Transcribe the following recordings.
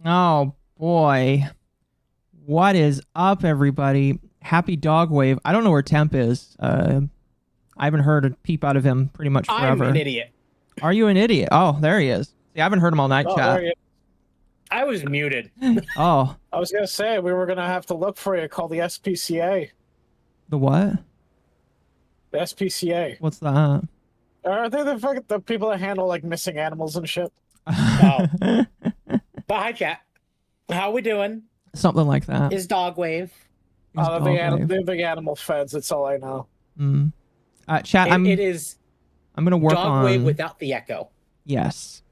Oh boy. What is up, everybody? Happy Dogwave. I don't know where Temp is. I haven't heard a peep out of him pretty much forever. I'm an idiot. Are you an idiot? Oh, there he is. See, I haven't heard him all night, chat. I was muted. Oh. I was gonna say we were gonna have to look for you. Call the SPCA. The what? The SPCA. What's that? Are they the people that handle like missing animals and shit? Oh. But hi, chat. How we doing? Something like that. Is Dogwave? They're the animal feds. That's all I know. Mm. Chat. It is. I'm gonna work Dogwave on. without the echo. Yes.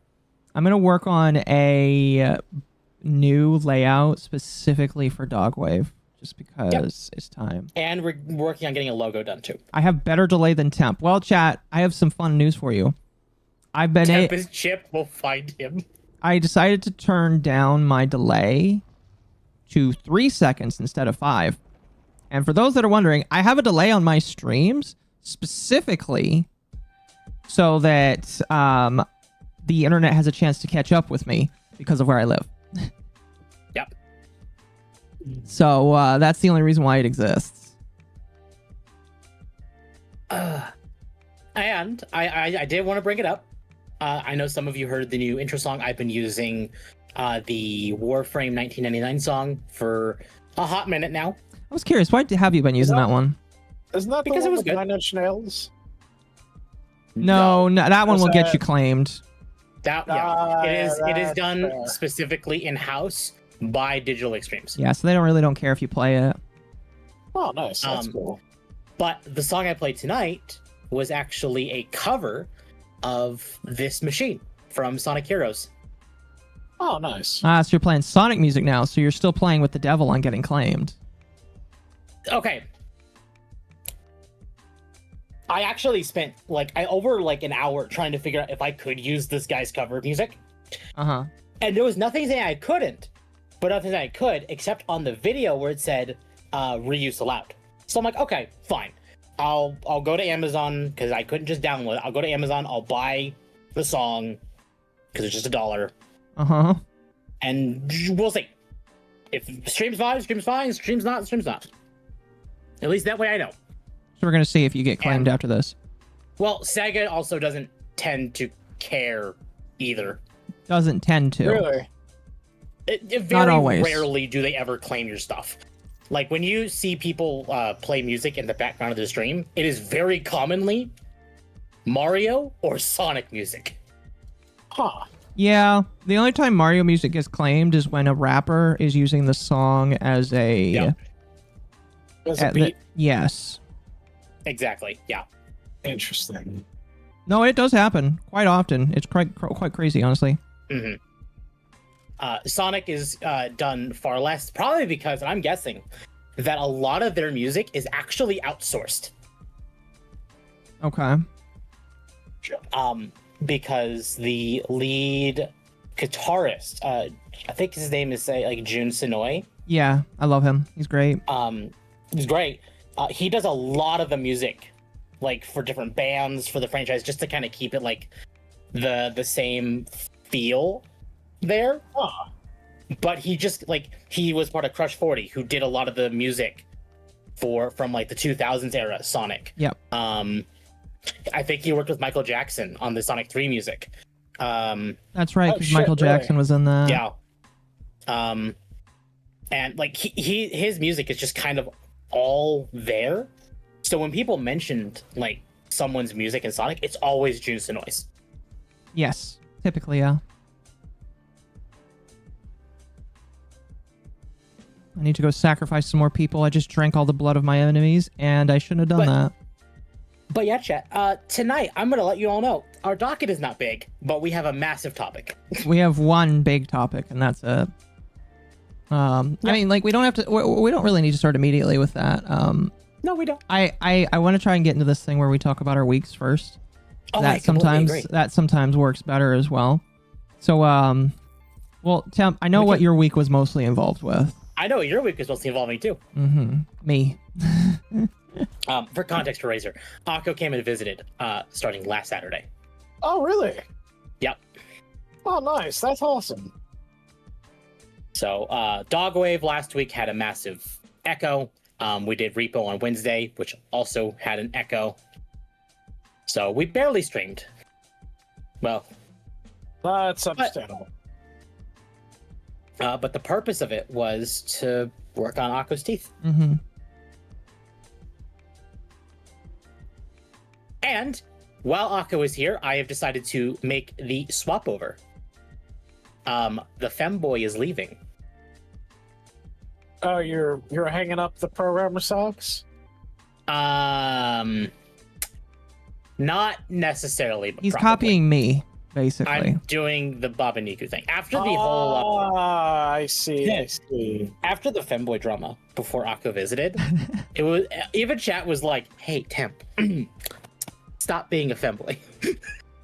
I'm gonna work on a new layout specifically for Dogwave, just because it's time. And we're working on getting a logo done too. I have better delay than Temp. Well, chat, I have some fun news for you. I've been Temp is Chip. We'll find him. I decided to turn down my delay to 3 seconds instead of 5. And for those that are wondering, I have a delay on my streams specifically so that the internet has a chance to catch up with me because of where I live. Yep. So that's the only reason why it exists. And I did want to bring it up. I know some of you heard the new intro song. I've been using the Warframe 1999 song for a hot minute now. I was curious, why have you been using that one? Isn't that Because the it one was with good. 9 Inch Nails? No, that one will get you that? claimed. It is done fair. specifically in house by Digital Extremes. Yeah, so they don't care if you play it. Oh, nice. That's Um, cool. But the song I played tonight was actually a cover of this machine from Sonic Heroes. Oh, nice. So you're playing Sonic music now, so you're still playing with the devil on getting claimed. Okay. I actually spent over an hour trying to figure out if I could use this guy's cover music. Uh-huh. And there was nothing saying I couldn't, but nothing saying I could, except on the video where it said reuse allowed. So I'm like, okay, fine. I'll go to Amazon because I couldn't just download it. I'll go to Amazon, I'll buy the song because it's just $1. Uh-huh. And we'll see. If stream's fine, stream's fine. Stream's not, stream's not. At least that way I know. So we're gonna see if you get claimed after this. Well, Sega also doesn't tend to care either. Doesn't tend to. Really? It Not very always. rarely do they ever claim your stuff. Like when you see people play music in the background of the stream, it is very commonly Mario or Sonic music. Huh. Yeah, the only time Mario music gets claimed is when a rapper is using the song as a... Yeah. As a beat. Yes. Exactly. Yeah. Interesting. No, it does happen quite often. It's quite crazy, honestly. hmm Sonic is done far less, probably because I'm guessing that a lot of their music is actually outsourced. Okay. Because the lead guitarist, I think his name is Jun Sonoy. Yeah, I love him. He's great. He's great. He does a lot of the music, for different bands for the franchise, just to kind of keep it the same feel there. Huh. But he just he was part of Crush 40, who did a lot of the music from the 2000s era Sonic. Yep. I think he worked with Michael Jackson on the Sonic 3 music. That's right, because shit, Michael really? Jackson was in that. Yeah. And his music is just kind of all there. So when people mentioned someone's music in Sonic, it's always Jun Sonoy's. Yes, typically, yeah. I need to go sacrifice some more people. I just drank all the blood of my enemies, and I shouldn't have done that. But yeah, chat. Tonight, I'm going to let you all know, our docket is not big, but we have a massive topic. We have one big topic, and that's it. I mean, we don't have to. We don't really need to start immediately with that. No, we don't. I want to try and get into this thing where we talk about our weeks first. Oh, I completely agree. That sometimes works better as well. So, well, Temp, I know what your week was mostly involved with. I know your week was mostly involving too. Mm-hmm. Me. For context for Razor, Occo came and visited starting last Saturday. Oh, really? Yep. Oh, nice. That's awesome. So Dogwave last week had a massive echo. We did Repo on Wednesday, which also had an echo. So we barely streamed. Well, That's understandable. but the purpose of it was to work on Akko's teeth. Mm-hmm. And while Akko is here, I have decided to make the swap over. The femboy is leaving. Oh, you're hanging up the programmer socks? Not necessarily. But He's probably. copying me, basically. I'm doing the Babaniku thing after the whole. I see. Yeah. I see. After the femboy drama, before Akko visited, it was even chat was like, "Hey, Temp, stop being a femboy."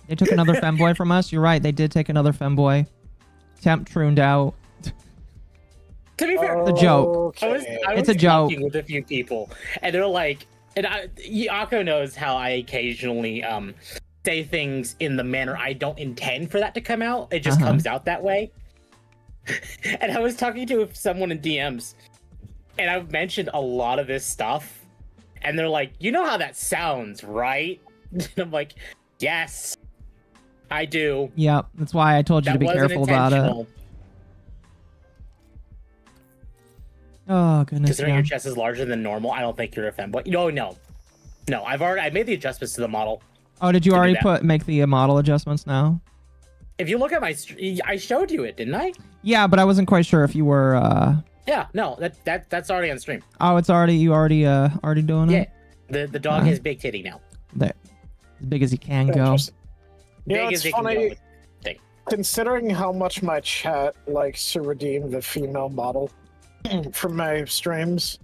They took another femboy from us. You're right. They did take another femboy. Temp trooned out. To be fair, It's a joke. I was It's a joke. talking with a few people, and they're like, and Akko knows how I occasionally say things in the manner I don't intend for that to come out. It just comes out that way. And I was talking to someone in DMs, and I've mentioned a lot of this stuff, and they're like, "You know how that sounds, right?" And I'm like, "Yes, I do." Yep. That's why I told you to That be wasn't careful about it. intentional. Oh, goodness. Considering Yeah. your chest is larger than normal, I don't think you're a femboy. No. I made the adjustments to the model. Oh, did you to do already that. make the model adjustments now? If you look at my, I showed you it, didn't I? Yeah, but I wasn't quite sure if you were. Yeah, no, that's already on stream. Oh, it's already doing Yeah, it. the dog has big titty now. There, as big as he can go. Interesting. You know, Big it's as it can go. funny, with thing. considering how much my chat likes to redeem the female model from my streams.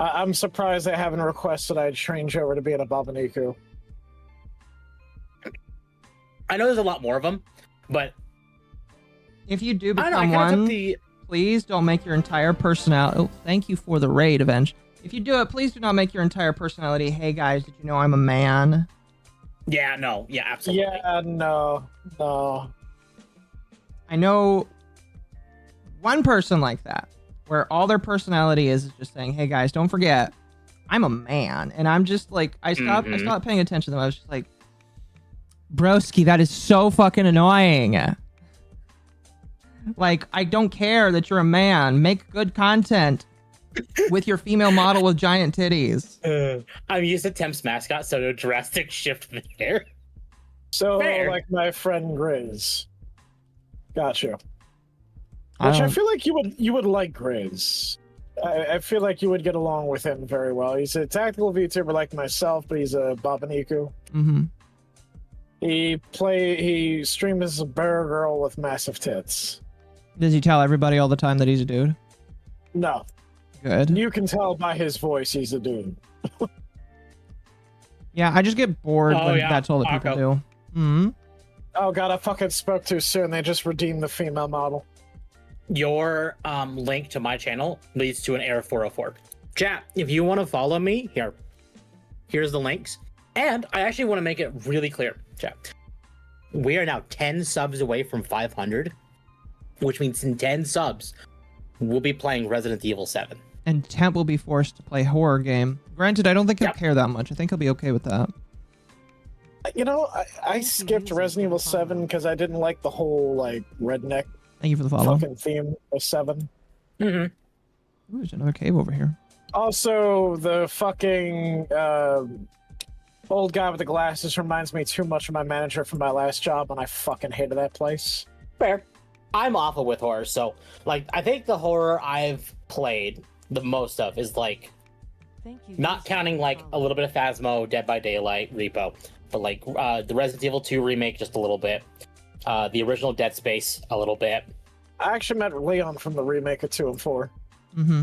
I'm surprised they haven't requested I change over to being a Babaniku. I know there's a lot more of them, but If you do I don't know. I become kind of one, took the. please don't make your entire personality. Oh, thank you for the raid, Avenge. If you do it, please do not make your entire personality. Hey guys, did you know I'm a man? Yeah, no, yeah, absolutely. Yeah, no. I know one person like that, where all their personality is just saying, "Hey guys, don't forget, I'm a man," and I'm just like, I stopped paying attention to them. I was just like, broski, that is so fucking annoying. Like, I don't care that you're a man. Make good content with your female model with giant titties. I'm used to Temp's mascot, so no drastic shift there. So, Fair. like my friend Grizz. Gotcha. I Which I don't- feel like you would like Grizz. I feel like you would get along with him very well. He's a tactical VTuber like myself, but he's a Babaniku. Mm-hmm. He streams as a bear girl with massive tits. Does he tell everybody all the time that he's a dude? No, Good. you can tell by his voice he's a dude. Yeah, I just get bored Oh, when yeah, that's all that people Akko. do. Hmm. Oh god, I fucking spoke too soon. They just redeemed the female model. Your link to my channel leads to an error 404. Chat, if you want to follow me, here's the links. And I actually want to make it really clear, chat. We are now 10 subs away from 500, which means in 10 subs, we'll be playing Resident Evil 7. And Temp will be forced to play horror game. Granted, I don't think he'll Yep. care that much. I think he'll be okay with that. You know, I skipped Resident Evil 7 because I didn't like the whole like redneck Thank you for the follow. fucking theme of 7. Mm-hmm. Ooh, there's another cave over here. Also, the fucking old guy with the glasses reminds me too much of my manager from my last job, and I fucking hated that place. Fair. I'm awful with horror, so like I think the horror I've played the most of is like not counting like a little bit of Phasmo, Dead by Daylight, Repo, but like the Resident Evil 2 remake just a little bit, the original Dead Space a little bit. I actually met Leon from the remake of 2 and 4. Mm-hmm.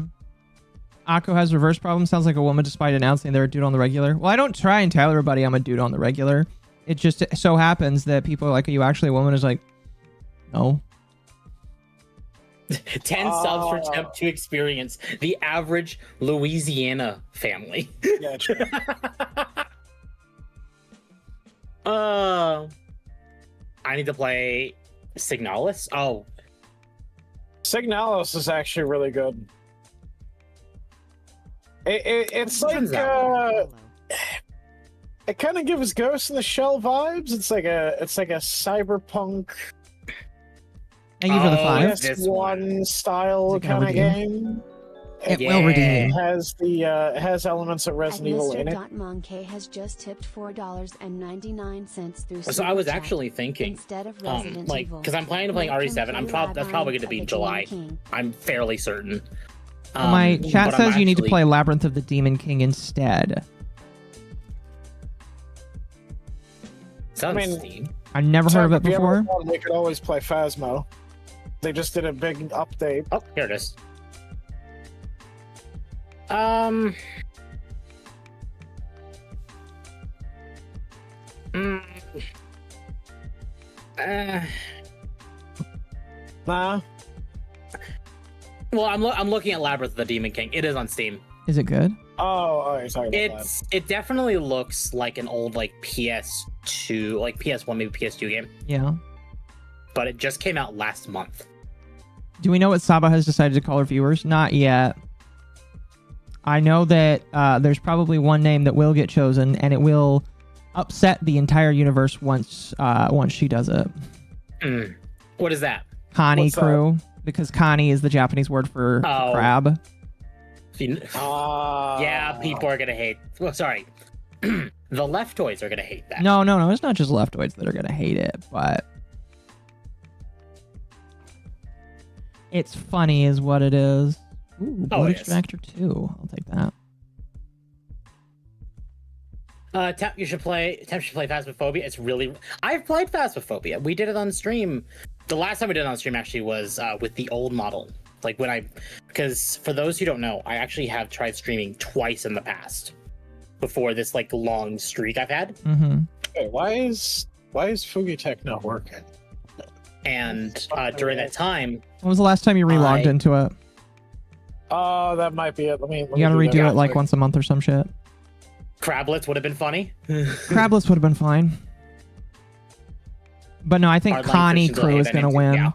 Akko has reverse problem. Sounds like a woman despite announcing they're a dude on the regular. Well, I don't try and tell everybody I'm a dude on the regular. It just so happens that people are like, are you actually a woman? Is like, no. 10 subs for Temp to experience the average Louisiana family. Yeah, true. I need to play Signalis. Oh, Signalis is actually really good. It's like Turns out. it kind of gives Ghost in the Shell vibes. It's like a cyberpunk Thank you for the Oh, five. yes. This one. PS1 style Is it gonna kind of redeem? game. It Yeah. will redeem. It has elements of Resident Evil in it. Mr.Monkey has just tipped $4.99 through So I was Super Chat. actually thinking, Instead of Resident like, Evil, because I'm planning to play RE7. That's probably going to be July. I'm fairly certain. Well, my chat but I'm says you need to actually- play Labyrinth of the Demon King instead. It's on I mean- Steam. I've never heard of it If you ever before. want, we could always play Phasmo. They just did a big update. Oh, here it is. Mm, uh, Nah. well, I'm looking at Labyrinth of the Demon King. It is on Steam. Is it good? Oh, you're talking about It definitely looks like an old like PS2, like PS1, maybe PS2 game, Yeah. but it just came out last month. Do we know what Saba has decided to call her viewers? Not yet. I know that there's probably one name that will get chosen, and it will upset the entire universe once she does it. What is that? Kani What's that? crew, because Kani is the Japanese word for Oh. crab. Yeah, people are gonna hate. Well, sorry, the leftoids are gonna hate that. No, it's not just leftoids that are gonna hate it, but it's funny is what it is. Ooh, Oh, Blood yes. Extractor 2. I'll take that. Temp should play Phasmophobia. It's really. I've played Phasmophobia. We did it on stream. The last time we did it on stream actually was with the old model. Like because for those who don't know, I actually have tried streaming twice in the past before this like long streak I've had. Mm-hmm. Hey, why is Fugitech not working? And during that time, When was the last time you relogged I- into it? Oh, that might be it. Let me You gotta do that redo real it like quick. once a month or some shit. Crablets would have been funny. Crabless would have been fine. But no, I think Hardline Connie Christians will crew hate is that gonna name too, win. yeah.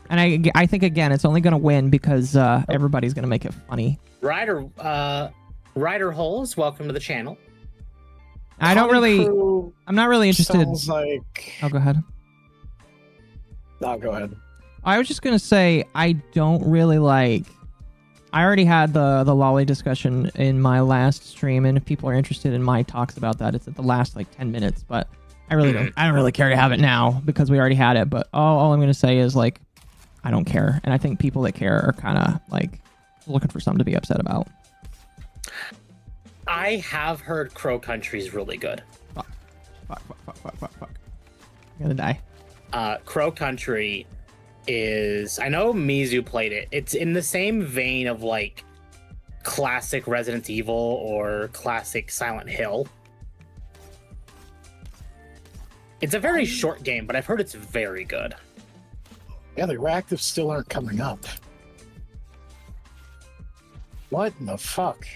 And I think again it's only gonna win because everybody's gonna make it funny. Ryder Holes, welcome to the channel. I don't Connie really Crew I'm not really interested. Sounds like. Oh, go ahead. No, go ahead. I was just gonna say I don't really like. I already had the lolly discussion in my last stream, and if people are interested in my talks about that, it's at the last like 10 minutes. But I really don't. I don't really care to have it now because we already had it. But all I'm gonna say is like, I don't care, and I think people that care are kind of like looking for something to be upset about. I have heard Crow Country's really good. Fuck. I'm gonna die. Crow Country is, I know Mizu played it. It's in the same vein of like classic Resident Evil or classic Silent Hill. It's a very short game, but I've heard it's very good. Yeah, the reactives still aren't coming up. What in the fuck?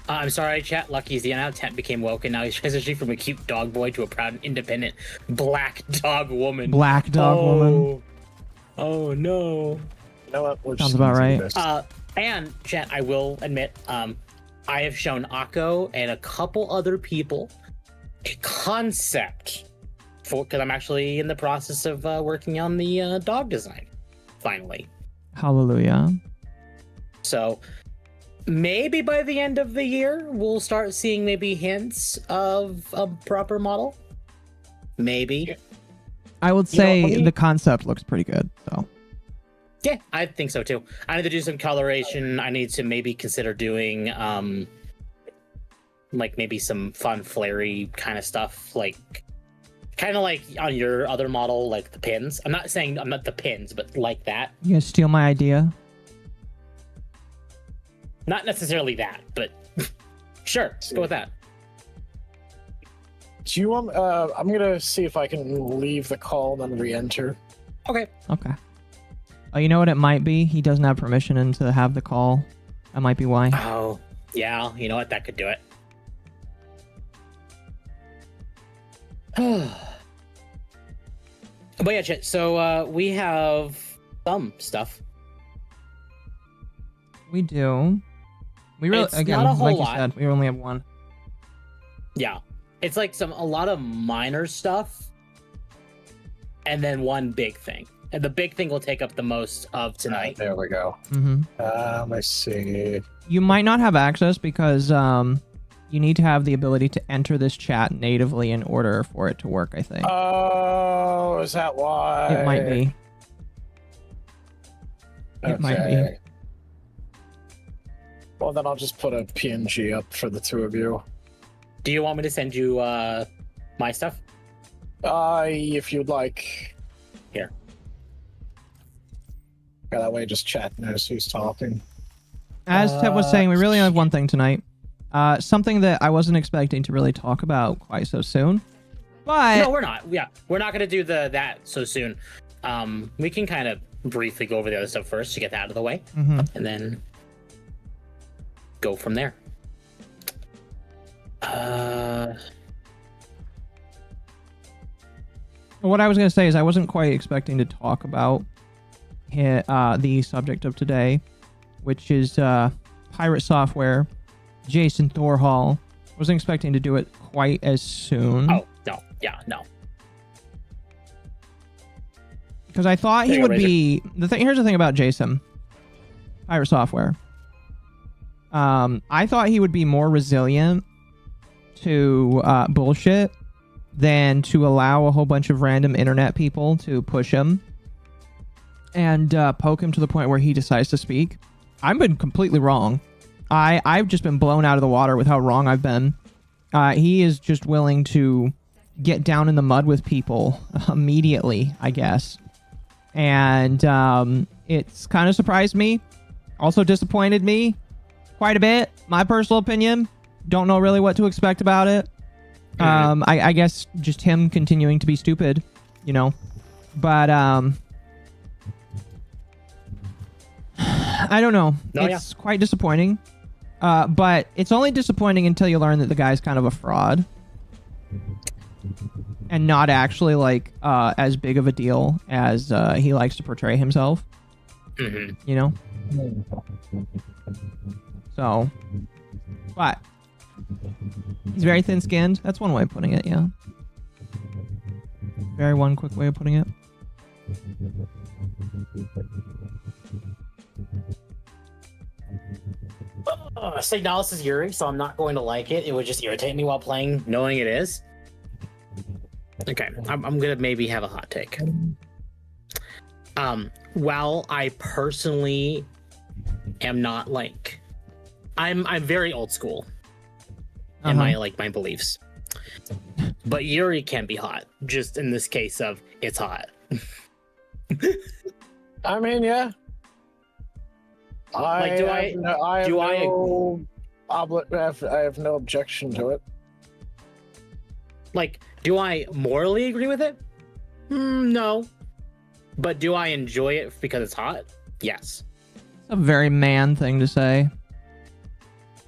I'm sorry, chat. Lucky's the now Temp became woke, and now he's transitioning from a cute dog boy to a proud and independent black dog woman. Black dog woman. Oh no. You know what? We're Sounds just about gonna do right. this. And chat, I will admit, I have shown Akko and a couple other people a concept for, because I'm actually in the process of working on the dog design. Finally, Hallelujah. so maybe by the end of the year we'll start seeing maybe hints of a proper model. Maybe. I would You know, say let me- the concept looks pretty good. So Yeah, I think so too. I need to do some coloration. I need to maybe consider doing like maybe some fun flary kind of stuff, like kind of like on your other model, like the pins. I'm not saying I'm not the pins, but like that. you gonna steal my idea? Not necessarily that, but sure, let's go with that. Do you want? I'm gonna see if I can leave the call and then re-enter. Okay. Okay. Oh, you know what it might be? He doesn't have permission to have the call. That might be why. Oh, yeah. You know what? That could do it. But yeah, chat. So we have some stuff. We do. We really, It's again, not a whole like you lot. said, we only have one. Yeah, it's like a lot of minor stuff, and then one big thing. And the big thing will take up the most of tonight. There we go. Mm-hmm. Let's see. You might not have access because you need to have the ability to enter this chat natively in order for it to work, I think. Oh, is that why? It might be. It might be. Well, then I'll just put a PNG up for the two of you. Do you want me to send you my stuff? If you'd like. Here. Yeah, that way just chat knows who's talking. As Ted was saying, we really have one thing tonight. Something that I wasn't expecting to really talk about quite so soon. But No, we're not. Yeah, we're not going to do that so soon. We can kind of briefly go over the other stuff first to get that out of the way, Mhm. and then go from there. What I was going to say is I wasn't quite expecting to talk about the subject of today, which is pirate software, Jason Thorhall. Wasn't expecting to do it quite as soon. Oh, no. Yeah, no. Because I thought he There you would go, be... Here's the thing about Jason. Pirate software. I thought he would be more resilient to bullshit than to allow a whole bunch of random internet people to push him and poke him to the point where he decides to speak. I've been completely wrong. I've just been blown out of the water with how wrong I've been. He is just willing to get down in the mud with people immediately, I guess. And it's kind of surprised me. Also disappointed me quite a bit. My personal opinion. Don't know really what to expect about it. I guess just him continuing to be stupid, you know. But I don't know. It's quite disappointing. But it's only disappointing until you learn that the guy's kind of a fraud. And not actually like as big of a deal as he likes to portray himself. Mm-hmm. You know? So, but he's very thin-skinned. That's one way of putting it, yeah. Very one quick way of putting it. Signalis is Yuri, so I'm not going to like it. It would just irritate me while playing, knowing it is. Okay, I'm gonna maybe have a hot take. While I personally am not like, I'm very old school in my beliefs, but Yuri can be hot. Just in this case of it's hot. I mean, yeah. I have no objection to it. Like, do I morally agree with it? No. But do I enjoy it because it's hot? Yes. It's a very man thing to say.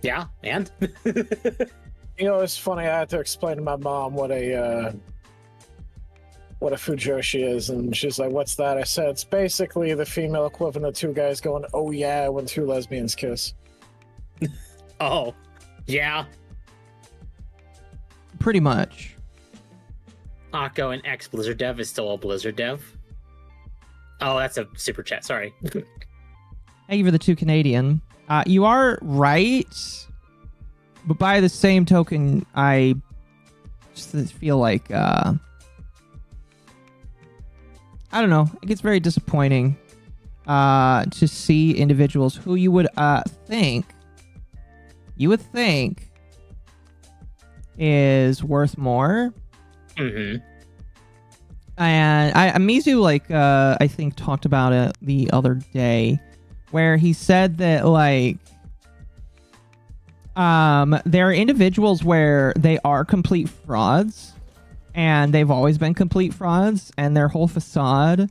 Yeah, and? You know, it's funny, I had to explain to my mom what a fujoshi is, and she's like, what's that? I said, it's basically the female equivalent of two guys going, oh yeah, when two lesbians kiss. Oh, yeah. Pretty much. Occo and ex-Blizzard dev is still a Blizzard dev. Oh, that's a super chat, sorry. Thank you for the 2 Canadian. You are right, but by the same token, I just feel like, I don't know, it gets very disappointing to see individuals who you would think is worth more. Mm-hmm. And Mizu, I think talked about it the other day, where he said that, there are individuals where they are complete frauds, and they've always been complete frauds, and their whole facade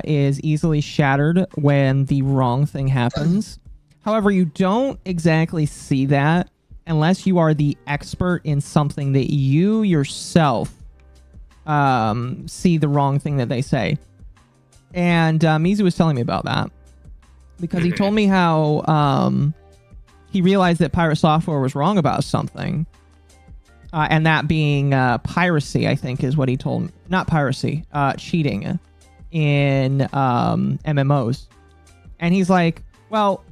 is easily shattered when the wrong thing happens. However, you don't exactly see that unless you are the expert in something that you yourself see the wrong thing that they say. And Mizu was telling me about that because he told me how he realized that Pirate Software was wrong about something. And that being piracy, I think, is what he told me. Not piracy, cheating in MMOs. And he's like, well,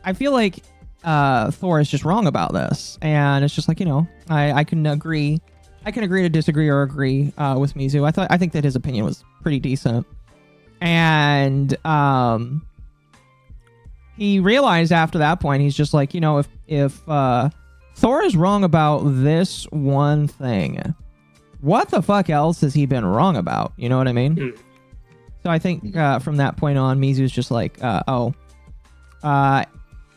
I feel like Thor is just wrong about this. And it's just like, I can agree. I can agree to disagree or agree with Mizu. I think that his opinion was pretty decent. And he realized after that point, he's just like, if Thor is wrong about this one thing, what the fuck else has he been wrong about? You know what I mean? So I think from that point on, Mizu's just like,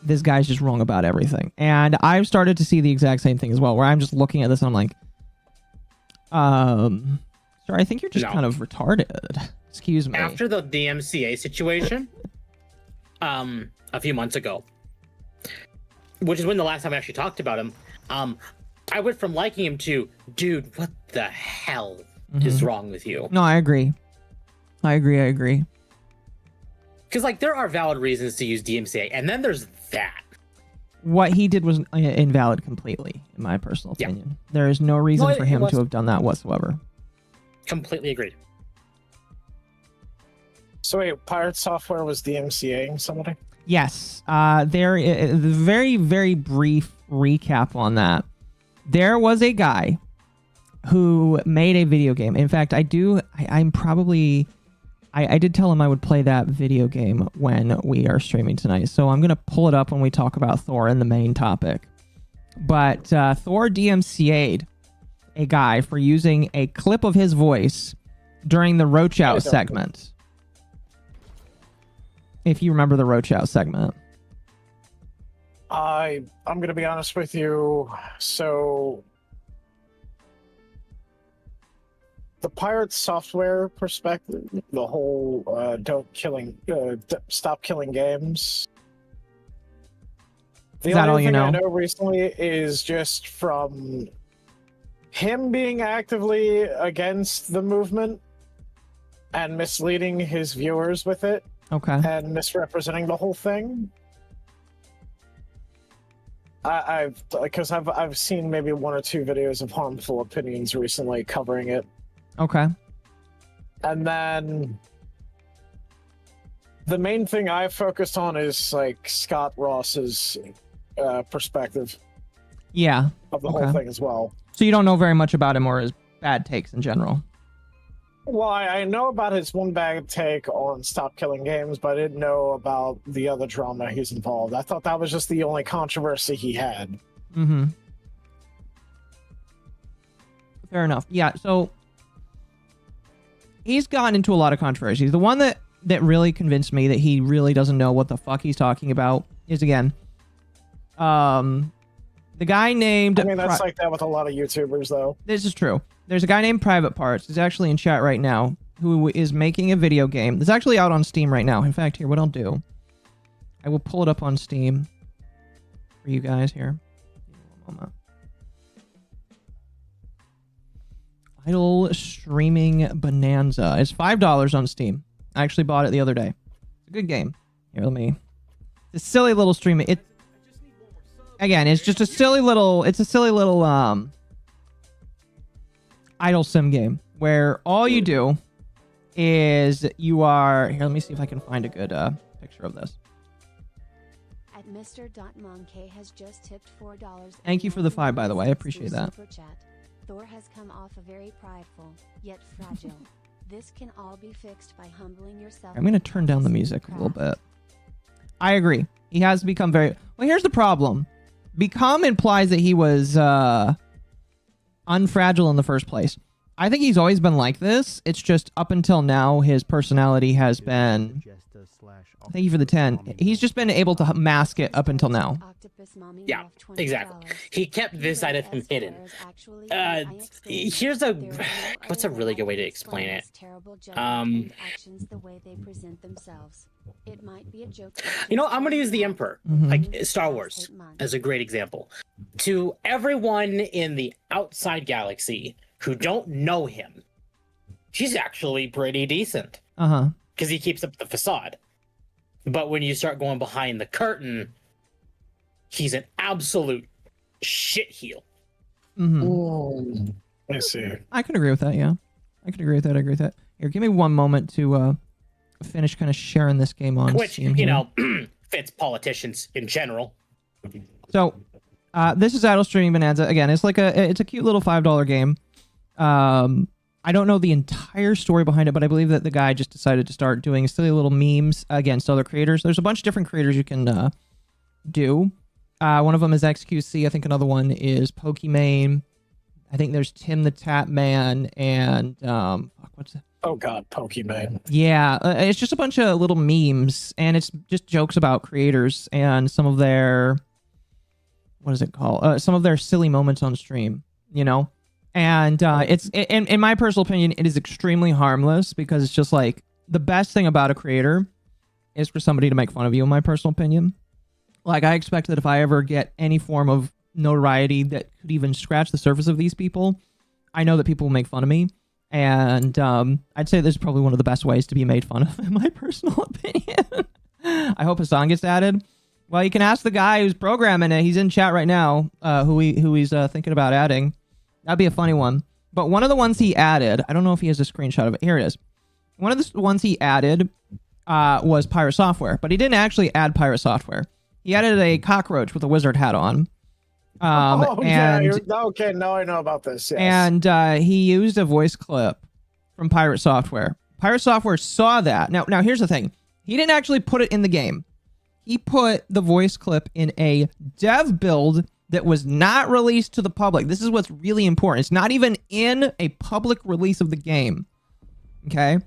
this guy's just wrong about everything. And I've started to see the exact same thing as well, where I'm just looking at this and I'm like, sir, I think you're just kind of retarded. Excuse me. After the DMCA situation, a few months ago, which is when the last time I actually talked about him, I went from liking him to, dude, what the hell is wrong with you? No, I agree. I agree. Because, like, there are valid reasons to use DMCA, and then there's that. What he did was invalid completely, in my personal opinion. There is no reason for him to have done that whatsoever. Completely agreed. So wait, Pirate Software was DMCAing somebody? Yes. The very, very brief recap on that. There was a guy who made a video game. In fact, I did tell him I would play that video game when we are streaming tonight. So I'm going to pull it up when we talk about Thor in the main topic. But Thor DMCA'd a guy for using a clip of his voice during the Roach Out segment. If you remember the Roach Out segment. I'm going to be honest with you. So the Pirate Software perspective, the whole stop killing games. The only thing I know recently is just from him being actively against the movement and misleading his viewers with it. Okay. And misrepresenting the whole thing. I've seen maybe one or two videos of harmful opinions recently covering it. Okay. And then the main thing I focused on is like Scott Ross's perspective. Yeah. Of the whole thing as well. So you don't know very much about him or his bad takes in general? Well, I know about his one bad take on Stop Killing Games, but I didn't know about the other drama he's involved. I thought that was just the only controversy he had. Mm-hmm. Fair enough. Yeah, so he's gotten into a lot of controversies. The one that really convinced me that he really doesn't know what the fuck he's talking about is, again, the guy named... I mean, that's like that with a lot of YouTubers, though. This is true. There's a guy named Private Parts. He's actually in chat right now, who is making a video game. It's actually out on Steam right now. In fact, here, what I'll do, I will pull it up on Steam for you guys here. One moment. Idle Streaming Bonanza. It's $5 on Steam. I actually bought it the other day. It's a good game. Here, let me... It's a silly little streaming... Again, it's just a silly little... It's a silly little, idle sim game where all you do is you are... Here, let me see if I can find a good picture of this. At Mr.Monkey has just tipped $4. Thank you for the 5, by the way. I appreciate that. Thor has come off a very prideful, yet fragile. This can all be fixed by humbling yourself. I'm going to turn down the music a little bit. I agree. He has become very... Well, here's the problem. Become implies that he was unfragile in the first place. I think he's always been like this. It's just up until now, his personality has been... Thank you for the 10. He's just been able to mask it up until now. Yeah, exactly. He kept this side of him hidden. Here's a... What's a really good way to explain it? You know, I'm going to use the Emperor, like Star Wars, as a great example. To everyone in the outside galaxy who don't know him, he's actually pretty decent. Uh-huh. Because he keeps up the facade. But when you start going behind the curtain, he's an absolute shitheel. Mm-hmm. I see. I can agree with that, yeah. I can agree with that. Here, give me one moment to finish kind of sharing this game on Which, Steam you here. know, fits politicians in general. So, this is Idle Streaming Bonanza. Again, it's a cute little $5 game. I don't know the entire story behind it, but I believe that the guy just decided to start doing silly little memes against other creators. There's a bunch of different creators you can do. One of them is XQC. I think another one is Pokimane. I think there's Tim the Tap Man and what's that? Oh god, Pokemon. Yeah, it's just a bunch of little memes, and it's just jokes about creators and some of their what is it called? Some of their silly moments on stream, you know. And in my personal opinion, it is extremely harmless because it's just like the best thing about a creator is for somebody to make fun of you. In my personal opinion, like I expect that if I ever get any form of notoriety that could even scratch the surface of these people, I know that people will make fun of me. And I'd say this is probably one of the best ways to be made fun of, in my personal opinion. I hope a song gets added. Well, you can ask the guy who's programming it. He's in chat right now, who he's thinking about adding. That'd be a funny one. But one of the ones he added, I don't know if he has a screenshot of it. Here it is. One of the ones he added was Pirate Software, but he didn't actually add Pirate Software. He added a cockroach with a wizard hat on. Okay, now I know about this. Yes. And he used a voice clip from Pirate Software. Pirate Software saw that. Now here's the thing. He didn't actually put it in the game. He put the voice clip in a dev build that was not released to the public. This is what's really important. It's not even in a public release of the game. Okay?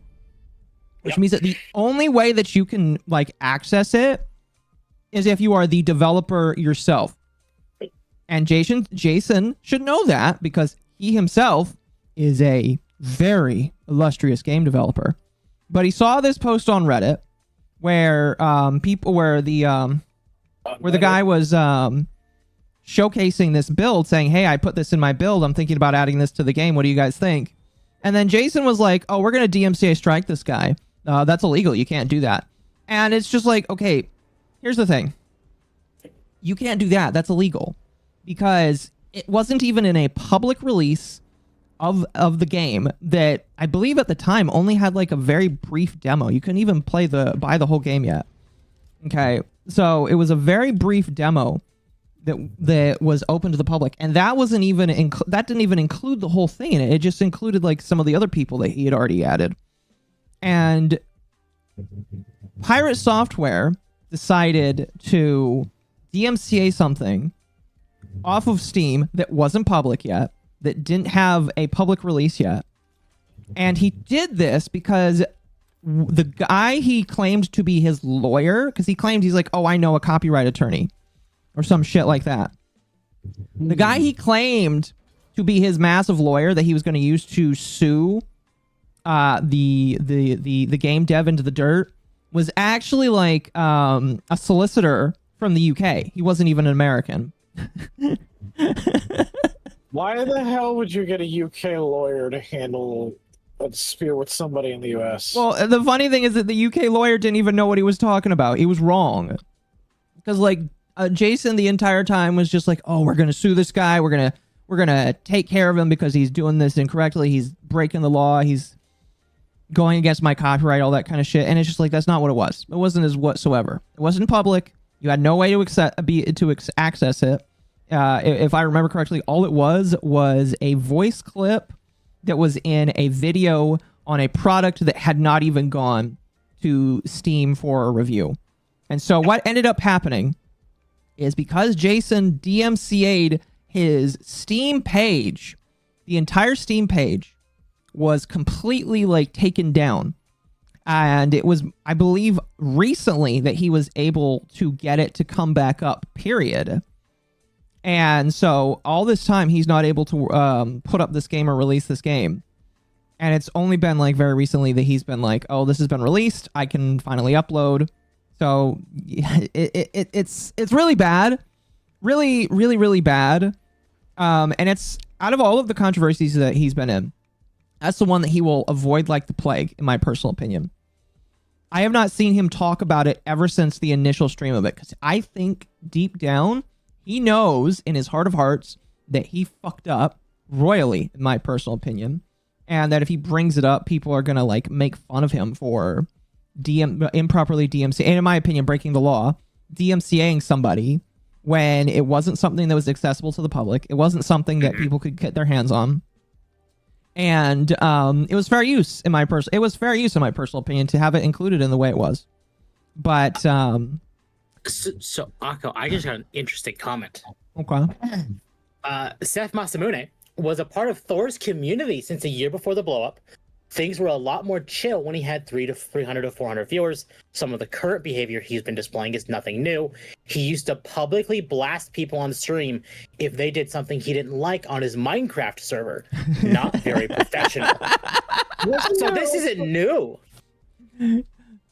Which means that the only way that you can like access it is if you are the developer yourself. And Jason should know that because he himself is a very illustrious game developer. But he saw this post on Reddit where the guy was showcasing this build, saying, "Hey, I put this in my build. I'm thinking about adding this to the game. What do you guys think?" And then Jason was like, "Oh, we're gonna DMCA strike this guy. That's illegal. You can't do that." And it's just like, okay, here's the thing. You can't do that. That's illegal. Because it wasn't even in a public release of the game that I believe at the time only had like a very brief demo. You couldn't even buy the whole game yet. Okay, so it was a very brief demo that was open to the public, and that wasn't even that didn't even include the whole thing in it. It just included like some of the other people that he had already added. And Pirate Software decided to DMCA something off of Steam that wasn't public yet, that didn't have a public release yet. And he did this because the guy he claimed to be his lawyer, because he claimed he's like, "Oh, I know a copyright attorney," or some shit like that. The guy he claimed to be his massive lawyer that he was going to use to sue the game dev into the dirt was actually like a solicitor from the UK. He wasn't even an American. Why the hell would you get a UK lawyer to handle a dispute with somebody in the US? Well, the funny thing is that the UK lawyer didn't even know what he was talking about. He was wrong. Because like Jason the entire time was just like, "Oh, we're gonna sue this guy. We're gonna take care of him because he's doing this incorrectly. He's breaking the law. He's going against my copyright, all that kind of shit." And it's just like, that's not what it was. It wasn't as whatsoever. It wasn't public. You had no way to access it. If I remember correctly, all it was a voice clip that was in a video on a product that had not even gone to Steam for a review. And so what ended up happening is because Jason DMCA'd his Steam page, the entire Steam page was completely like taken down. And it was, I believe, recently that he was able to get it to come back up, period. And so all this time, he's not able to put up this game or release this game. And it's only been like very recently that he's been like, "Oh, this has been released. I can finally upload." So it's really bad. Really, really, really bad. And it's out of all of the controversies that he's been in, That's the one that he will avoid like the plague, in my personal opinion. I have not seen him talk about it ever since the initial stream of it, because I think deep down, he knows in his heart of hearts that he fucked up royally, in my personal opinion, and that if he brings it up, people are going to like make fun of him for improperly DMCA, and in my opinion, breaking the law, DMCAing somebody when it wasn't something that was accessible to the public. It wasn't something that people could get their hands on. And it was fair use in my personal opinion to have it included in the way it was. But So Akko, I just got an interesting comment. Okay. Seth Masamune was a part of Thor's community since a year before the blowup. Things were a lot more chill when he had 300 to 400 viewers. Some of the current behavior he's been displaying is nothing new. He used to publicly blast people on stream if they did something he didn't like on his Minecraft server. Not very professional. So this isn't new.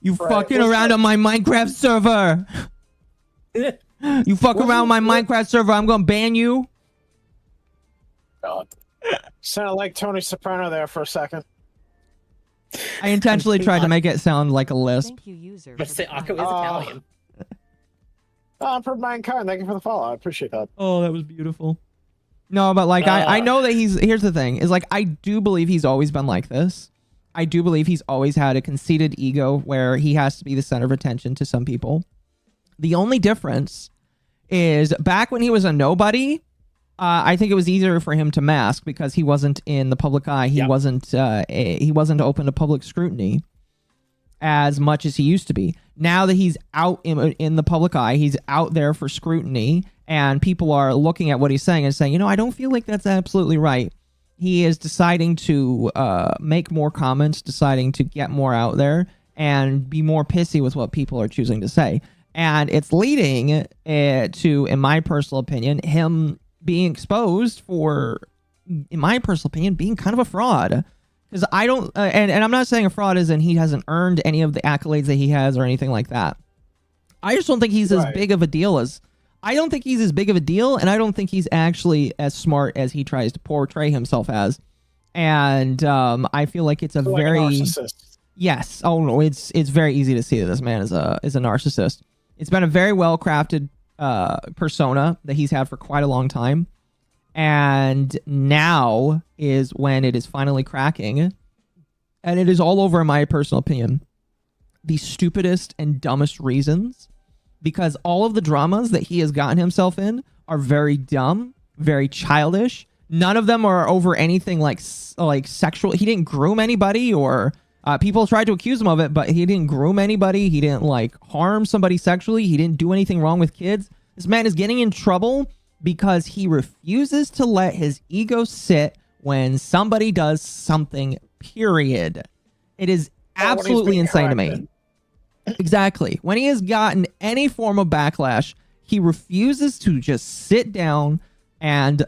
You fucking around on my Minecraft server. You fuck around my Minecraft server, I'm gonna ban you. God. Sounded like Tony Soprano there for a second. I intentionally tried to make it sound like a lisp. Thank you, user. But say Akko is Italian. For mankind, thank you for the follow. I appreciate that. Oh, that was beautiful. No, but like I know that here's the thing, is like I do believe he's always been like this. I do believe he's always had a conceited ego where he has to be the center of attention to some people. The only difference is back when he was a nobody, I think it was easier for him to mask because he wasn't in the public eye. He wasn't open to public scrutiny as much as he used to be. Now that he's out in the public eye, he's out there for scrutiny, and people are looking at what he's saying and saying, I don't feel like that's absolutely right. He is deciding to make more comments, deciding to get more out there, and be more pissy with what people are choosing to say. And it's leading to, in my personal opinion, him being exposed for, in my personal opinion, being kind of a fraud. Because I don't, and I'm not saying a fraud as in he hasn't earned any of the accolades that he has or anything like that. I just don't think he's as big of a deal and I don't think he's actually as smart as he tries to portray himself as. And I feel like it's a very narcissist. Yes. Oh no, it's very easy to see that this man is a narcissist. It's been a very well crafted persona that he's had for quite a long time, and now is when it is finally cracking, and it is all over, in my personal opinion, the stupidest and dumbest reasons, because all of the dramas that he has gotten himself in are very dumb, very childish. None of them are over anything like sexual. He didn't groom anybody, or people tried to accuse him of it, but he didn't groom anybody. He didn't harm somebody sexually. He didn't do anything wrong with kids. This man is getting in trouble because he refuses to let his ego sit when somebody does something, period. It is absolutely insane to me. Exactly. When he has gotten any form of backlash, he refuses to just sit down and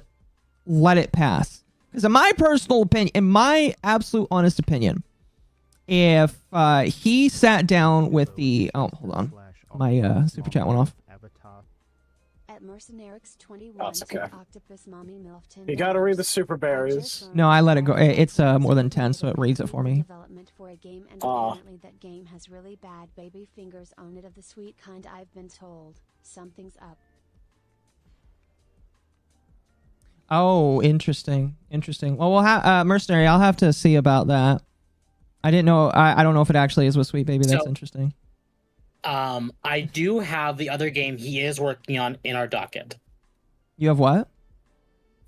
let it pass. Because in my personal opinion, in my absolute honest opinion, if he sat down with the... Oh, hold on. My super chat went off. At Mercenarix 21, That's okay. Octopus Mommy Milton. You gotta read the super berries. No, I let it go. It's more than 10, so it reads it for me. Development for a game, and apparently that game has really bad baby fingers on it, of the sweet kind. I've been told something's up. Oh, interesting. Well, we'll have Mercenary. I'll have to see about that. I didn't know. I don't know if it actually is with Sweet Baby. That's interesting. I do have the other game he is working on in our docket. You have what?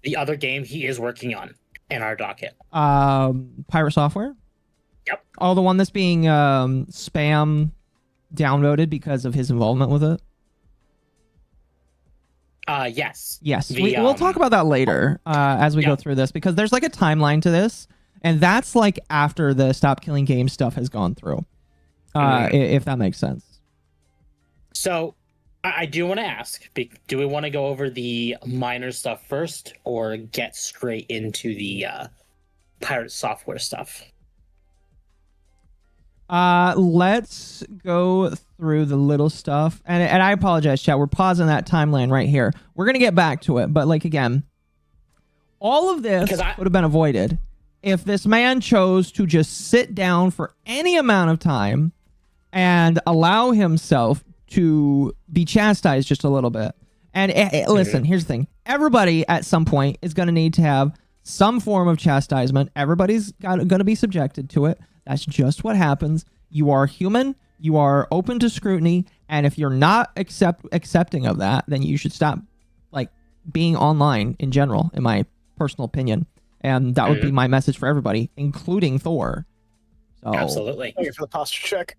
The other game he is working on in our docket. Pirate Software? Yep. Oh, the one that's being spam downloaded because of his involvement with it? Yes. Yes. We'll talk about that later as we go through this, because there's a timeline to this, and that's after the Stop Killing Games stuff has gone through, if that makes sense. So, I do want to ask, do we want to go over the minor stuff first, or get straight into the Pirate Software stuff? Let's go through the little stuff. And I apologize, chat. We're pausing that timeline right here. We're going to get back to it. But again, all of this would have been avoided if this man chose to just sit down for any amount of time and allow himself to be chastised just a little bit. And listen, here's the thing. Everybody at some point is going to need to have some form of chastisement. Everybody's going to be subjected to it. That's just what happens. You are human. You are open to scrutiny. And if you're not accepting of that, then you should stop like being online in general, in my personal opinion. And that would be my message for everybody, including Thor. So, absolutely. Thank you for the posture check.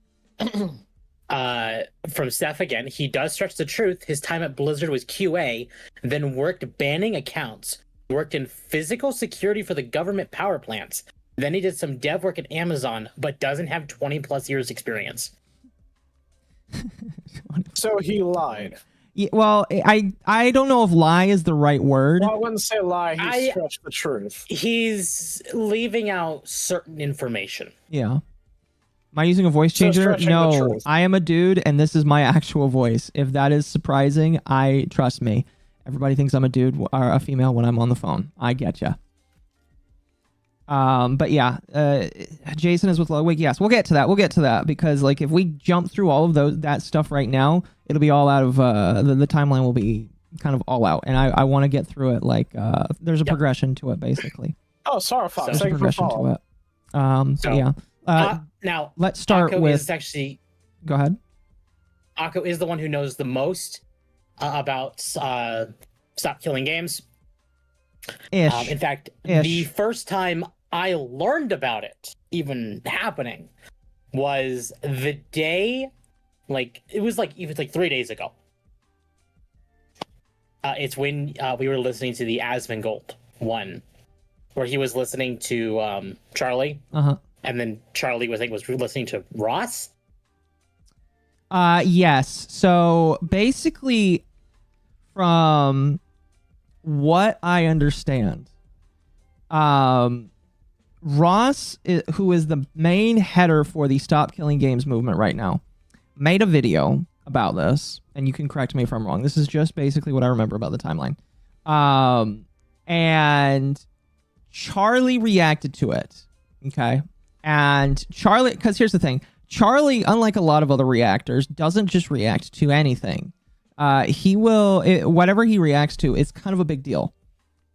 From Steph again, he does stretch the truth. His time at Blizzard was QA, then worked banning accounts, worked in physical security for the government power plants. Then he did some dev work at Amazon, but doesn't have 20 plus years experience. So he lied. Yeah, well, I don't know if lie is the right word. Well, I wouldn't say lie. He stretched the truth. He's leaving out certain information. Yeah. Am I using a voice changer? stretching the No, truth. I am a dude, and this is my actual voice. If that is surprising, trust me. Everybody thinks I'm a dude or a female when I'm on the phone. I get ya. But yeah, Jason is with Ludwig. Yes, we'll get to that. We'll get to that because like if we jump through all of that stuff right now, it'll be all out of the timeline will be kind of all out, and I want to get through it. Like there's a progression to it basically. Oh, sorry, Fox. There's a Thank you for progression to following. it. So yeah. Now Let's start Akko with. is actually Go ahead. Akko is the one who knows the most about Stop Killing Games. Ish. In fact, Ish. the first time I learned about it even happening was the day, like it was like 3 days ago. It's when we were listening to the Asmongold one, where he was listening to Charlie, and then Charlie was listening to Ross. Yes. So basically, from what I understand, Ross, who is the main header for the Stop Killing Games movement right now, made a video about this, and you can correct me if I'm wrong. This is just basically what I remember about the timeline. And Charlie reacted to it, okay? And Charlie, because here's the thing. Charlie, unlike a lot of other reactors, doesn't just react to anything. He will, whatever he reacts to, it's kind of a big deal.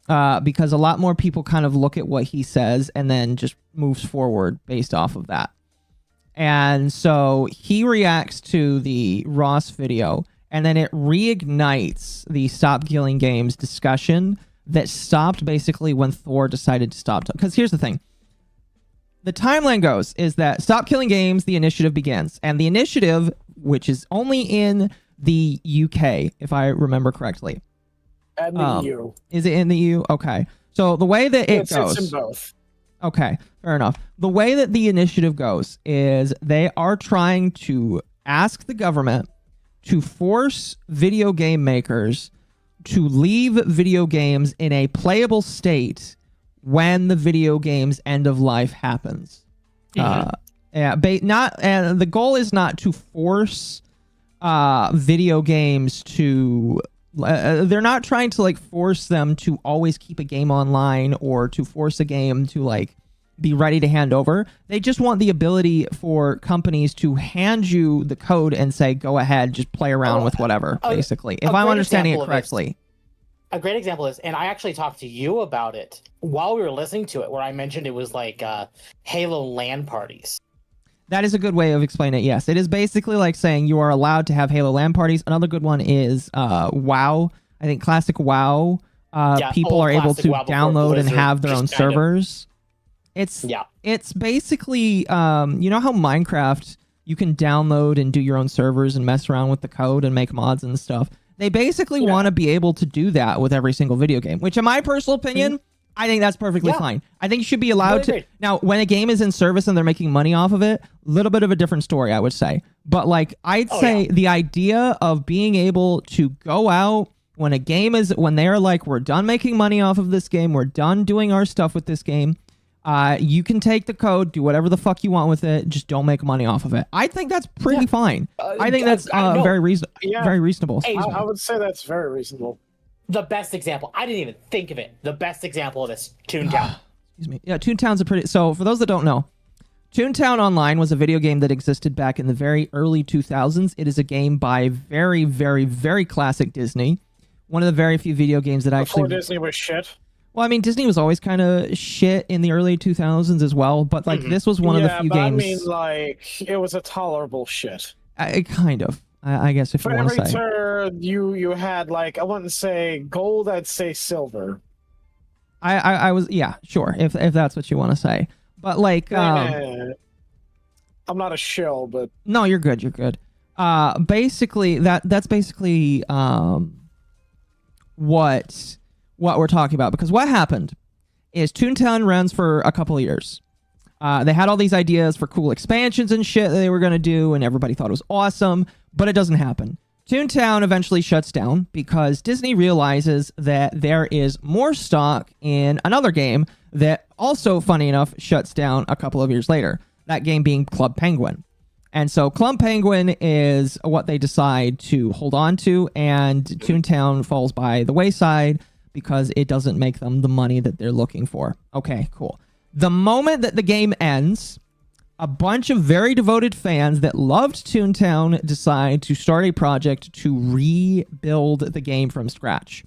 Because a lot more people kind of look at what he says and then just moves forward based off of that. And so he reacts to the Ross video, and then it reignites the Stop Killing Games discussion that stopped basically when Thor decided to stop. Because here's the thing. The timeline goes is that Stop Killing Games, the initiative begins. And the initiative, which is only in the UK, if I remember correctly. And the EU. Is it in the EU? Okay. So the way that it goes... It's in both. Okay, fair enough. The way that the initiative goes is they are trying to ask the government to force video game makers to leave video games in a playable state when the video game's end of life happens. The goal is not to force video games to... they're not trying to like force them to always keep a game online or to force a game to like be ready to hand over. They just want the ability for companies to hand you the code and say, go ahead, just play around with whatever, basically. If I'm understanding it correctly. A great example is, and I actually talked to you about it while we were listening to it, where I mentioned it was like Halo LAN parties. That is a good way of explaining it, yes. It is basically like saying you are allowed to have Halo LAN parties. Another good one is WoW. I think classic WoW. People are able to download and have their own servers. It's basically, you know how Minecraft, you can download and do your own servers and mess around with the code and make mods and stuff. They basically want to be able to do that with every single video game, which in my personal opinion, I think that's perfectly fine. I think you should be allowed to. Now, when a game is in service and they're making money off of it, a little bit of a different story, I would say. But like, I'd say the idea of being able to go out when a game is, when they're like, we're done making money off of this game, we're done doing our stuff with this game, you can take the code, do whatever the fuck you want with it, just don't make money off of it. I think that's pretty fine. I think that's very reasonable. Very reasonable. Hey, I would say that's very reasonable. The best example, I didn't even think of it. The best example of this, Toontown. excuse me. Yeah, Toontown's a pretty... So for those that don't know, Toontown Online was a video game that existed back in the very early 2000s. It is a game by very, very, very classic Disney. One of the very few video games that Before actually... Disney was shit. Well, I mean, Disney was always kind of shit in the early 2000s as well, but like this was one of the few but games... I mean, like, it was a tolerable shit. Kind of. I guess if For you want every to say. turn, you had, like, I wouldn't say gold, I'd say silver. I was... Yeah, sure, if that's what you want to say. But like... I'm not a shill, but... No, you're good, you're good. Basically, that's basically what we're talking about, because what happened is Toontown runs for a couple of years. They had all these ideas for cool expansions and shit that they were going to do, and everybody thought it was awesome, but it doesn't happen. Toontown eventually shuts down because Disney realizes that there is more stock in another game that also, funny enough, shuts down a couple of years later. That game being Club Penguin. And so Club Penguin is what they decide to hold on to, and Toontown falls by the wayside because it doesn't make them the money that they're looking for. Okay, cool. The moment that the game ends, a bunch of very devoted fans that loved Toontown decide to start a project to rebuild the game from scratch.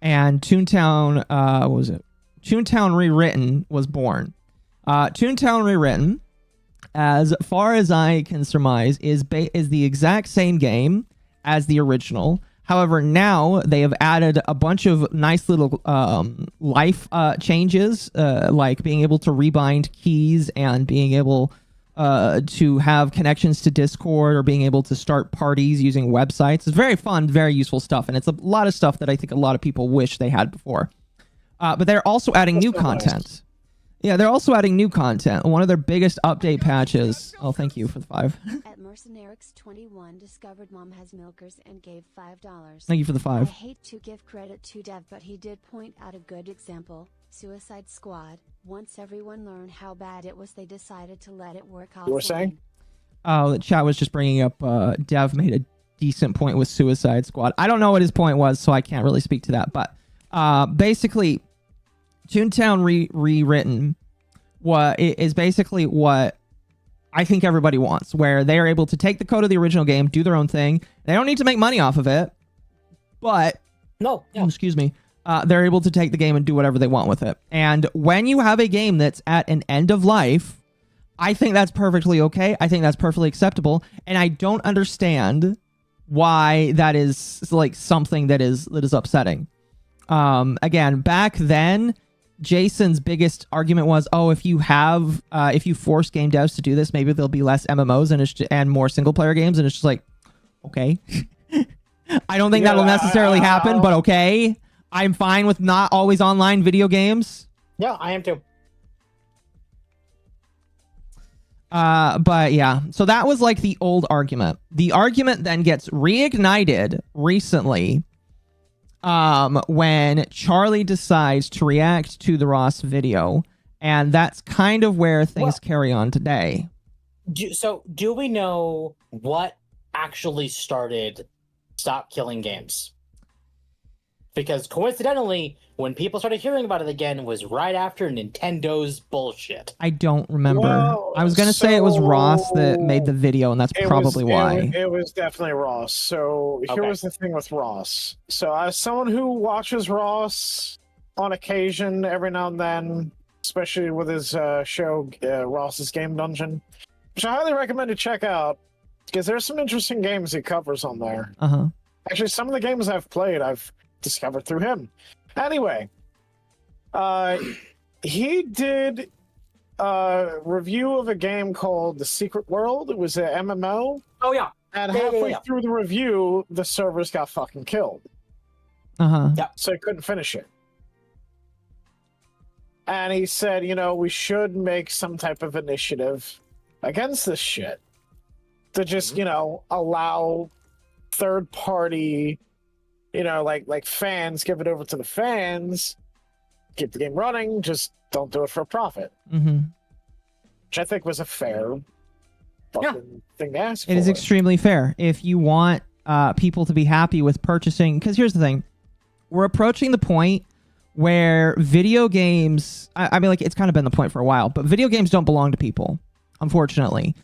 And Toontown, what was it? Toontown Rewritten was born. Toontown Rewritten, as far as I can surmise, is the exact same game as the original. However, now they have added a bunch of nice little life changes, like being able to rebind keys and being able to have connections to Discord, or being able to start parties using websites. It's very fun, very useful stuff, and it's a lot of stuff that I think a lot of people wish they had before. But they're also adding new content. Yeah, they're also adding new content. One of their biggest update patches... Oh, thank you for the 5. At Mercenarix21 discovered Mom has milkers and gave $5. Thank you for the 5. I hate to give credit to Dev, but he did point out a good example. Suicide Squad. Once everyone learned how bad it was, they decided to let it work off. You were saying? Oh, the chat was just bringing up Dev made a decent point with Suicide Squad. I don't know what his point was, so I can't really speak to that. But basically, Toontown Rewritten is basically what I think everybody wants, where they are able to take the code of the original game, do their own thing. They don't need to make money off of it, but... No, yeah. Excuse me. They're able to take the game and do whatever they want with it. And when you have a game that's at an end of life, I think that's perfectly okay. I think that's perfectly acceptable. And I don't understand why that is like something that is upsetting. Again, back then, Jason's biggest argument was, oh, if you force game devs to do this, maybe there'll be less MMOs and more single player games. And it's just like, okay. I don't think that'll necessarily happen, but okay. I'm fine with not always online video games. Yeah, I am too. But yeah, so that was like the old argument. The argument then gets reignited recently when Charlie decides to react to the Ross video, and that's kind of where things carry on today. Do we know what actually started Stop Killing Games? Because coincidentally, when people started hearing about it again, was right after Nintendo's bullshit. I don't remember. Well, I was going to say it was Ross that made the video, and that's probably why. It was definitely Ross. So here was the thing with Ross. So as someone who watches Ross on occasion, every now and then, especially with his show, Ross's Game Dungeon, which I highly recommend to check out, because there's some interesting games he covers on there. Uh-huh. Actually, some of the games I've played, I've discovered through him. Anyway, he did a review of a game called The Secret World. It was an MMO. Oh, yeah. And halfway through the review, the servers got fucking killed. Uh-huh. Yeah. So he couldn't finish it. And he said, we should make some type of initiative against this shit to just, allow third party, like fans, give it over to the fans, keep the game running, just don't do it for profit. Mm-hmm. Which I think was a fair fucking thing to ask for. It is extremely fair. If you want people to be happy with purchasing, because here's the thing, we're approaching the point where video games, I mean, like, it's kind of been the point for a while, but video games don't belong to people, unfortunately.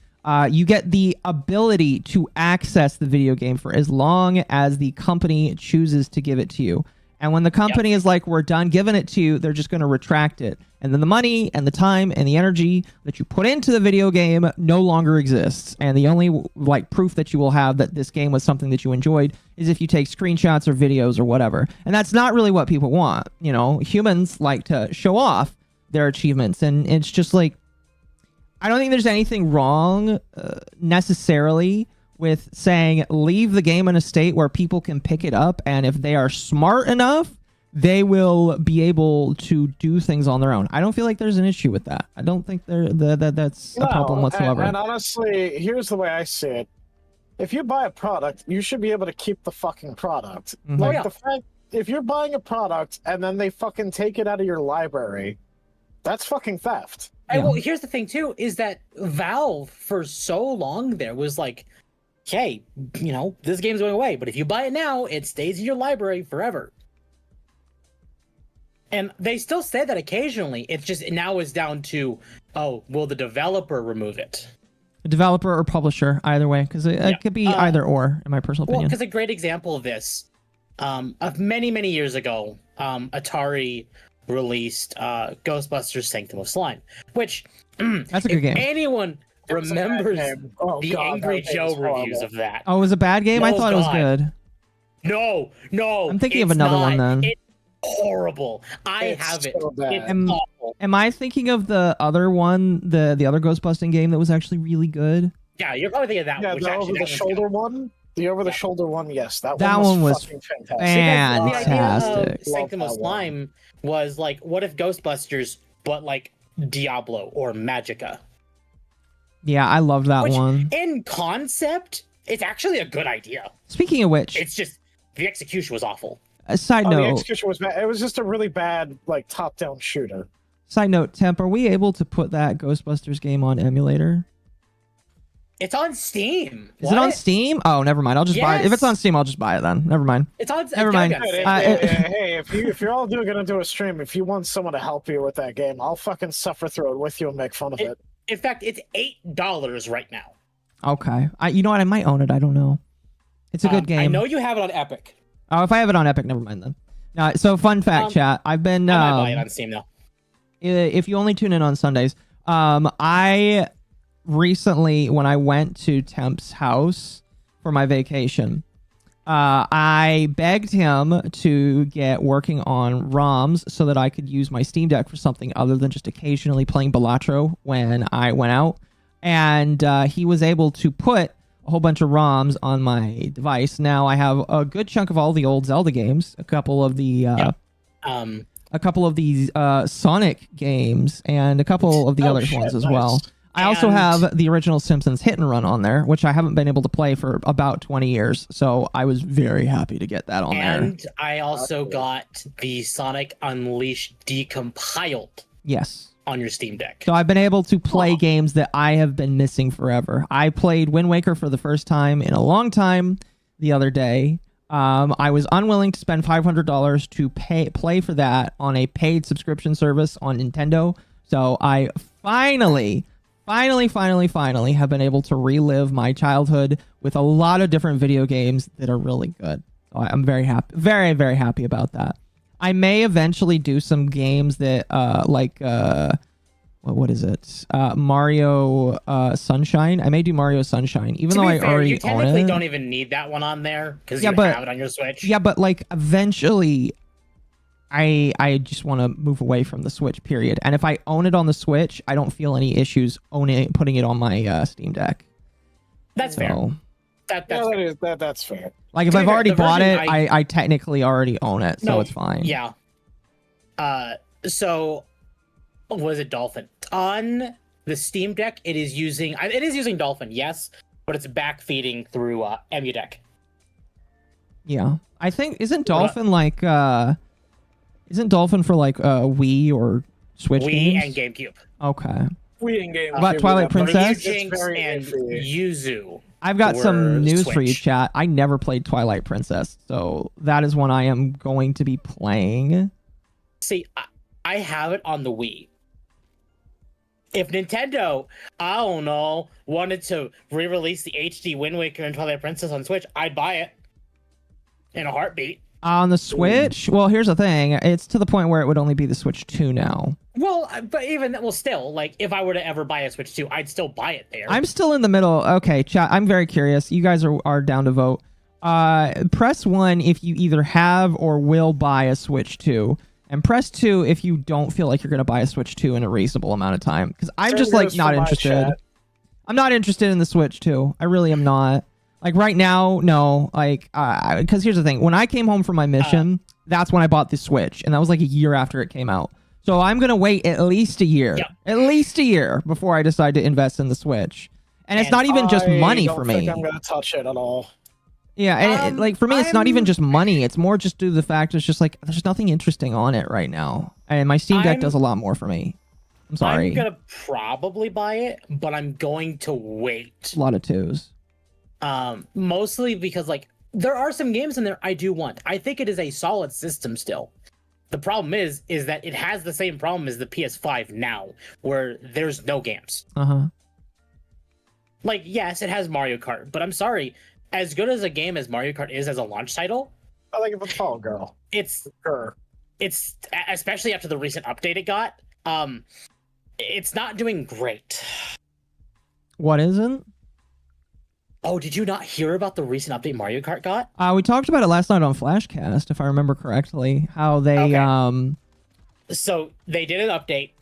You get the ability to access the video game for as long as the company chooses to give it to you. And when the company is like, we're done giving it to you, they're just going to retract it. And then the money and the time and the energy that you put into the video game no longer exists. And the only like proof that you will have that this game was something that you enjoyed is if you take screenshots or videos or whatever. And that's not really what people want. You know, humans like to show off their achievements. And it's just like, I don't think there's anything wrong necessarily with saying leave the game in a state where people can pick it up, and if they are smart enough, they will be able to do things on their own. I don't feel like there's an issue with that. I don't think that's a problem whatsoever. And honestly, here's the way I see it. If you buy a product, you should be able to keep the fucking product. Like, the fact, if you're buying a product and then they fucking take it out of your library, that's fucking theft. And well, here's the thing too, is that Valve for so long there was like, hey, you know, this game's going away, but if you buy it now, it stays in your library forever. And they still say that occasionally. It's just now is down to, oh, will the developer remove it? A developer or publisher, either way, because it could be either or, in my personal opinion. Well, because a great example of this, of many years ago, Atari released Ghostbusters Sanctum of Slime, which that's a good game. Anyone remembers the Angry Joe reviews of that. Oh, it was a bad game? I thought it was good. No. I'm thinking of another one then. It's horrible. I have it. It's awful. Am I thinking of the other one, the other Ghostbusting game that was actually really good? Yeah, you're probably thinking of that one. Yeah, the over-the-shoulder one? The over-the-shoulder one, yes. That one was fucking fantastic. Fantastic. The idea of Sanctum of Slime was like, what if Ghostbusters, but like Diablo or Magica? Yeah, I loved that one. In concept, it's actually a good idea. Speaking of which, it's just the execution was awful. A side note. The execution was bad. It was just a really bad, like, top-down shooter. Side note, Temp, are we able to put that Ghostbusters game on emulator? It's on Steam. Is it on Steam? Oh, never mind. I'll just buy it. If it's on Steam, I'll just buy it then. Never mind. It's on. Never mind. Hey, if you're all gonna do a stream, if you want someone to help you with that game, I'll fucking suffer through it with you and make fun of it. In fact, it's $8 right now. Okay. You know what? I might own it. I don't know. It's a good game. I know you have it on Epic. Oh, if I have it on Epic, never mind then. So fun fact, chat. I've been. I might buy it on Steam though. If you only tune in on Sundays, I recently, when I went to Temp's house for my vacation, I begged him to get working on ROMs so that I could use my Steam Deck for something other than just occasionally playing Balatro when I went out. And he was able to put a whole bunch of ROMs on my device. Now I have a good chunk of all the old Zelda games, a couple of the these Sonic games, and a couple of the other ones as well. I also have the original Simpsons Hit and Run on there, which I haven't been able to play for about 20 years. So I was very happy to get that on there. And I also got the Sonic Unleashed decompiled. Yes. On your Steam Deck. So I've been able to play games that I have been missing forever. I played Wind Waker for the first time in a long time the other day. I was unwilling to spend $500 to play for that on a paid subscription service on Nintendo. So I finally have been able to relive my childhood with a lot of different video games that are really good. So I'm very happy, very happy about that. I may eventually do some games that what is it? Mario Sunshine. I may do Mario Sunshine, even though I already own it. You technically don't even need that one on there because you have it on your Switch. Yeah, but like eventually I just want to move away from the Switch, period. And if I own it on the Switch, I don't feel any issues putting it on my Steam Deck. That's fair. That's fair. Like if I've already bought it, I technically already own it, so it's fine. Yeah. So was it Dolphin? On the Steam Deck, it is using Dolphin, yes, but it's backfeeding through EmuDeck. Yeah. I think isn't Dolphin for like Wii or Switch Wii games? and GameCube. Okay. Wii and GameCube. About Twilight Princess? And Yuzu. I've got some news Switch. for you, chat. I never played Twilight Princess, so that is one I am going to be playing. See, I have it on the Wii. If Nintendo, I don't know, wanted to re-release the HD Wind Waker and Twilight Princess on Switch, I'd buy it in a heartbeat. On the Switch? Well, here's the thing. It's to the point where it would only be the Switch 2 now. Well, but even well, still, like if I were to ever buy a Switch 2, I'd still buy it there. I'm still in the middle. Okay, chat. I'm very curious. You guys are down to vote. Press 1 if you either have or will buy a Switch 2. And press 2 if you don't feel like you're going to buy a Switch 2 in a reasonable amount of time. Because I'm just like not interested. I'm not interested in the Switch 2. I really am not. Like right now, no. Like, because here's the thing. When I came home from my mission, that's when I bought the Switch. And that was like a year after it came out. So I'm going to wait at least a year. Yep. At least a year before I decide to invest in the Switch. And it's not even just money for me. I don't think I'm going to touch it at all. Yeah, and like for me, it's not even just money. It's more just due to the fact it's just like there's nothing interesting on it right now, and my Steam Deck does a lot more for me. I'm sorry. I'm gonna probably buy it, but I'm going to wait. A lot of twos. Mostly because like there are some games in there I do want. I think it is a solid system still. The problem is that it has the same problem as the PS5 now, where there's no games. Like yes, it has Mario Kart, but I'm sorry. As good as a game as Mario Kart is as a launch title, I like it with Fall Girl. It's sure. It's especially after the recent update it got. It's not doing great. What isn't? Oh, did you not hear about the recent update Mario Kart got? We talked about it last night on Flashcast, if I remember correctly. How they So they did an update.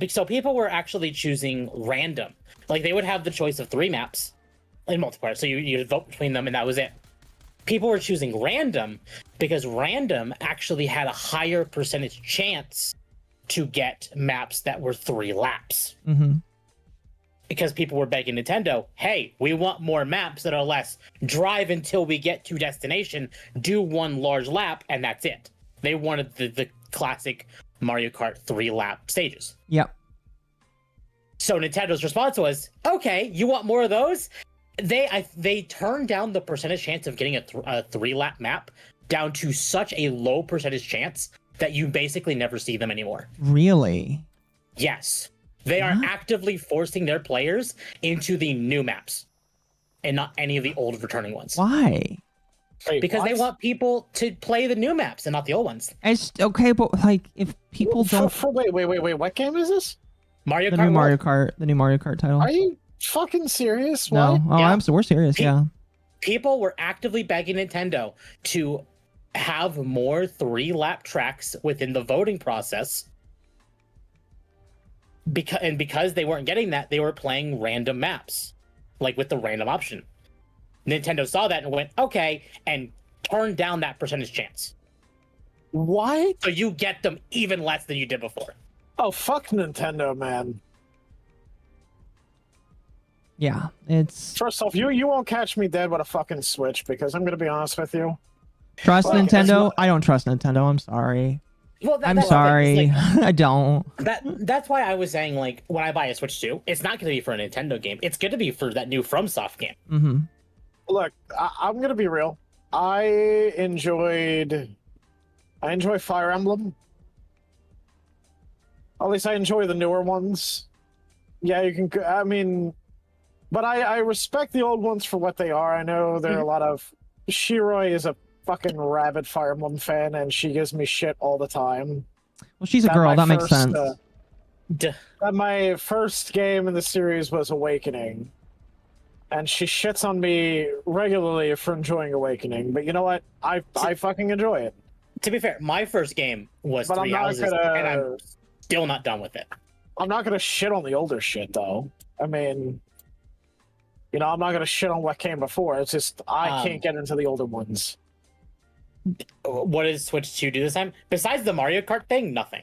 So people were actually choosing random. Like they would have the choice of 3 maps. In multiplayer, so you vote between them and that was it. People were choosing random because random actually had a higher percentage chance to get maps that were 3 laps. Because people were begging Nintendo, hey, we want more maps that are less drive until we get to destination, do 1 large lap, and that's it. They wanted the classic Mario Kart 3 lap stages. Yep. So Nintendo's response was, okay, you want more of those? They turned down the percentage chance of getting a 3-lap map down to such a low percentage chance that you basically never see them anymore. Really? Yes. They are actively forcing their players into the new maps and not any of the old returning ones. Why? Wait, because they want people to play the new maps and not the old ones. It's okay, but like if people don't wait, what game is this? Mario Kart. The new Mario Kart title. Are you fucking serious? No. What? Oh, yeah. We're serious, yeah. People were actively begging Nintendo to have more 3-lap tracks within the voting process. Because they weren't getting that, they were playing random maps, like with the random option. Nintendo saw that and went, okay, and turned down that percentage chance. What? So you get them even less than you did before. Oh, fuck Nintendo, man. Yeah, it's... First off, you won't catch me dead with a fucking Switch, because I'm going to be honest with you. Trust Nintendo? I don't trust Nintendo, I'm sorry. Well, I'm sorry, like, I don't. That's why I was saying, like, when I buy a Switch 2, it's not going to be for a Nintendo game. It's going to be for that new FromSoft game. Look, I'm going to be real. I enjoy Fire Emblem. At least I enjoy the newer ones. Yeah, you can... I mean... But I respect the old ones for what they are. I know there are a lot of... Shiroi is a fucking rabid Fire Emblem fan, and she gives me shit all the time. Well, she's a girl. That makes sense. My first game in the series was Awakening. And she shits on me regularly for enjoying Awakening. But you know what? I fucking enjoy it. To be fair, my first game was 3 hours, and I'm still not done with it. I'm not going to shit on the older shit, though. I mean... You know, I'm not going to shit on what came before. It's just, I can't get into the older ones. What does Switch 2 do this time? Besides the Mario Kart thing, nothing.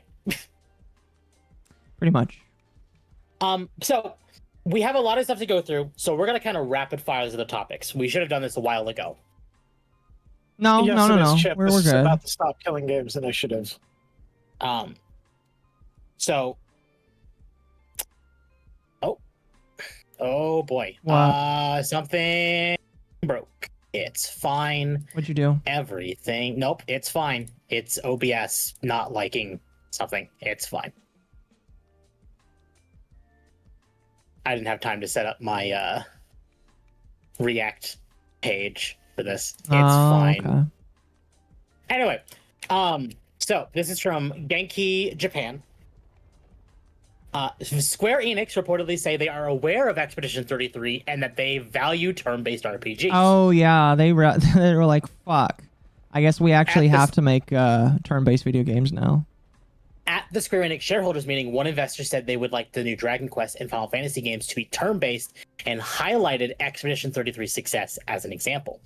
Pretty much. So, we have a lot of stuff to go through, so we're going to kind of rapid fire the topics. We should have done this a while ago. No. We're good. About the Stop Killing Games initiative. So... Oh boy. What? Something broke. It's fine. What'd you do? Everything. Nope, it's fine. It's OBS not liking something. It's fine. I didn't have time to set up my React page for this. It's fine. Okay. Anyway, so this is from Genki Japan. Square Enix reportedly say they are aware of Expedition 33 and that they value turn-based RPGs. Oh yeah, they were like, fuck. I guess we actually have to make turn-based video games now. At the Square Enix shareholders meeting, one investor said they would like the new Dragon Quest and Final Fantasy games to be turn-based and highlighted Expedition 33's success as an example.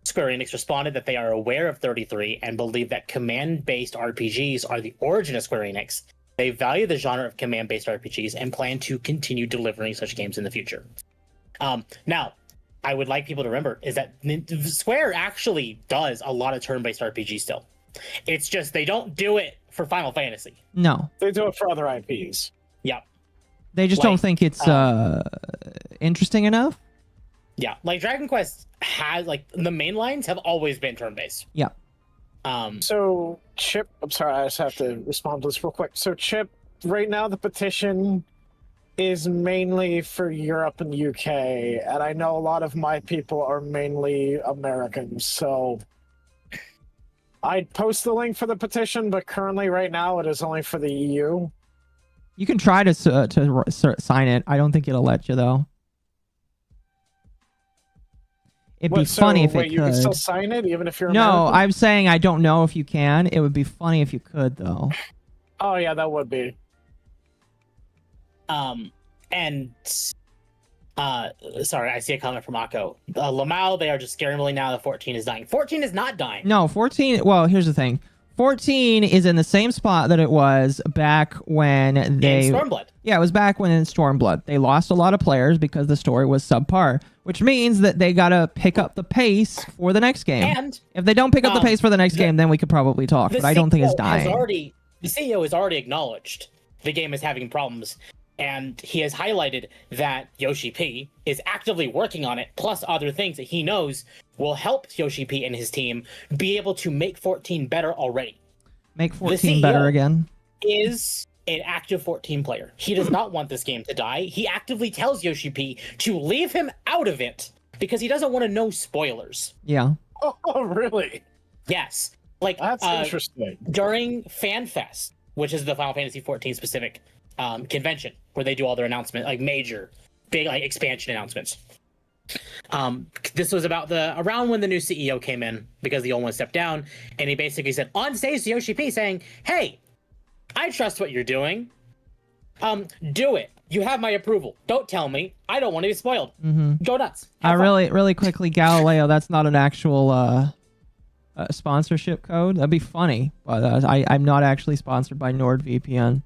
Square Enix responded that they are aware of 33 and believe that command-based RPGs are the origin of Square Enix. They value the genre of command-based RPGs and plan to continue delivering such games in the future. Now, I would like people to remember is that Square actually does a lot of turn-based RPGs still. It's just they don't do it for Final Fantasy. No. They do it for other IPs. Yeah. They just don't think it's interesting enough? Yeah. Like Dragon Quest has, like, the main lines have always been turn-based. Yeah. So, Chip, I'm sorry, I just have to respond to this real quick. So, Chip, right now the petition is mainly for Europe and UK, and I know a lot of my people are mainly Americans, so I'd post the link for the petition, but currently right now it is only for the EU. You can try to sign it. I don't think it'll let you, though. It'd be funny if it could. You can still sign it even if you're No, American? I'm saying I don't know if you can. It would be funny if you could, though. Oh, yeah, that would be. Sorry, I see a comment from Akko. Lamau, they are just scarily now that 14 is dying. 14 is not dying. No, 14... Well, here's the thing. 14 is in the same spot that it was back when they... In Stormblood. Yeah, it was back when in Stormblood. They lost a lot of players because the story was subpar, which means that they gotta pick up the pace for the next game. And if they don't pick up the pace for the next game, then we could probably talk, but I don't think it's dying. The CEO has already acknowledged the game is having problems, and he has highlighted that Yoshi P is actively working on it, plus other things that he knows will help Yoshi P and his team be able to make 14 better already. Make 14 better again? Is an active 14 player. He does not want this game to die. He actively tells Yoshi P to leave him out of it because he doesn't want to know spoilers. Yeah. Oh, really? Yes. Like, that's interesting. During FanFest, which is the Final Fantasy 14 specific convention where they do all their announcements, like major, big, like expansion announcements. This was about around when the new CEO came in because the old one stepped down, and he basically said on stage to Yoshi P saying, "Hey, I trust what you're doing. Do it. You have my approval. Don't tell me. I don't want to be spoiled. Go nuts." Really quickly, Galileo, that's not an actual sponsorship code. That'd be funny, but I'm not actually sponsored by NordVPN.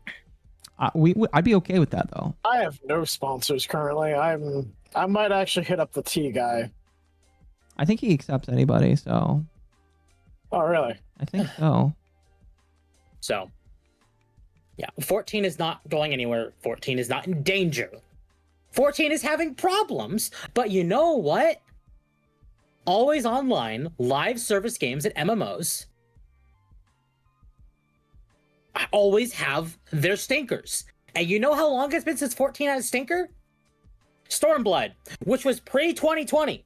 I'd be okay with that, though. I have no sponsors currently. I might actually hit up the T guy. I think he accepts anybody, so... Oh, really? I think so. So, yeah, 14 is not going anywhere. 14 is not in danger. 14 is having problems, but you know what? Always online, live service games and MMOs always have their stinkers. And you know how long it's been since 14 had a stinker? Stormblood, which was pre-2020. In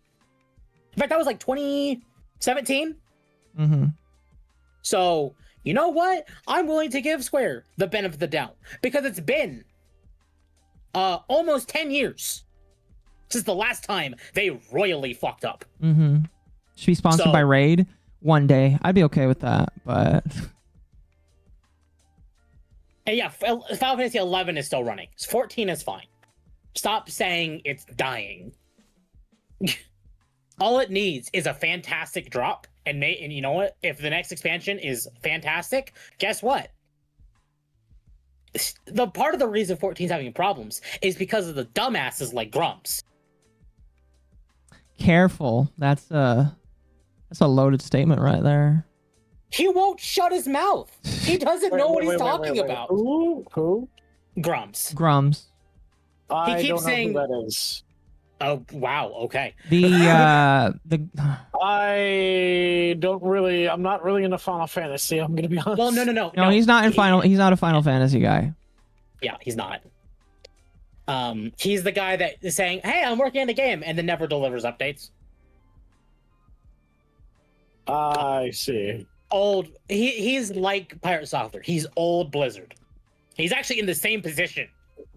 fact, that was like 2017. So, you know what? I'm willing to give Square the benefit of the doubt because it's been almost 10 years since the last time they royally fucked up. Should be sponsored by Raid one day. I'd be okay with that, but... And yeah, Final Fantasy 11 is still running. 14 is fine. Stop saying it's dying. All it needs is a fantastic drop, and you know what? If the next expansion is fantastic, guess what? The part of the reason 14 is having problems is because of the dumbasses like Grumps. Careful. That's a loaded statement right there. He won't shut his mouth. He doesn't know what he's talking about. Who? Grumps. Grums. I keeps don't know saying- who that is. Oh wow. Okay. The I'm not really into Final Fantasy. I'm gonna be honest. Well, no. no, he's not in Final. He's not a Final Fantasy guy. Yeah, he's not. He's the guy that is saying, "Hey, I'm working on a game," and then never delivers updates. I see. Old. He's like Pirate Software. He's old Blizzard. He's actually in the same position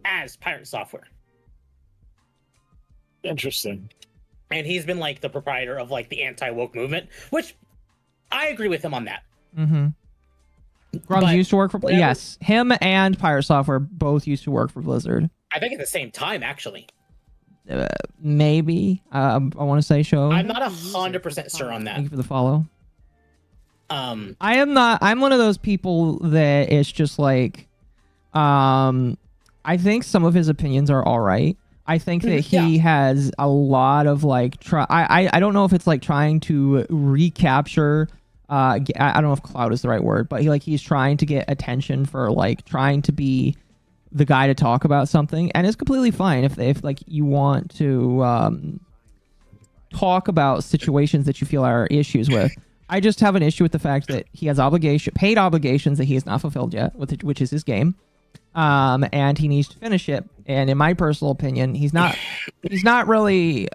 as Pirate Software. Interesting. And he's been like the proprietor of like the anti-woke movement, which I agree with him on that. Mm-hmm. Grum's used to work for whatever. Yes, him and Pirate Software both used to work for Blizzard. I think at the same time, actually. Maybe. I want to say show. I'm not 100% sure on that. Thank you for the follow. Um, I am not. I'm one of those people that it's just like, I think some of his opinions are all right. I think that he has a lot of like I don't know if it's like trying to recapture. I don't know if clout is the right word, but he's trying to get attention for like trying to be the guy to talk about something, and it's completely fine if like you want to talk about situations that you feel are issues with. I just have an issue with the fact that he has paid obligations that he has not fulfilled yet, which is his game. And he needs to finish it. And in my personal opinion, he's not really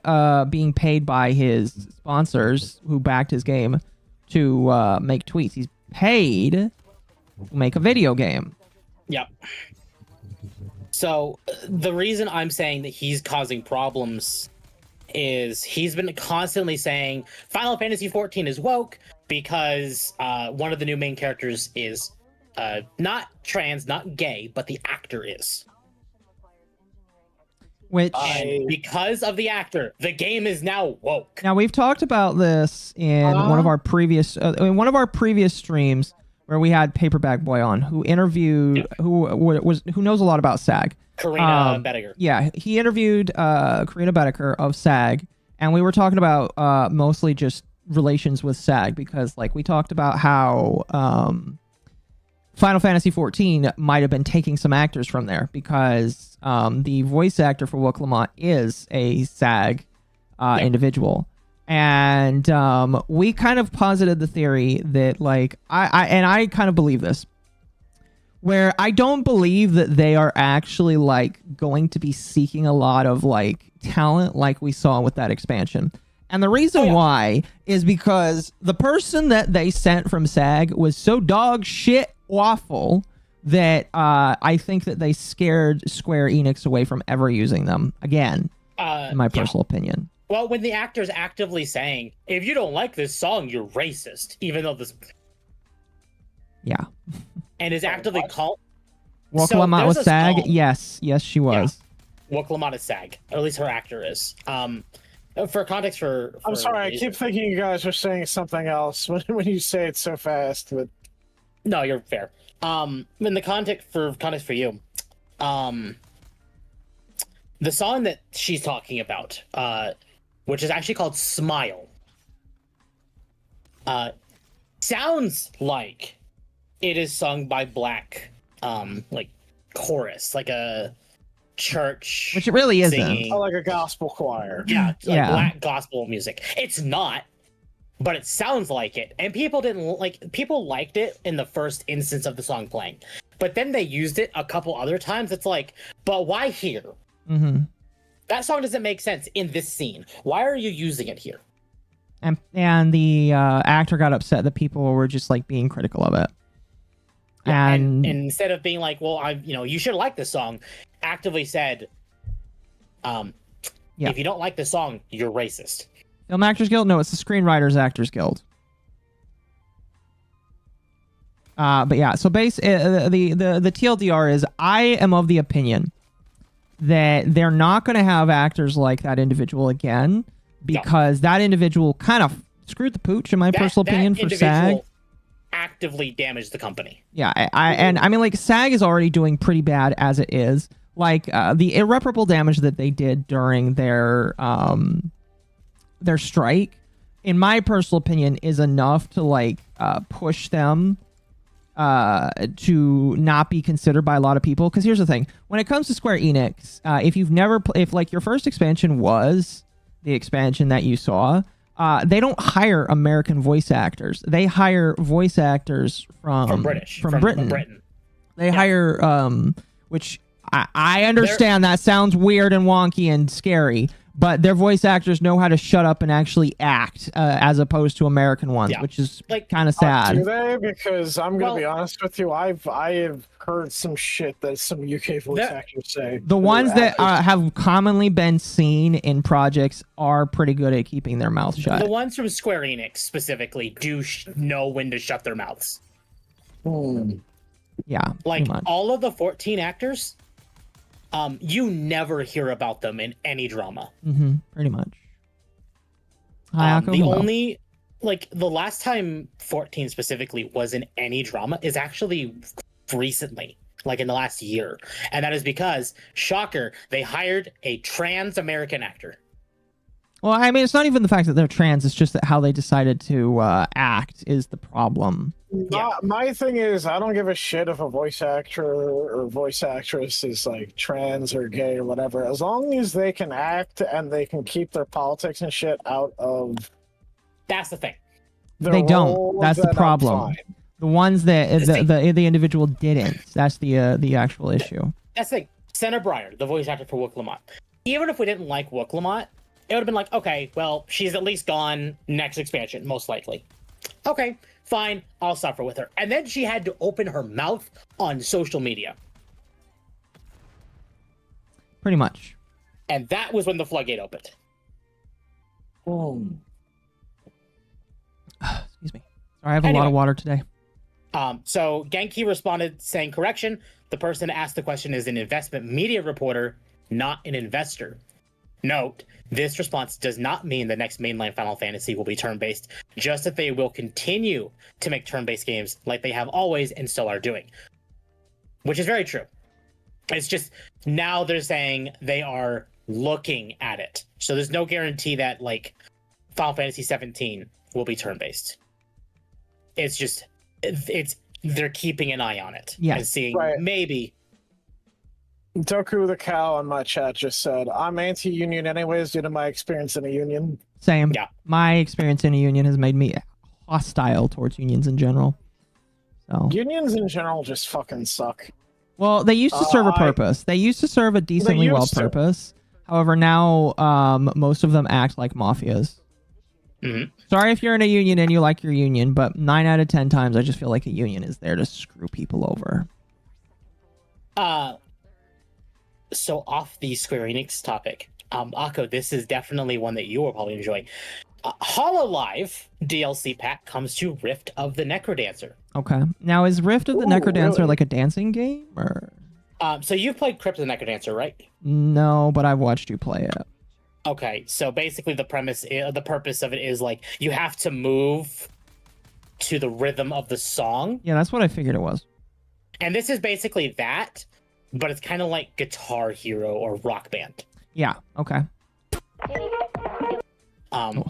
being paid by his sponsors who backed his game to make tweets. He's paid to make a video game. Yep. So the reason I'm saying that he's causing problems is he's been constantly saying Final Fantasy 14 is woke because one of the new main characters is not trans, not gay, but the actor is. Which because of the actor, the game is now woke. Now we've talked about this in one of our previous streams where we had Paperback Boy on, who interviewed who knows a lot about SAG. Karina Bediger. Yeah, he interviewed Karina Bediger of SAG, and we were talking about mostly just relations with SAG because, like, we talked about how Final Fantasy XIV might have been taking some actors from there because the voice actor for Wook Lamont is a SAG individual. And we kind of posited the theory that, like, I kind of believe this, where I don't believe that they are actually, like, going to be seeking a lot of, like, talent like we saw with that expansion. And the reason why is because the person that they sent from SAG was so dog shit awful that I think that they scared Square Enix away from ever using them again, in my personal opinion. Well, when the actor's actively saying, if you don't like this song, you're racist, even though this... Yeah. And is actively called... Wook Lamont was SAG? Song. Yes, she was. Yeah. Wook Lamont is SAG. Or at least her actor is. For context for I'm sorry, I keep thinking you guys are saying something else when you say it so fast, but... No, you're fair. In the context for you, the song that she's talking about, which is actually called Smile, sounds like it is sung by black, like chorus, like a church, which it really isn't. Singing. Oh, like a gospel choir. Yeah, like black gospel music. It's not, but it sounds like it. And people liked it in the first instance of the song playing, but then they used it a couple other times. It's like, but why here? Mm-hmm. That song doesn't make sense in this scene. Why are you using it here? And the actor got upset that people were just like being critical of it. Yeah, and instead of being like, well, you should like this song, actively said, if you don't like the song, you're racist. Film Actors Guild? No, it's the Screenwriters Actors Guild. But yeah, so the TLDR is I am of the opinion that they're not going to have actors like that individual again because that individual kind of screwed the pooch, in my personal opinion, for SAG. Actively damaged the company. Yeah, I mean, like, SAG is already doing pretty bad as it is. Like, the irreparable damage that they did during their strike, in my personal opinion, is enough to, like, push them to not be considered by a lot of people. Because here's the thing: when it comes to Square Enix, if you've never, if like your first expansion was the expansion that you saw, they don't hire American voice actors. They hire voice actors from Britain. They hire, which I understand that sounds weird and wonky and scary, but their voice actors know how to shut up and actually act, as opposed to American ones, which is like kind of sad. Do they? Because I'm gonna be honest with you, I have heard some shit that some UK voice actors say. The ones that have commonly been seen in projects are pretty good at keeping their mouth shut. The ones from Square Enix specifically do know when to shut their mouths. Yeah, like all of the 14 actors. You never hear about them in any drama. Pretty much. The only, like, the last time 14 specifically was in any drama is actually recently, like in the last year. And that is because, shocker, they hired a trans American actor. Well, I mean, it's not even the fact that they're trans, it's just that how they decided to act is the problem. My thing is, I don't give a shit if a voice actor or voice actress is like trans or gay or whatever. As long as they can act and they can keep their politics and shit out of. That's the thing. They don't. That's the problem. The ones that the individual didn't. That's the actual issue. That's the thing. Senna Breyer, the voice actor for Wook Lamont. Even if we didn't like Wook Lamont, it would have been like, okay, well, she's at least gone next expansion, most likely. Okay, fine, I'll suffer with her. And then she had to open her mouth on social media. Pretty much. And that was when the floodgate opened. Excuse me. Sorry, I have a lot of water today. So Genki responded saying, correction, the person that asked the question is an investment media reporter, not an investor. Note, this response does not mean the next mainline Final Fantasy will be turn-based, just that they will continue to make turn-based games like they have always and still are doing. Which is very true. It's just, now they're saying they are looking at it. So there's no guarantee that, like, Final Fantasy 17 will be turn-based. It's just, they're keeping an eye on it. And seeing maybe... Doku the cow on my chat just said, I'm anti-union anyways due to my experience in a union. Same. Yeah. My experience in a union has made me hostile towards unions in general. So unions in general just fucking suck. Well, they used to serve a purpose. They used to serve a decently well purpose. However, now most of them act like mafias. Sorry if you're in a union and you like your union, but 9 out of 10 times I just feel like a union is there to screw people over. So off the Square Enix topic, Akko, this is definitely one that you will probably enjoy. HoloLive DLC pack comes to Rift of the Necrodancer. Okay. Now, is Rift of the Necrodancer like a dancing game? Or? So you've played Crypt of the Necrodancer, right? No, but I've watched you play it. Okay, so basically the purpose of it is like you have to move to the rhythm of the song. Yeah, that's what I figured it was. And this is basically that, but it's kind of like Guitar Hero or Rock Band. Yeah, okay.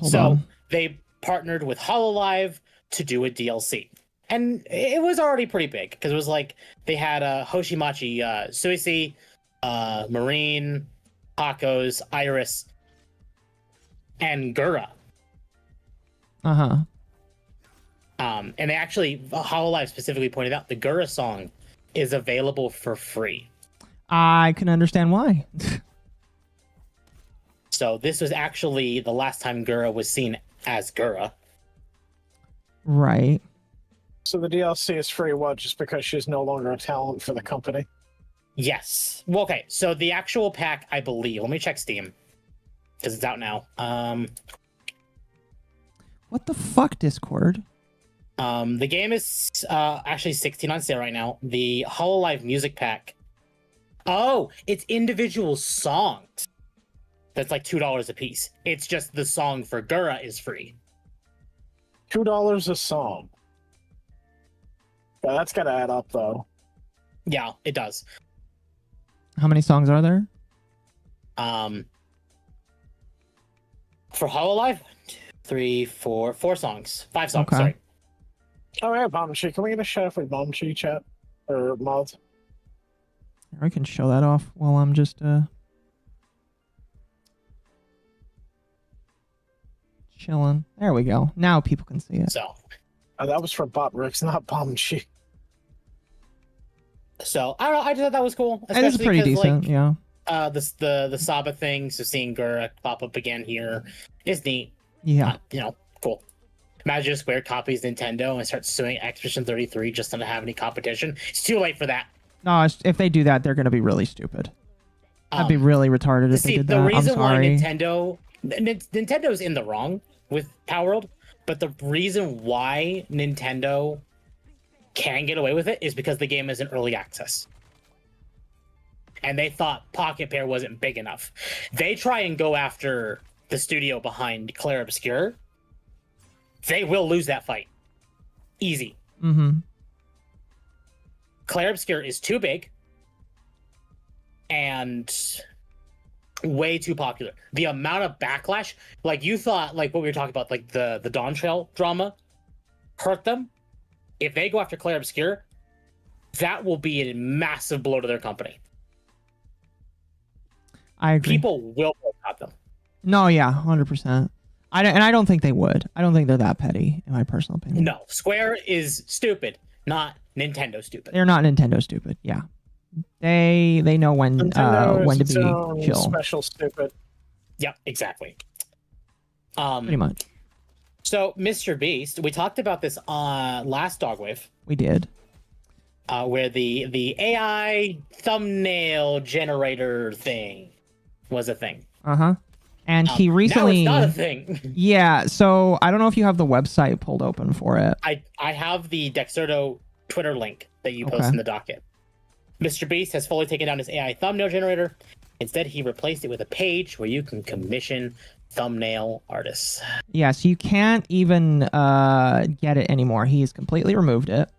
So they partnered with HoloLive to do a DLC. And it was already pretty big, because it was like, they had Hoshimachi, Suisi, Marine, Pakos, Iris, and Gura. And they actually, HoloLive specifically pointed out, the Gura song is available for free. I can understand why. So this was actually the last time Gura was seen as Gura. Right. So the DLC is free, what, just because she's no longer a talent for the company? Yes. Well, okay, so the actual pack, I believe, let me check Steam, because it's out now. What the fuck, Discord? The game is actually $16 on sale right now. The HoloLive music pack. Oh, it's individual songs. That's like $2 a piece. It's just the song for Gura is free. $2 a song. Yeah, that's gotta add up, though. Yeah, it does. How many songs are there? For HoloLive, 4 songs. 5 songs, sorry. Oh yeah, Bomb Tree. Can we get a shout out for Bomb Tree chat or mod? I can show that off while I'm just chilling. There we go. Now people can see it. So, That was for Bot Bricks, not Bomb Tree. so I don't know. I just thought that was cool. It is pretty 'cause, decent, like, yeah. the Saba thing, so seeing Gura pop up again here is neat. Yeah. Cool. Imagine Square copies Nintendo and starts suing Expedition 33 just not to have any competition. It's too late for that. No, if they do that, they're going to be really stupid. That'd be really retarded if they did that. The reason I'm why sorry. Nintendo's in the wrong with Power World, but the reason why Nintendo can get away with it is because the game is in early access. And they thought Pocket Pair wasn't big enough. They try and go after the studio behind Clair Obscur. They will lose that fight. Easy. Mm-hmm. Clair Obscur is too big and way too popular. The amount of backlash, like you thought, like what we were talking about, like the Dawn Trail drama, hurt them. If they go after Clair Obscur, that will be a massive blow to their company. I agree. People will boycott them. No, yeah, 100%. I don't think they would. I don't think they're that petty, in my personal opinion. No, Square is stupid, not Nintendo stupid. They're not Nintendo stupid. Yeah, they know when to be chill. Special stupid. Yeah, exactly. Pretty much. So, Mr. Beast, we talked about this on last Dogwave, We did. where the AI thumbnail generator thing was a thing. Uh-huh. And he recently... Now it's not a thing. Yeah, so I don't know if you have the website pulled open for it. I have the Dexerto Twitter link that you post Okay. in the docket. Mr. Beast has fully taken down his AI thumbnail generator. Instead, he replaced it with a page where you can commission thumbnail artists. Yeah, so you can't even get it anymore. He's completely removed it.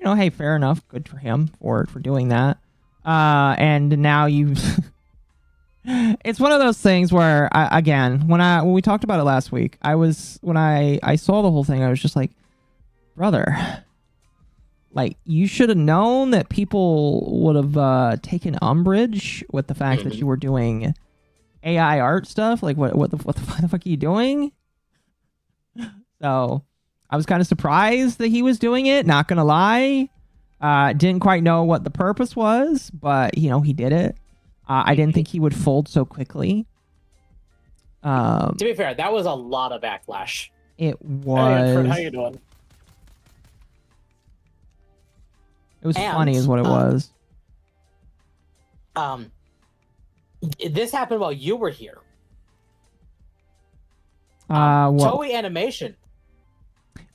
But, hey, fair enough. Good for him for doing that. And now you... It's one of those things where, when we talked about it last week, when I saw the whole thing, I was just like, brother, like, you should have known that people would have taken umbrage with the fact that you were doing AI art stuff. Like, what the fuck are you doing? So I was kind of surprised that he was doing it. Not gonna lie, didn't quite know what the purpose was, but he did it. I didn't think he would fold so quickly. To be fair, that was a lot of backlash. It Hey, was. Fred, how you doing? It was funny, is what it was. This happened while you were here. What? Toei Animation.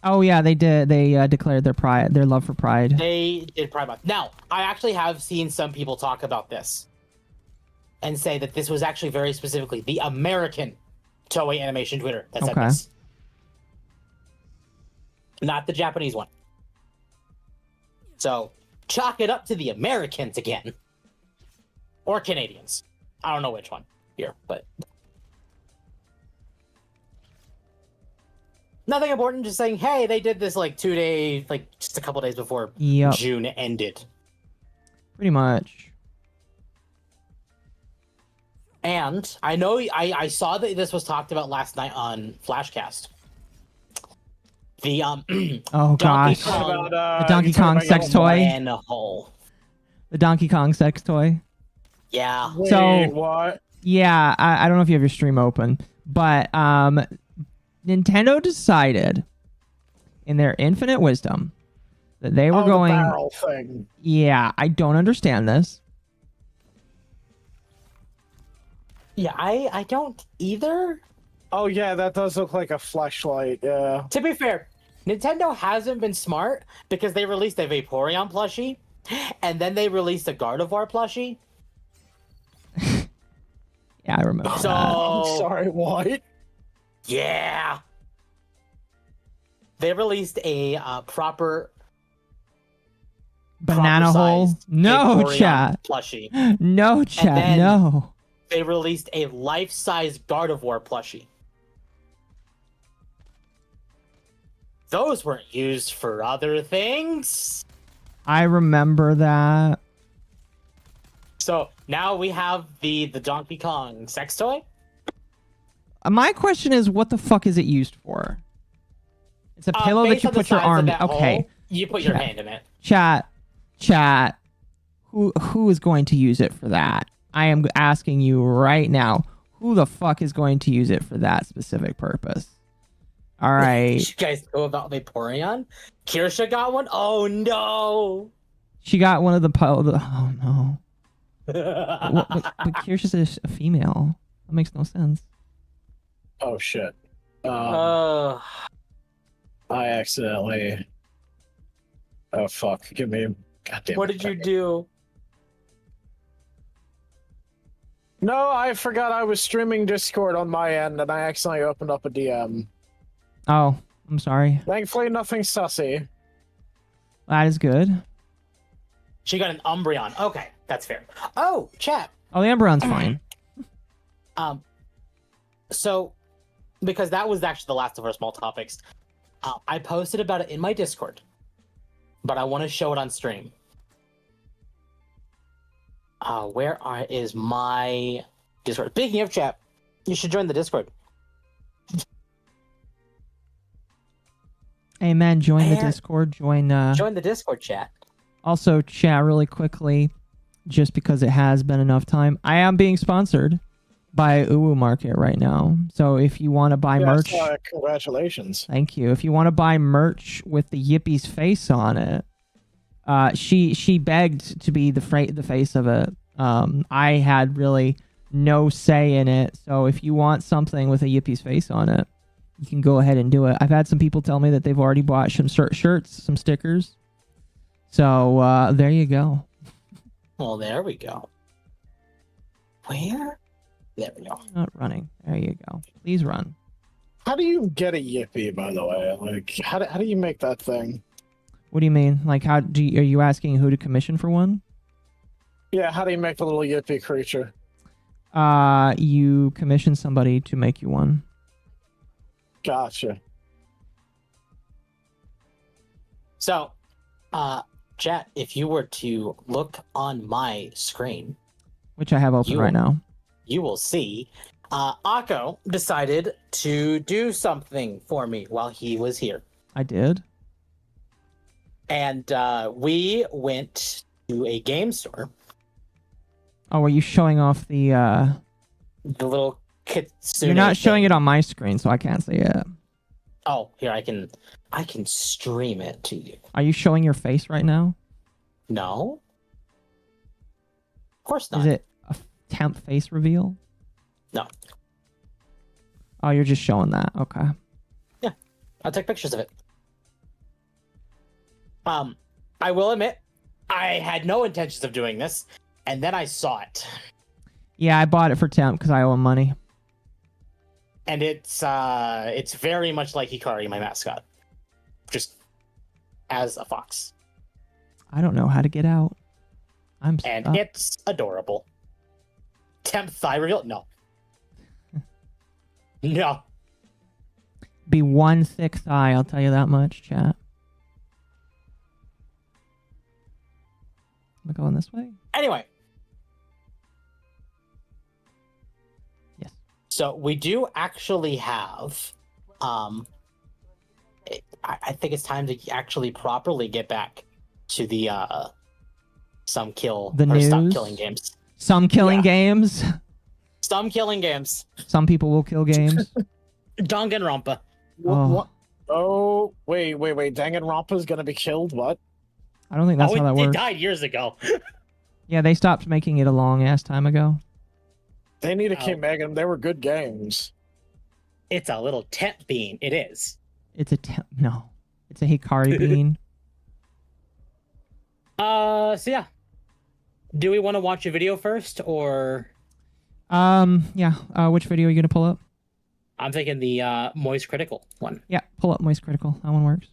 Oh yeah, they did. They declared their love for Pride. They did Pride Month. Now, I actually have seen some people talk about this and say that this was actually very specifically the American Toei Animation Twitter that said Okay. this. Not the Japanese one. So, chalk it up to the Americans again. Or Canadians. I don't know which one here, but... Nothing important, just saying, hey, they did this like 2 days, like just a couple days before Yep. June ended. Pretty much. And I know I saw that this was talked about last night on Flashcast. The Oh Donkey gosh. Kong The Donkey Kong sex toy. and a hole. The Donkey Kong sex toy. Yeah. Wait, So- what? Yeah, I don't know if you have your stream open, but Nintendo decided, in their infinite wisdom, that they were The going. barrel thing. Yeah, I don't understand this. Yeah, I don't either. Oh yeah, that does look like a flashlight. Yeah. To be fair, Nintendo hasn't been smart because they released a Vaporeon plushie, and then they released a Gardevoir plushie. Yeah, I remember So, that. I'm sorry, what? Yeah. They released a proper Banana hole. proper-sized No, Vaporeon chat. plushie. No, chat. then- No. They released a life-size Gardevoir plushie. those weren't used for other things. I remember that. So now we have the Donkey Kong sex toy. My question is, what the fuck is it used for? It's a pillow that Based you on the put your size of arm. that Okay, hole, you put your hand in it. chat. Who is going to use it for that? I am asking you right now. Who the fuck is going to use it for that specific purpose? All right. You guys know about Vaporeon? Kirsha got one? Oh no! She got one of the oh no. But Kirsha's a female. That makes no sense. Oh shit. Uh, I accidentally. Oh fuck! Give me. Goddamn. what did you do? No, I forgot I was streaming Discord on my end, and I accidentally opened up a DM. Oh, I'm sorry. Thankfully, nothing sussy. That is good. She got an Umbreon. Okay, that's fair. Oh, chat. Oh, the Umbreon's fine. So, because that was actually the last of our small topics, I posted about it in my Discord, but I want to show it on stream. Is my Discord? Speaking of chat, you should join the Discord. Hey man, join the Discord. Join Join the Discord chat. Also, chat really quickly, just because it has been enough time. I am being sponsored by Uwu Market right now. So if you want to buy merch, congratulations. thank you. If you want to buy merch with the Yippie's face on it, she begged to be the face of it. I had really no say in it. So if you want something with a Yippie's face on it, you can go ahead and do it. I've had some people tell me that they've already bought some shirts, some stickers. So there you go. Well, there we go. Where? There we go. Not running. There you go. Please run. How do you get a Yippee, by the way? Like, how do you make that thing? What do you mean? Like, are you asking who to commission for one? Yeah, how do you make the little Yippee creature? You commission somebody to make you one. Gotcha. So, chat, if you were to look on my screen, Which I have open right now. you will see Akko decided to do something for me while he was here. I did. And we went to a game store. Oh, were you showing off the... The little kitsune. You're not showing it on my screen, so I can't see it. Oh, here I can stream it to you. Are you showing your face right now? No. Of course not. Is it a temp face reveal? No. Oh, you're just showing that. Okay. Yeah. I'll take pictures of it. I will admit, I had no intentions of doing this, and then I saw it. Yeah, I bought it for temp because I owe him money. And it's very much like Hikari, my mascot. Just as a fox. I don't know how to get out. I'm And stuck. it's adorable. Temp thigh reveal? No. No. Be one thick thigh, I'll tell you that much, chat. Am I going this way? Anyway. Yes. So we do actually have I think it's time to actually properly get back to the stop killing games. Some killing Yeah. games. Some killing games. Some people will kill games. Danganronpa. Oh. Oh, wait. Danganronpa's gonna be killed? What? I don't think that's how that It works. died years ago. Yeah, they stopped making it a long ass time ago. They need to Oh. keep making them. They were good games. It's a little temp bean. It is. It's a no. It's a Hikari bean. So yeah. Do we want to watch a video first, or Yeah. Which video are you gonna pull up? I'm thinking the Moist Critical one. Yeah, pull up Moist Critical. That one works.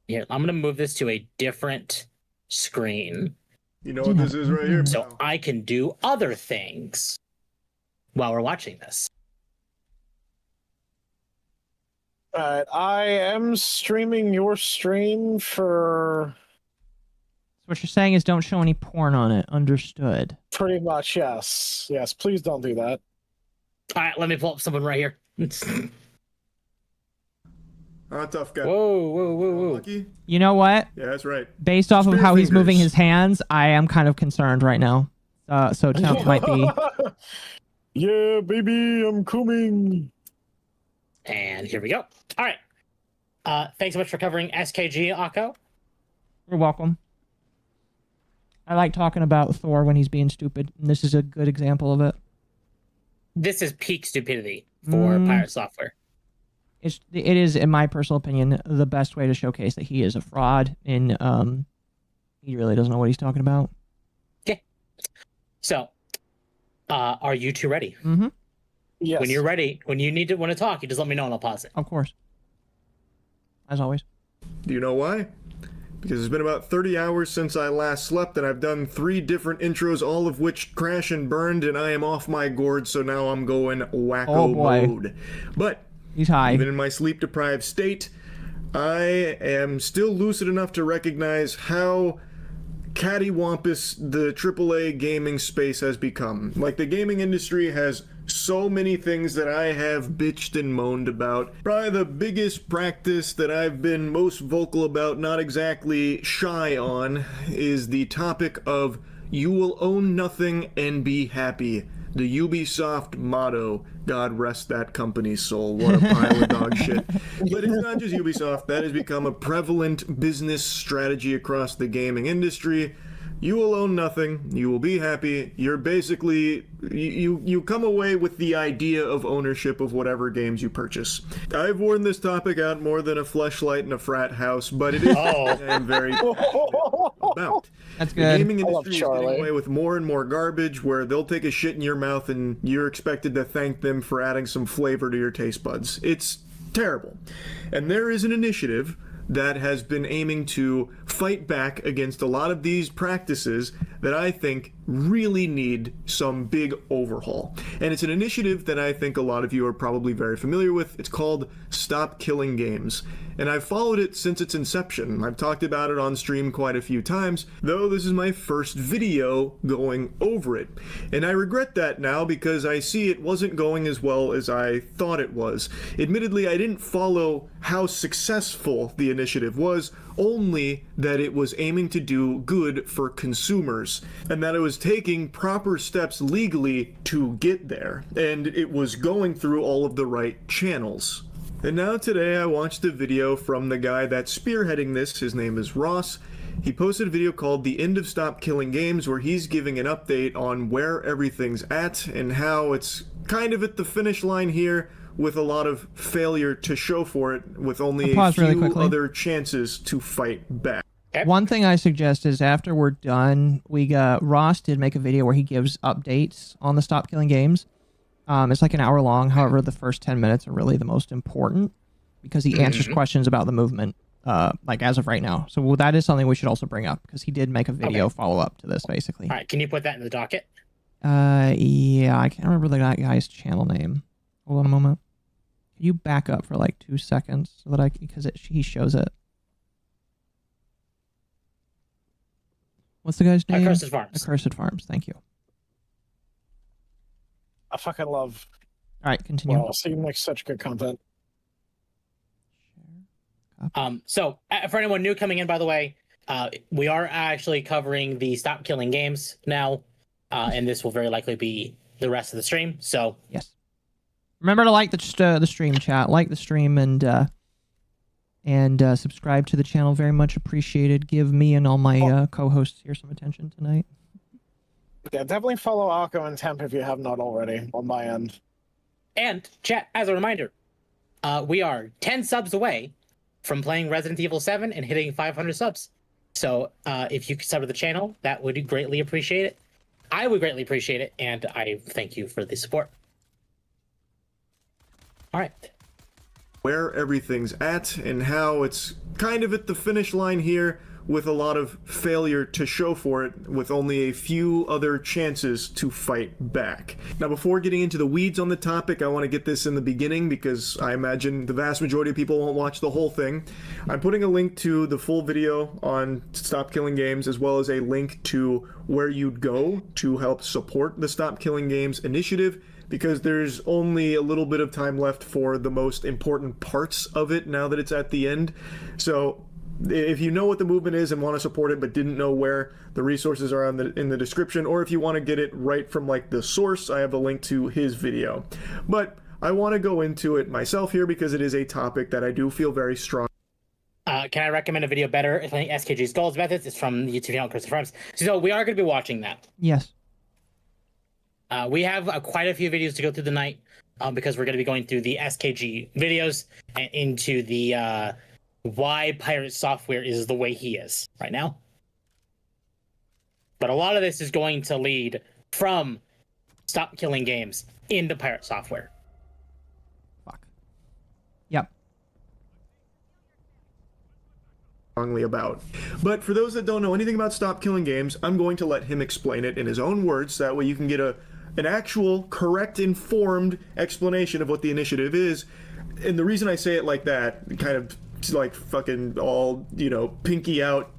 Here, I'm gonna move this to a different screen You know what this is right here? so I can do other things while we're watching this. I am streaming your stream for What you're saying is don't show any porn on it. Understood. pretty much, yes. Yes, please don't do that. All right, let me pull up someone right here. Tough guy. Whoa. Lucky? You know what? Yeah, that's right. Based off of Spare how he's moving fingers. his hands, I am kind of concerned right now. So Temp might be. Yeah, baby, I'm coming. And here we go. All right. Thanks so much for covering SKG, Akko. You're welcome. I like talking about Thor when he's being stupid, and this is a good example of it. This is peak stupidity for Pirate Software. It is, in my personal opinion, the best way to showcase that he is a fraud, and he really doesn't know what he's talking about. Okay. So, are you two ready? Mm-hmm. Yes. When you're ready, when you want to talk, you just let me know and I'll pause it. Of course. As always. Do you know why? Because it's been about 30 hours since I last slept, and I've done 3 different intros, all of which crash and burned, and I am off my gourd, so now I'm going wacko mode. But he's high. even in my sleep-deprived state, I am still lucid enough to recognize how cattywampus the AAA gaming space has become. Like, the gaming industry has so many things that I have bitched and moaned about. Probably the biggest practice that I've been most vocal about, not exactly shy on, is the topic of you will own nothing and be happy. The Ubisoft motto. God rest that company's soul. What a pile of dog shit. But it's not just Ubisoft. That has become a prevalent business strategy across the gaming industry. You will own nothing. You will be happy. You're basically... You come away with the idea of ownership of whatever games you purchase. I've worn this topic out more than a fleshlight in a frat house, but it is something I'm very passionate about. That's The good. gaming I love industry is getting Charlie. away with more and more garbage where they'll take a shit in your mouth and you're expected to thank them for adding some flavor to your taste buds. It's terrible. And there is an initiative that has been aiming to fight back against a lot of these practices that I think really need some big overhaul. And it's an initiative that I think a lot of you are probably very familiar with. It's called Stop Killing Games. And I've followed it since its inception. I've talked about it on stream quite a few times, though this is my first video going over it. And I regret that now because I see it wasn't going as well as I thought it was. Admittedly, I didn't follow how successful the initiative was, only that it was aiming to do good for consumers, and that it was taking proper steps legally to get there, and it was going through all of the right channels. And now today I watched a video from the guy that's spearheading this. His name is Ross. He posted a video called The End of Stop Killing Games, where he's giving an update on where everything's at and how it's kind of at the finish line here with a lot of failure to show for it, with only a few other chances to fight back. One thing I suggest is after we're done, Ross did make a video where he gives updates on the Stop Killing Games. It's like an hour long. However, the first 10 minutes are really the most important because he answers questions about the movement, like as of right now. So that is something we should also bring up because he did make a video follow up to this, basically. All right, can you put that in the docket? Yeah, I can't remember that guy's channel name. Hold on a moment. Can you back up for like 2 seconds so that he shows it? What's the guy's name? Accursed Farms. Accursed Farms. Thank you. I fucking love. All right, continue. Well, so you make such good content. So for anyone new coming in, by the way, we are actually covering the Stop Killing Games now, and this will very likely be the rest of the stream. So yes, remember to like the stream, chat. Like the stream and subscribe to the channel. Very much appreciated. Give me and all my co-hosts here some attention tonight. Yeah, definitely follow Akko and Temp if you have not already on my end. And chat, as a reminder, we are 10 subs away from playing Resident Evil 7 and hitting 500 subs. So if you could sub to the channel, that would greatly appreciate it. I would greatly appreciate it, and I thank you for the support. All right. Where everything's at and how it's kind of at the finish line here with a lot of failure to show for it, with only a few other chances to fight back. Now, before getting into the weeds on the topic, I want to get this in the beginning because I imagine the vast majority of people won't watch the whole thing. I'm putting a link to the full video on Stop Killing Games, as well as a link to where you'd go to help support the Stop Killing Games initiative, because there's only a little bit of time left for the most important parts of it now that it's at the end. So if you know what the movement is and want to support it but didn't know where, the resources are in the description, or if you want to get it right from like the source, I have a link to his video. But I want to go into it myself here because it is a topic that I do feel very strong. Can I recommend a video better? I think SKG's Goals Methods. It's from the YouTube channel Christopher Farms. So we are going to be watching that. Yes. We have quite a few videos to go through the night because we're going to be going through the SKG videos and into the why Pirate Software is the way he is right now. But a lot of this is going to lead from Stop Killing Games into Pirate Software. Fuck. Yep. About. But for those that don't know anything about Stop Killing Games, I'm going to let him explain it in his own words, so that way you can get an actual, correct, informed explanation of what the initiative is. And the reason I say it like that, kind of like fucking all, pinky out,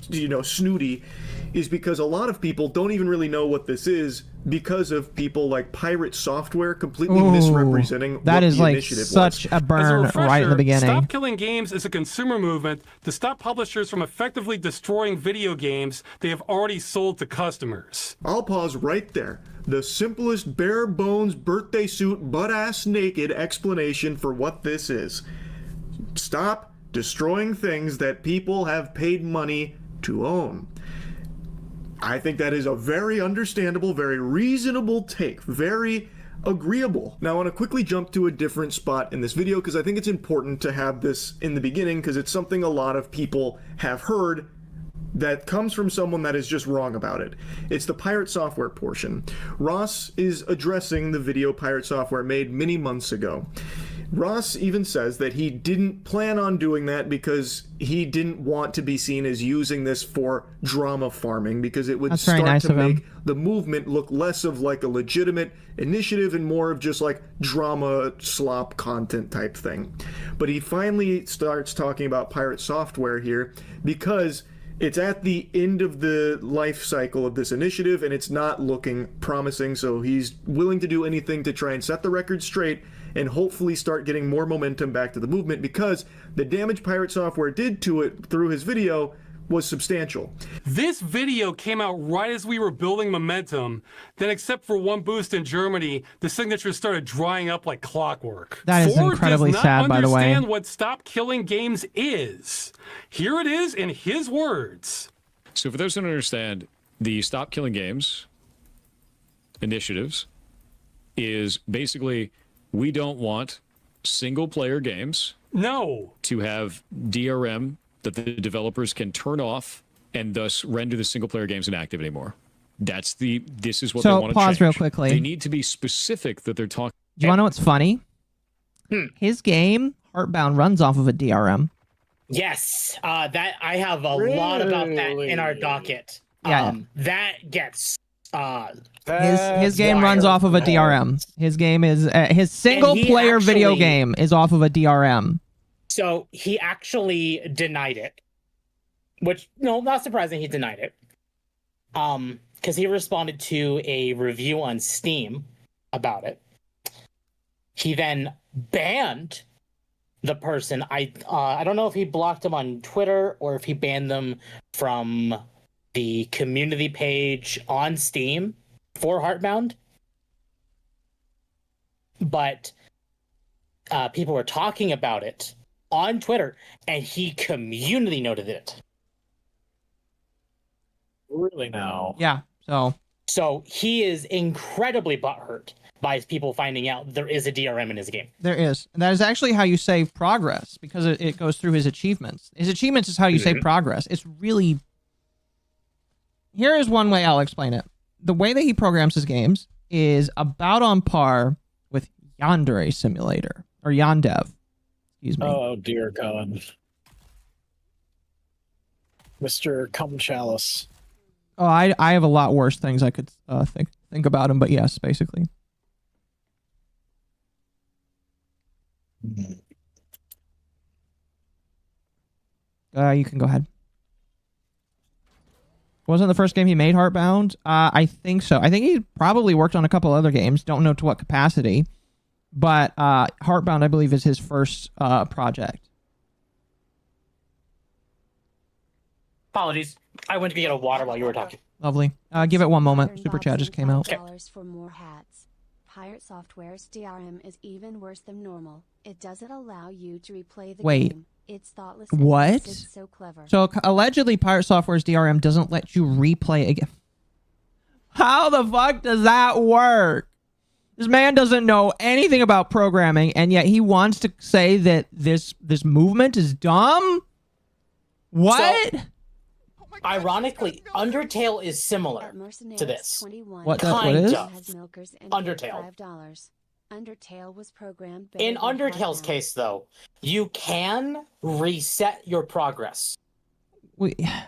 snooty, is because a lot of people don't even really know what this is because of people like Pirate Software completely misrepresenting what that is the like initiative such was. a burn right in the beginning. Stop Killing Games is a consumer movement to stop publishers from effectively destroying video games they have already sold to customers. I'll pause right there. The simplest, bare bones, birthday suit, butt-ass naked explanation for what this is. Stop destroying things that people have paid money to own. I think that is a very understandable, very reasonable take. Very agreeable. Now I want to quickly jump to a different spot in this video because I think it's important to have this in the beginning because it's something a lot of people have heard that comes from someone that is just wrong about it. It's the Pirate Software portion. Ross is addressing the video Pirate Software made many months ago. Ross even says that he didn't plan on doing that because he didn't want to be seen as using this for drama farming, because it would start to make the movement look less of like a legitimate initiative and more of just like drama slop content type thing. But he finally starts talking about Pirate Software here because it's at the end of the life cycle of this initiative and it's not looking promising, so he's willing to do anything to try and set the record straight and hopefully start getting more momentum back to the movement, because the damage Pirate Software did to it through his video was substantial. This video came out right as we were building momentum. Then, except for one boost in Germany, the signatures started drying up like clockwork. That is incredibly sad, by the way. Understand what Stop Killing Games is. Here it is in his words. So for those who don't understand, the Stop Killing Games initiatives is basically, we don't want single-player games to have DRM that the developers can turn off and thus render the single-player games inactive anymore. This is what they want to change. So pause real quickly. They need to be specific that they're talking. Do you want to know what's funny? His game, Heartbound, runs off of a DRM. Yes, that I have a lot about that in our docket. Yeah. That gets his game runs off of a DRM. His game is his single-player video game is off of a DRM. So he actually denied it, which, no, not surprising he denied it. Because he responded to a review on Steam about it. He then banned the person. I don't know if he blocked them on Twitter or if he banned them from the community page on Steam for Heartbound. But people were talking about it on Twitter, and he community noted it. Really now? Yeah. So he is incredibly butthurt by people finding out there is a DRM in his game. There is. And that is actually how you save progress, because it goes through his achievements. His achievements is how you save progress. It's really... Here is one way I'll explain it. The way that he programs his games is about on par with Yandere Simulator, or Yandev. Excuse me. Oh, dear God. Mr. Cum Chalice. Oh, I have a lot worse things I could think about him, but yes, basically. You can go ahead. Wasn't the first game he made Heartbound? I think so. I think he probably worked on a couple other games. Don't know to what capacity. But Heartbound, I believe, is his first project. Apologies. I went to get a water while you were talking. Lovely. Give it one moment. Super Chat just came out. $5 for more hats. Pirate Software's DRM is even worse than normal. It doesn't allow you to replay the game. It's thoughtless. What? It's so clever. So allegedly, Pirate Software's DRM doesn't let you replay a game. How the fuck does that work? This man doesn't know anything about programming, and yet he wants to say that this movement is dumb? What? So, ironically, Undertale is similar to this. What is? Undertale. Undertale was programmed in Undertale's case, though, you can reset your progress.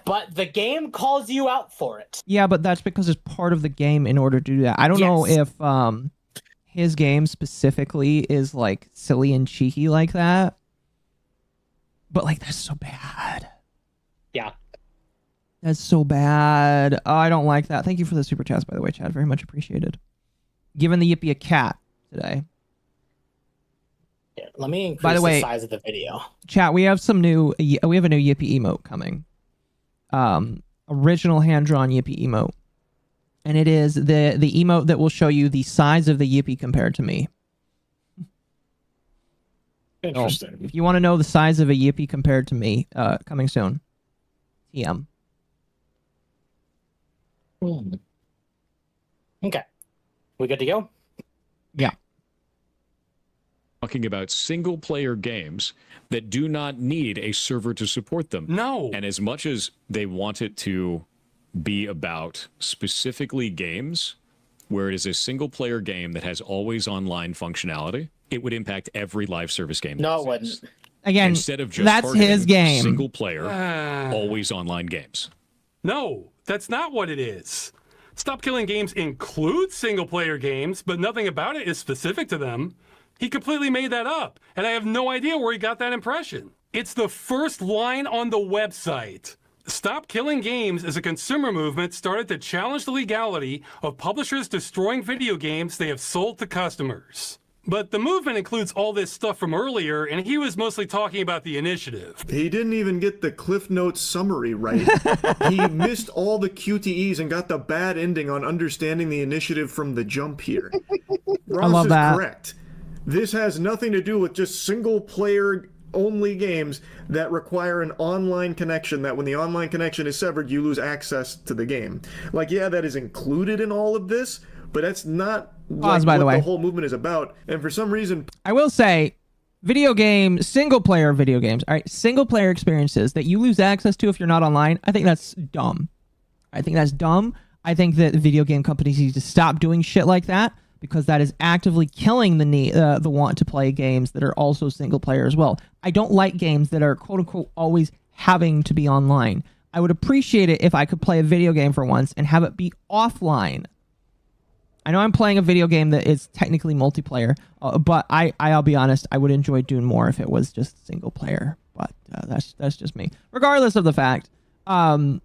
But the game calls you out for it. Yeah, but that's because it's part of the game in order to do that. I don't know if his game specifically is like silly and cheeky like that. But like that's so bad. Yeah. That's so bad. Oh, I don't like that. Thank you for the super chats, by the way, Chad. Very much appreciated. Giving the Yippee a cat today. Yeah, let me increase the size of the video. Chat, we have a new Yippee emote coming. Original hand-drawn Yippee emote. And it is the emote that will show you the size of the Yippee compared to me. Interesting. So, if you want to know the size of a Yippee compared to me, coming soon. TM. Okay. We good to go? Yeah. Talking about single-player games that do not need a server to support them. No. And as much as they want it to be about specifically games where it is a single-player game that has always online functionality, it would impact every live service game. No, it wouldn't. Again, instead of just that's his game. Single-player, always online games. No, that's not what it is. Stop Killing Games includes single-player games, but nothing about it is specific to them. He completely made that up, and I have no idea where he got that impression. It's the first line on the website. Stop Killing Games is a consumer movement started to challenge the legality of publishers destroying video games they have sold to customers. But the movement includes all this stuff from earlier, and he was mostly talking about the initiative. He didn't even get the Cliff Notes summary right. He missed all the QTEs and got the bad ending on understanding the initiative from the jump here. Ross I love that. is correct. This has nothing to do with just single-player only games that require an online connection, that when the online connection is severed, you lose access to the game. Like, yeah, that is included in all of this, but that's not Pause, by the way. the whole movement is about. And for some reason... I will say, single-player video games, all right, single-player experiences that you lose access to if you're not online, I think that's dumb. I think that's dumb. I think that video game companies need to stop doing shit like that, because that is actively killing the want to play games that are also single player as well. I don't like games that are quote unquote always having to be online. I would appreciate it if I could play a video game for once and have it be offline. I know I'm playing a video game that is technically multiplayer, but I'll be honest, I would enjoy doing more if it was just single player. But that's just me. Regardless of the fact that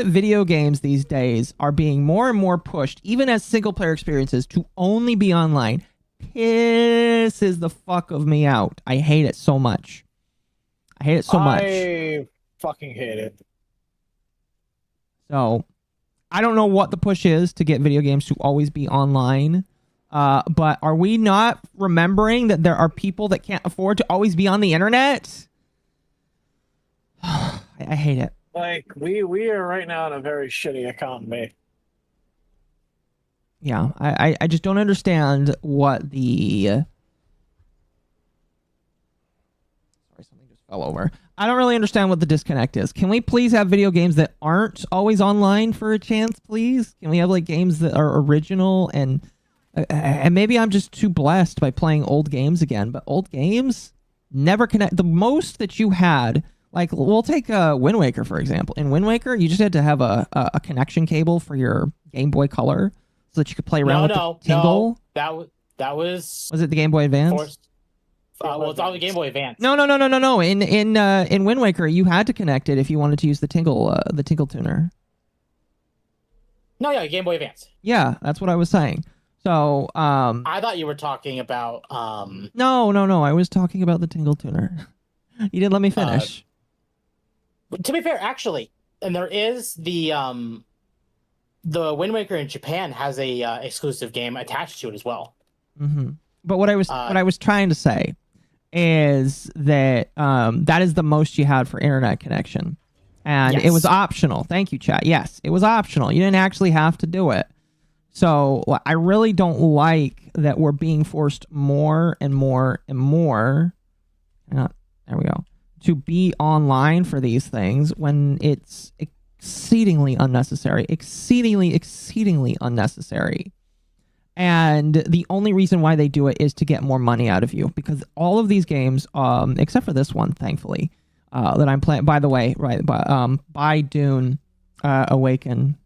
video games these days are being more and more pushed, even as single-player experiences, to only be online, pisses the fuck of me out. I hate it so much. I fucking hate it. So, I don't know what the push is to get video games to always be online, but are we not remembering that there are people that can't afford to always be on the internet? I hate it. Like, we are right now in a very shitty economy. Yeah, I just don't understand what the... Sorry, something just fell over. I don't really understand what the disconnect is. Can we please have video games that aren't always online for a chance, please? Can we have, like, games that are original and maybe I'm just too blessed by playing old games again, but old games never connect. The most that you had Like, we'll take Wind Waker, for example. In Wind Waker, you just had to have a connection cable for your Game Boy Color so that you could play around with the Tingle. No, that was... Was it the Game Boy Advance? Well, it's on the Game Boy Advance. No. In Wind Waker, you had to connect it if you wanted to use the Tingle tuner. No, yeah, Game Boy Advance. Yeah, that's what I was saying. So, I thought you were talking about... No. I was talking about the Tingle tuner. You didn't let me finish. To be fair, actually, and there is the Wind Waker in Japan has a exclusive game attached to it as well. Mm-hmm. But what I was trying to say is that that is the most you had for internet connection, and it was optional. Thank you, chat. Yes, it was optional. You didn't actually have to do it. So I really don't like that we're being forced more and more and more. There we go. To be online for these things when it's exceedingly unnecessary. Exceedingly unnecessary. And the only reason why they do it is to get more money out of you, because all of these games, except for this one, thankfully, that I'm playing. By the way, right? By Dune, Awaken,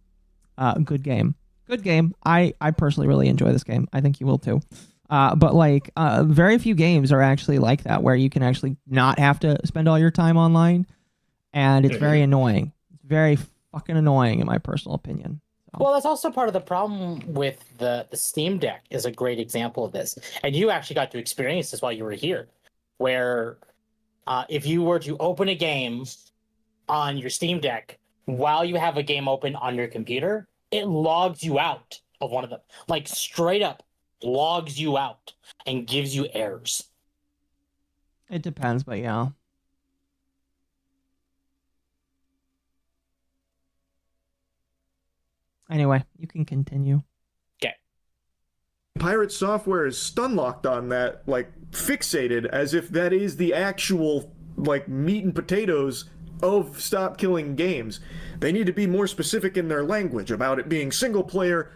good game. I personally really enjoy this game. I think you will too. But like, very few games are actually like that, where you can actually not have to spend all your time online, and it's very annoying. It's very fucking annoying, in my personal opinion. Well, that's also part of the problem with the Steam Deck is a great example of this. And you actually got to experience this while you were here, where if you were to open a game on your Steam Deck while you have a game open on your computer, it logs you out of one of them. Like, straight up logs you out and gives you errors. It depends, but yeah. Anyway, you can continue. Okay. Pirate Software is stun locked on that, like fixated as if that is the actual like meat and potatoes of Stop Killing Games. They need to be more specific in their language about it being single player,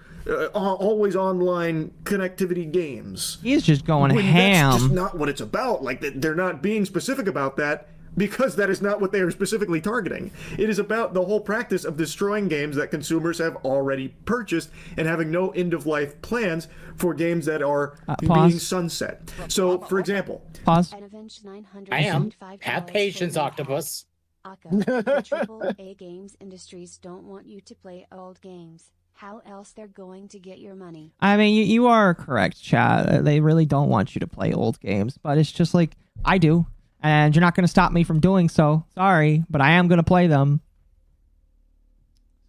always online connectivity games. He's just going ham. That's just not what it's about. Like, they're not being specific about that, because that is not what they are specifically targeting. It is about the whole practice of destroying games that consumers have already purchased and having no end-of-life plans for games that are being sunset. So, for example... Pause. I am. Have patience, Octopus. The AAA games industries don't want you to play old games. How else they're going to get your money? I mean, you are correct, chat. They really don't want you to play old games, but it's just like, I do. And you're not going to stop me from doing so. Sorry, but I am going to play them.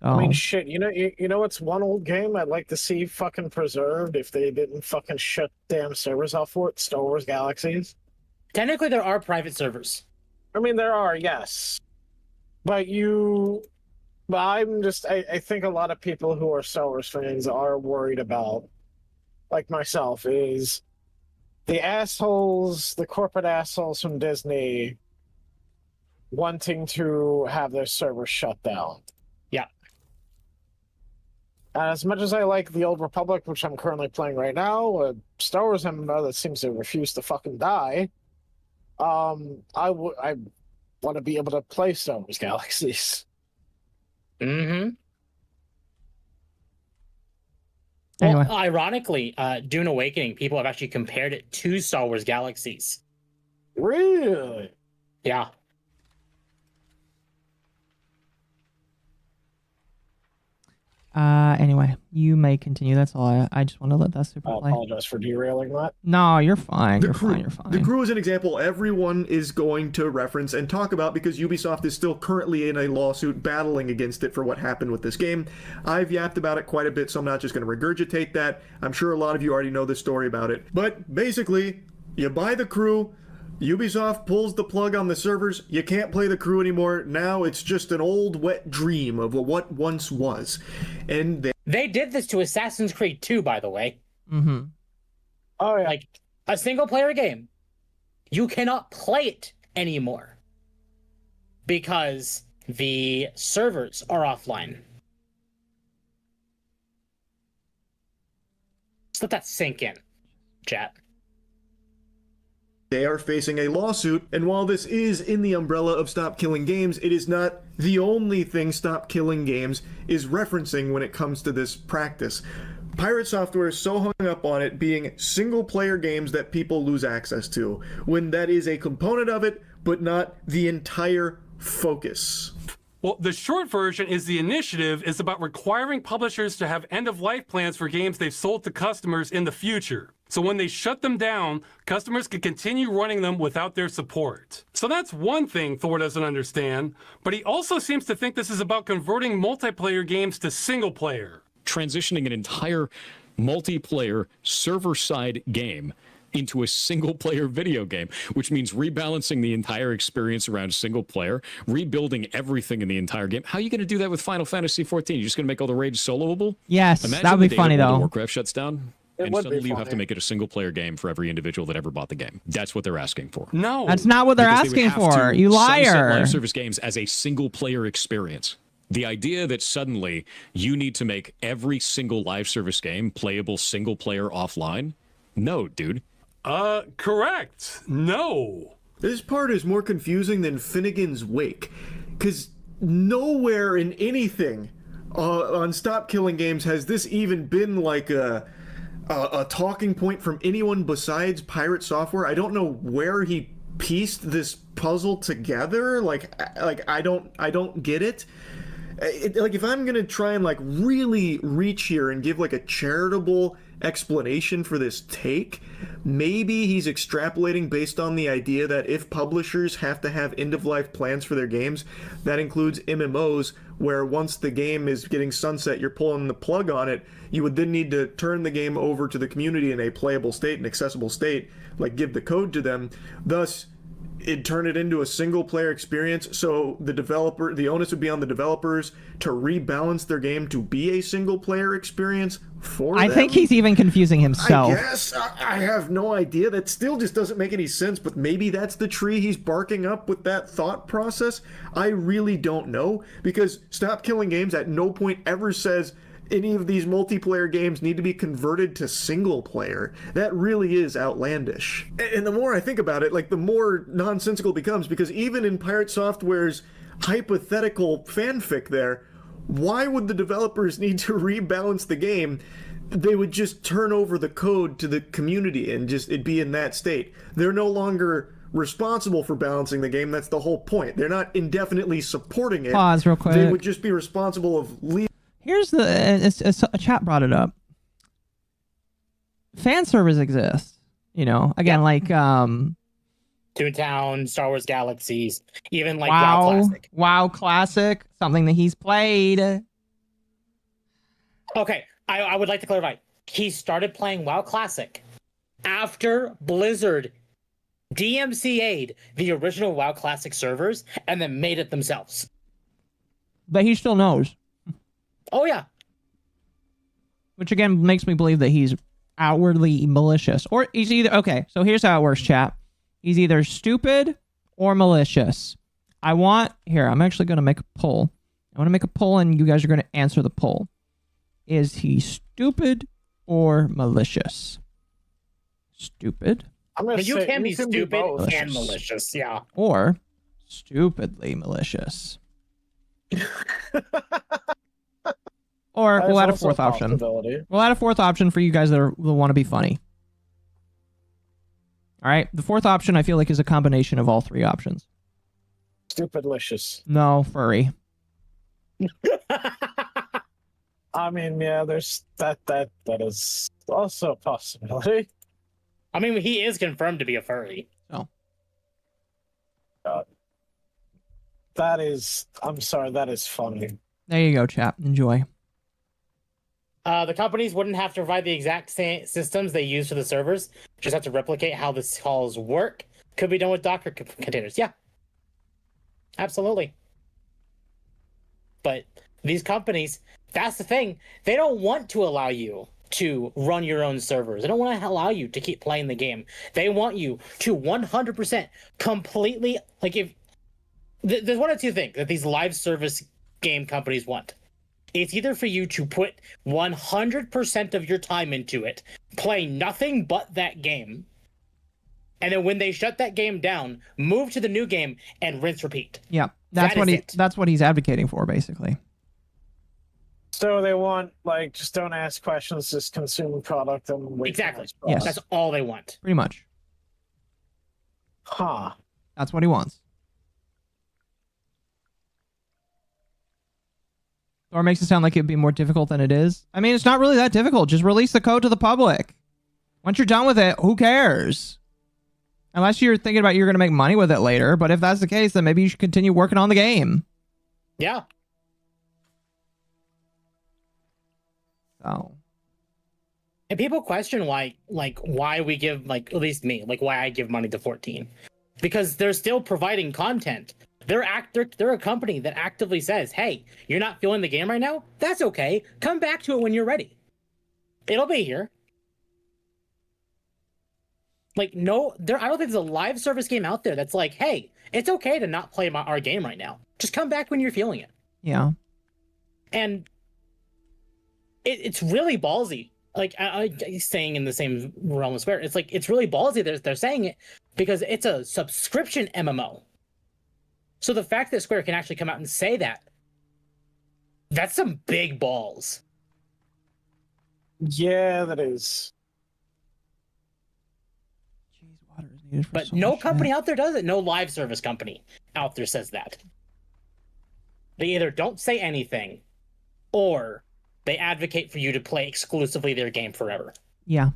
So. I mean, shit. You know what's one old game I'd like to see fucking preserved if they didn't fucking shut damn servers off for it? Star Wars Galaxies. Technically, there are private servers. I mean, there are, yes. But I think a lot of people who are Star Wars fans are worried about, like myself, is the assholes, the corporate assholes from Disney wanting to have their servers shut down. Yeah. And as much as I like the Old Republic, which I'm currently playing right now, Star Wars MMO that seems to refuse to fucking die, I want to be able to play Star Wars Galaxies. Mm-hmm. Anyway. Well, ironically, Dune Awakening, people have actually compared it to Star Wars Galaxies. Really? Yeah. Anyway, you may continue. That's all. I just want to let that super I play. apologize for derailing that. No, you're fine. You're fine. The crew is an example everyone is going to reference and talk about because Ubisoft is still currently in a lawsuit battling against it for what happened with this game. I've yapped about it quite a bit, so I'm not just going to regurgitate that. I'm sure a lot of you already know the story about it. But basically, you buy the crew, Ubisoft pulls the plug on the servers, you can't play the crew anymore. Now it's just an old wet dream of what once was. And they did this to Assassin's Creed 2, by the way. Mm-hmm. Oh, yeah. Like, a single-player game. You cannot play it anymore. Because the servers are offline. Just let that sink in, chat. They are facing a lawsuit, and while this is in the umbrella of Stop Killing Games, it is not the only thing Stop Killing Games is referencing when it comes to this practice. Pirate Software is so hung up on it being single-player games that people lose access to, when that is a component of it, but not the entire focus. Well, the short version is the initiative is about requiring publishers to have end-of-life plans for games they've sold to customers in the future. So when they shut them down, customers can continue running them without their support. So that's one thing Thor doesn't understand, but he also seems to think this is about converting multiplayer games to single-player. Transitioning an entire multiplayer server-side game into a single-player video game, which means rebalancing the entire experience around single player, rebuilding everything in the entire game. How are you going to do that with Final Fantasy XIV? You're just going to make all the raids soloable? Yes, Imagine that would be the day funny, that World though. of Warcraft shuts down, It and would be suddenly you have to funny. make it a single-player game for every individual that ever bought the game. That's what they're asking for. No. That's not what they're Because they would asking have for. to You sunset liar. live service games as a single-player experience. The idea that suddenly you need to make every single live service game playable single-player offline? No, dude. Correct. No. This part is more confusing than Finnegan's Wake, because nowhere in anything on Stop Killing Games has this even been like a talking point from anyone besides Pirate Software. I don't know where he pieced this puzzle together. Like I don't get it. Like, if I'm gonna try and like really reach here and give like a charitable explanation for this take, maybe he's extrapolating based on the idea that if publishers have to have end-of-life plans for their games, that includes MMOs, where once the game is getting sunset, you're pulling the plug on it, you would then need to turn the game over to the community in a playable state, an accessible state, like give the code to them. Thus, it'd turn it into a single player experience, so the onus would be on the developers to rebalance their game to be a single player experience for them. I think he's even confusing himself. I guess. I have no idea. That still just doesn't make any sense, but maybe that's the tree he's barking up with that thought process. I really don't know, because Stop Killing Games at no point ever says any of these multiplayer games need to be converted to single player. That really is outlandish. And the more I think about it, like, the more nonsensical it becomes, because even in Pirate Software's hypothetical fanfic there, why would the developers need to rebalance the game? They would just turn over the code to the community and just it'd be in that state. They're no longer responsible for balancing the game. That's the whole point. They're not indefinitely supporting it. Pause real quick. They would just be responsible of leaving. Here's a chat brought it up. Fan servers exist. You know, again, like Toontown, Star Wars Galaxies, even like WoW Classic. WoW Classic, something that he's played. Okay, I would like to clarify. He started playing WoW Classic after Blizzard DMCA'd the original WoW Classic servers and then made it themselves. But he still knows. Oh, yeah. Which again makes me believe that he's outwardly malicious. Or he's either... Okay, so here's how it works, chat. He's either stupid or malicious. Here, I'm actually going to make a poll. I want to make a poll and you guys are going to answer the poll. Is he stupid or malicious? Stupid. I'm gonna You say can be stupid both. and malicious, yeah. Or stupidly malicious. Or That we'll is add a also fourth option. possibility. We'll add a fourth option for you guys that want to be funny. All right. The fourth option I feel like is a combination of all three options. Stupidlicious. No, furry. I mean, yeah, there's that is also a possibility. I mean, he is confirmed to be a furry. Oh. That is, I'm sorry, that is funny. There you go, chat. Enjoy. The companies wouldn't have to provide the exact same systems they use for the servers. Just have to replicate how the calls work. Could be done with Docker containers. Yeah. Absolutely. But these companies, that's the thing. They don't want to allow you to run your own servers. They don't want to allow you to keep playing the game. They want you to 100% completely, like, if there's one of two things that these live service game companies want. It's either for you to put 100% of your time into it, play nothing but that game, And then when they shut that game down, move to the new game and rinse repeat. Yeah, that's what he's advocating for, basically. So they want, like, just don't ask questions, just consume the product and wait. Exactly. Yes. That's all they want. Pretty much. Huh. That's what he wants. Or makes it sound like it'd be more difficult than it is. I mean, it's not really that difficult. Just release the code to the public. Once you're done with it, who cares? Unless you're thinking about you're going to make money with it later. But if that's the case, then maybe you should continue working on the game. Yeah. So. And people question why we give, like, at least me, like, why I give money to 14. Because they're still providing content. They're a company that actively says, hey, you're not feeling the game right now? That's okay. Come back to it when you're ready. It'll be here. Like, no, I don't think there's a live service game out there that's like, hey, it's okay to not play our game right now. Just come back when you're feeling it. Yeah. And it's really ballsy. Like, I saying in the same realm of spirit, it's like, it's really ballsy they're saying it because it's a subscription MMO. So the fact that Square can actually come out and say that's some big balls. Yeah, that is. Water is needed for But so no much company shit. out there does it. No live service company out there says that. They either don't say anything or they advocate for you to play exclusively their game forever. Yeah.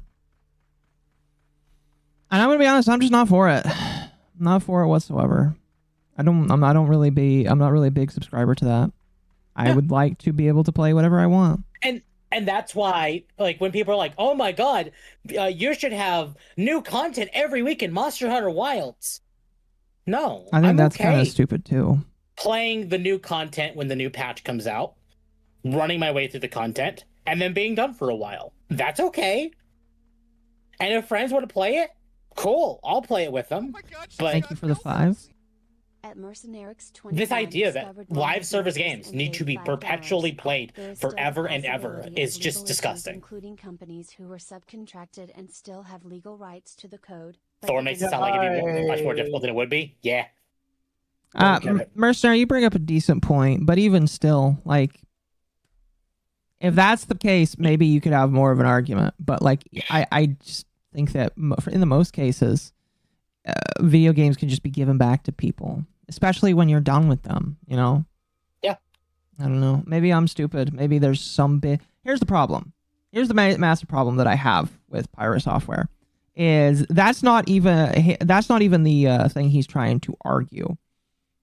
And I'm gonna be honest, I'm just not for it. I'm not for it whatsoever. I'm not really a big subscriber to that. I would like to be able to play whatever I want. And that's why, like, when people are like, oh my god, you should have new content every week in Monster Hunter Wilds. No, I think I'm that's okay kind of stupid too. playing the new content when the new patch comes out, running my way through the content, and then being done for a while. That's okay. And if friends want to play it, cool, I'll play it with them. But Thank you for the 5. At Mercenaries this idea that live service games need to be perpetually played forever and ever is just disgusting. Including companies who were subcontracted and still have legal rights to the code. Thor makes it sound like it'd be much more difficult than it would be. Yeah. Mercenary, you bring up a decent point, but even still, like, if that's the case, maybe you could have more of an argument. But, like, I just think that in the most cases, video games can just be given back to people, especially when you're done with them, you know? Yeah. I don't know. Maybe I'm stupid. Maybe there's some bit. Here's the problem. Here's the massive problem that I have with Pyro Software is that's not even the thing he's trying to argue.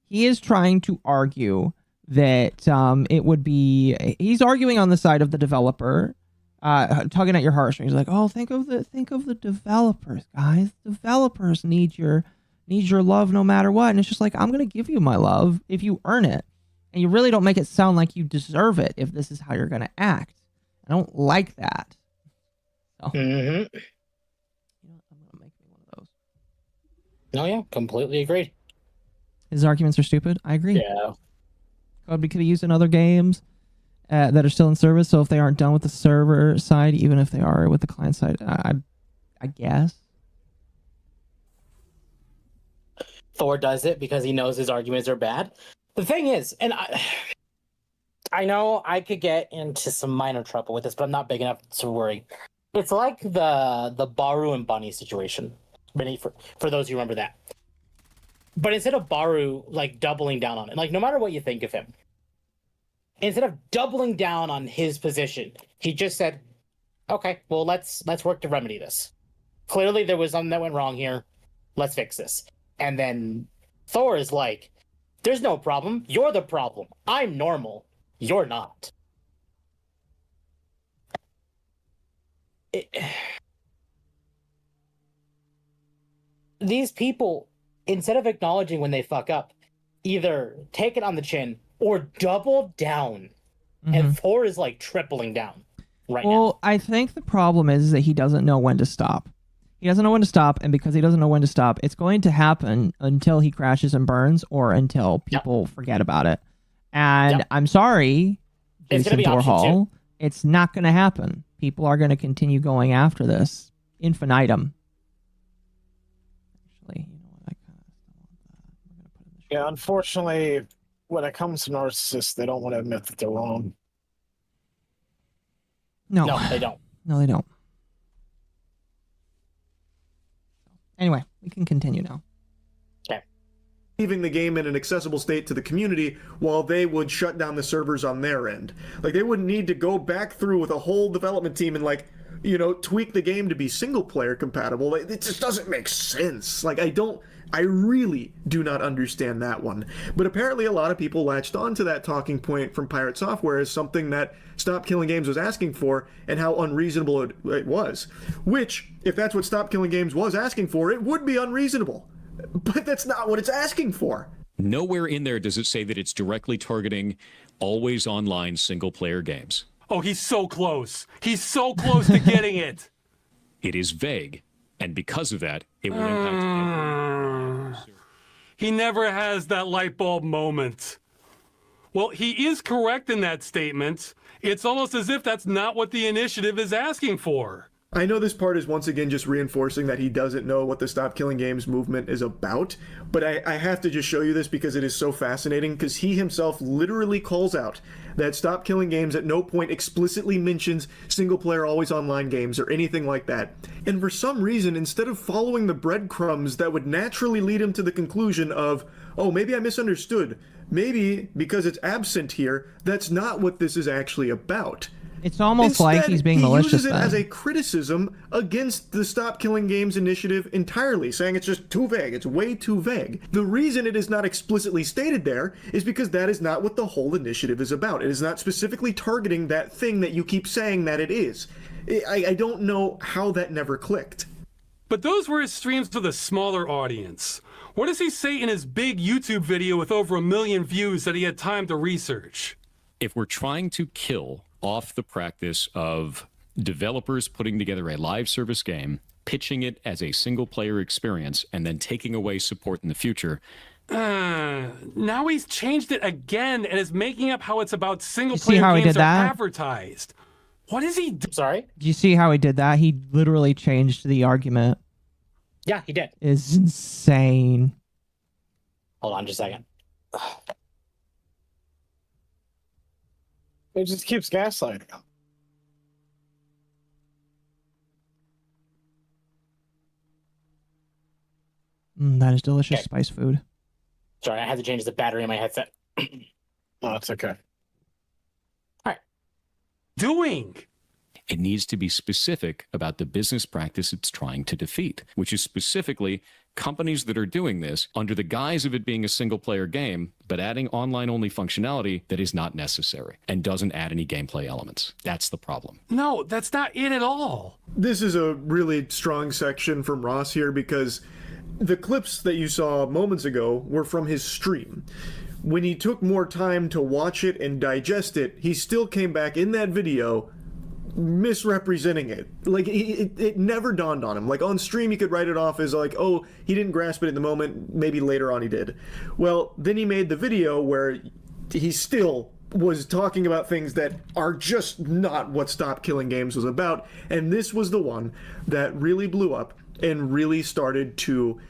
He is trying to argue that it would be. He's arguing on the side of the developer, tugging at your heartstrings, like, oh, think of the developers, guys. Developers need your love no matter what. And it's just like, I'm gonna give you my love if you earn it, and you really don't make it sound like you deserve it if this is how you're gonna act. I don't like that. So, Mm-hmm. you know, I'm gonna make me one of those. No, yeah, completely agreed. His arguments are stupid. I agree. Yeah. Code could be used in other games that are still in service. So if they aren't done with the server side, even if they are with the client side, I guess. Thor does it because he knows his arguments are bad. The thing is, and I know I could get into some minor trouble with this, but I'm not big enough to worry. It's like the Baru and Bunny situation. For those who remember that. But instead of Baru like doubling down on it, like no matter what you think of him, instead of doubling down on his position, he just said, "Okay, well let's work to remedy this. Clearly there was something that went wrong here. Let's fix this." And then Thor is like, "There's no problem. You're the problem. I'm normal. You're not." These people, instead of acknowledging when they fuck up, either take it on the chin or double down. Mm-hmm. And Thor is like tripling down right now. Well, I think the problem is that he doesn't know when to stop. He doesn't know when to stop, and because he doesn't know when to stop, it's going to happen until he crashes and burns or until people forget about it. And I'm sorry, Jason Dorhall, it's not going to happen. People are going to continue going after this infinitum. Yeah, unfortunately, when it comes to narcissists, they don't want to admit that they're wrong. No. No, they don't. No, they don't. Anyway, we can continue now. Okay. Leaving the game in an accessible state to the community while they would shut down the servers on their end. Like, they wouldn't need to go back through with a whole development team and, like, you know, tweak the game to be single player compatible. Like, it just doesn't make sense. Like, I really do not understand that one. But apparently a lot of people latched onto that talking point from Pirate Software as something that Stop Killing Games was asking for and how unreasonable it was. Which, if that's what Stop Killing Games was asking for, it would be unreasonable. But that's not what it's asking for. Nowhere in there does it say that it's directly targeting always online single player games. Oh, he's so close. He's so close to getting it. It is vague, and because of that, it will impact. He never has that light bulb moment. Well, he is correct in that statement. It's almost as if that's not what the initiative is asking for. I know this part is once again just reinforcing that he doesn't know what the Stop Killing Games movement is about, but I have to just show you this because it is so fascinating, because he himself literally calls out that Stop Killing Games at no point explicitly mentions single-player always-online games or anything like that. And for some reason, instead of following the breadcrumbs that would naturally lead him to the conclusion of, oh, maybe I misunderstood, maybe because it's absent here, that's not what this is actually about. It's almost Instead, like he's being malicious. He uses it then. as a criticism against the Stop Killing Games initiative entirely, saying it's just too vague. It's way too vague. The reason it is not explicitly stated there is because that is not what the whole initiative is about. It is not specifically targeting that thing that you keep saying that it is. I don't know how that never clicked. But those were his streams with a smaller audience. What does he say in his big YouTube video with over 1 million views that he had time to research? If we're trying to kill off the practice of developers putting together a live service game, pitching it as a single player experience, and then taking away support in the future. Now he's changed it again and is making up how it's about single see player how he games did are that? advertised. What is he do? Sorry? Do you see how he did that? He literally changed the argument. Yeah, he did. It's insane. Hold on just a second. It just keeps gaslighting them. That is delicious Okay. spice food. Sorry, I had to change the battery in my headset. No, it's okay. Doing? It needs to be specific about the business practice it's trying to defeat, which is specifically companies that are doing this under the guise of it being a single player game, but adding online only functionality that is not necessary and doesn't add any gameplay elements. That's the problem. No, that's not it at all. This is a really strong section from Ross here because the clips that you saw moments ago were from his stream. When he took more time to watch it and digest it, he still came back in that video misrepresenting it. Like, it never dawned on him. Like, on stream, he could write it off as like, oh, he didn't grasp it in the moment, maybe later on he did. Well, then he made the video where he still was talking about things that are just not what Stop Killing Games was about, and this was the one that really blew up and really started to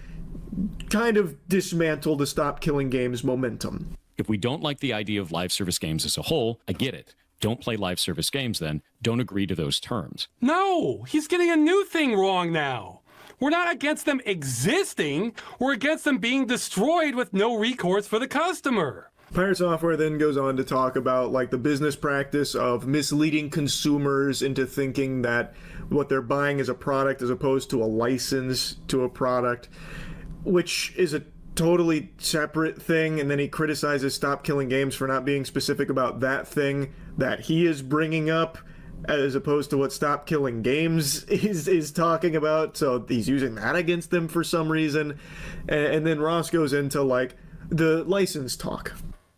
kind of dismantle the Stop Killing Games momentum. If we don't like the idea of live service games as a whole, I get it. Don't play live service games then. Don't agree to those terms. No, he's getting a new thing wrong now. We're not against them existing. We're against them being destroyed with no recourse for the customer. Pirate Software then goes on to talk about like the business practice of misleading consumers into thinking that what they're buying is a product as opposed to a license to a product, which is a totally separate thing. And then he criticizes Stop Killing Games for not being specific about that thing that he is bringing up as opposed to what Stop Killing Games is talking about. So he's using that against them for some reason. And then Ross goes into like the license talk.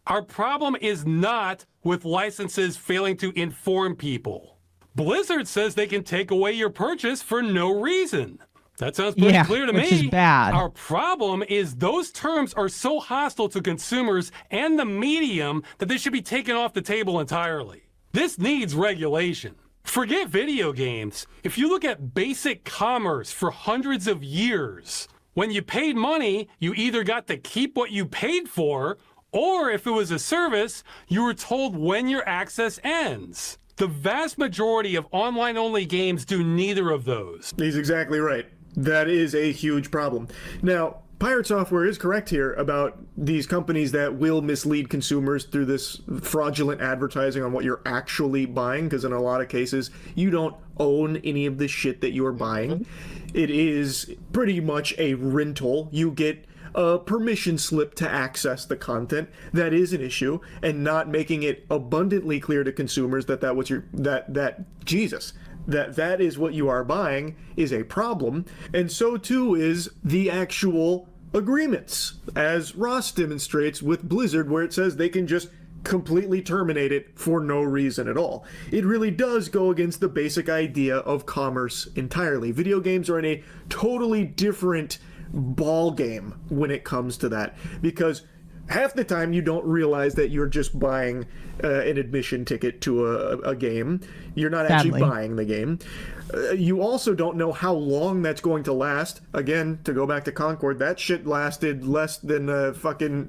Our problem is not with licenses failing to inform people. Blizzard says they can take away your purchase for no reason. That sounds pretty clear to me. Which is bad. Our problem is those terms are so hostile to consumers and the medium that they should be taken off the table entirely. This needs regulation. Forget video games. If you look at basic commerce for hundreds of years, When you paid money, you either got to keep what you paid for, or if it was a service, you were told when your access ends. The vast majority of online-only games do neither of those. He's exactly right. That is a huge problem. Now, Pirate Software is correct here about these companies that will mislead consumers through this fraudulent advertising on what you're actually buying, because in a lot of cases, you don't own any of the shit that you are buying. It is pretty much a rental. You get a permission slip to access the content. That is an issue, and not making it abundantly clear to consumers that that is what you are buying is a problem. And so too is the actual agreements, as Ross demonstrates with Blizzard, where it says they can just completely terminate it for no reason at all. It really does go against the basic idea of commerce entirely. Video games are in a totally different ball game when it comes to that, because half the time you don't realize that you're just buying an admission ticket to a game. You're not actually buying the game. You also don't know how long that's going to last. Again, to go back to Concord, that shit lasted less than a fucking,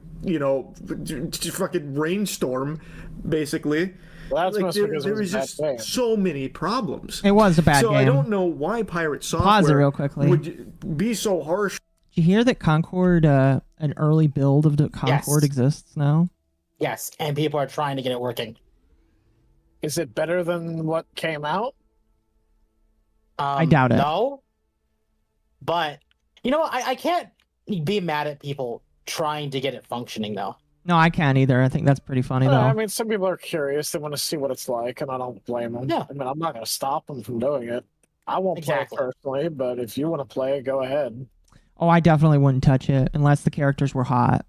fucking rainstorm, basically. Well, that's there was just so many problems. It was a bad game. So I don't know why Pirate Software Pause it real quickly. would be so harsh. Did you hear that Concord, an early build of the Concord exists now? Yes, and people are trying to get it working. Is it better than what came out? I doubt it. No. But, I can't be mad at people trying to get it functioning, though. No, I can't either. I think that's pretty funny, though. I mean, some people are curious. They want to see what it's like, and I don't blame them. Yeah. I mean, I'm not going to stop them from doing it. I won't play it personally, but if you want to play it, go ahead. Oh, I definitely wouldn't touch it unless the characters were hot.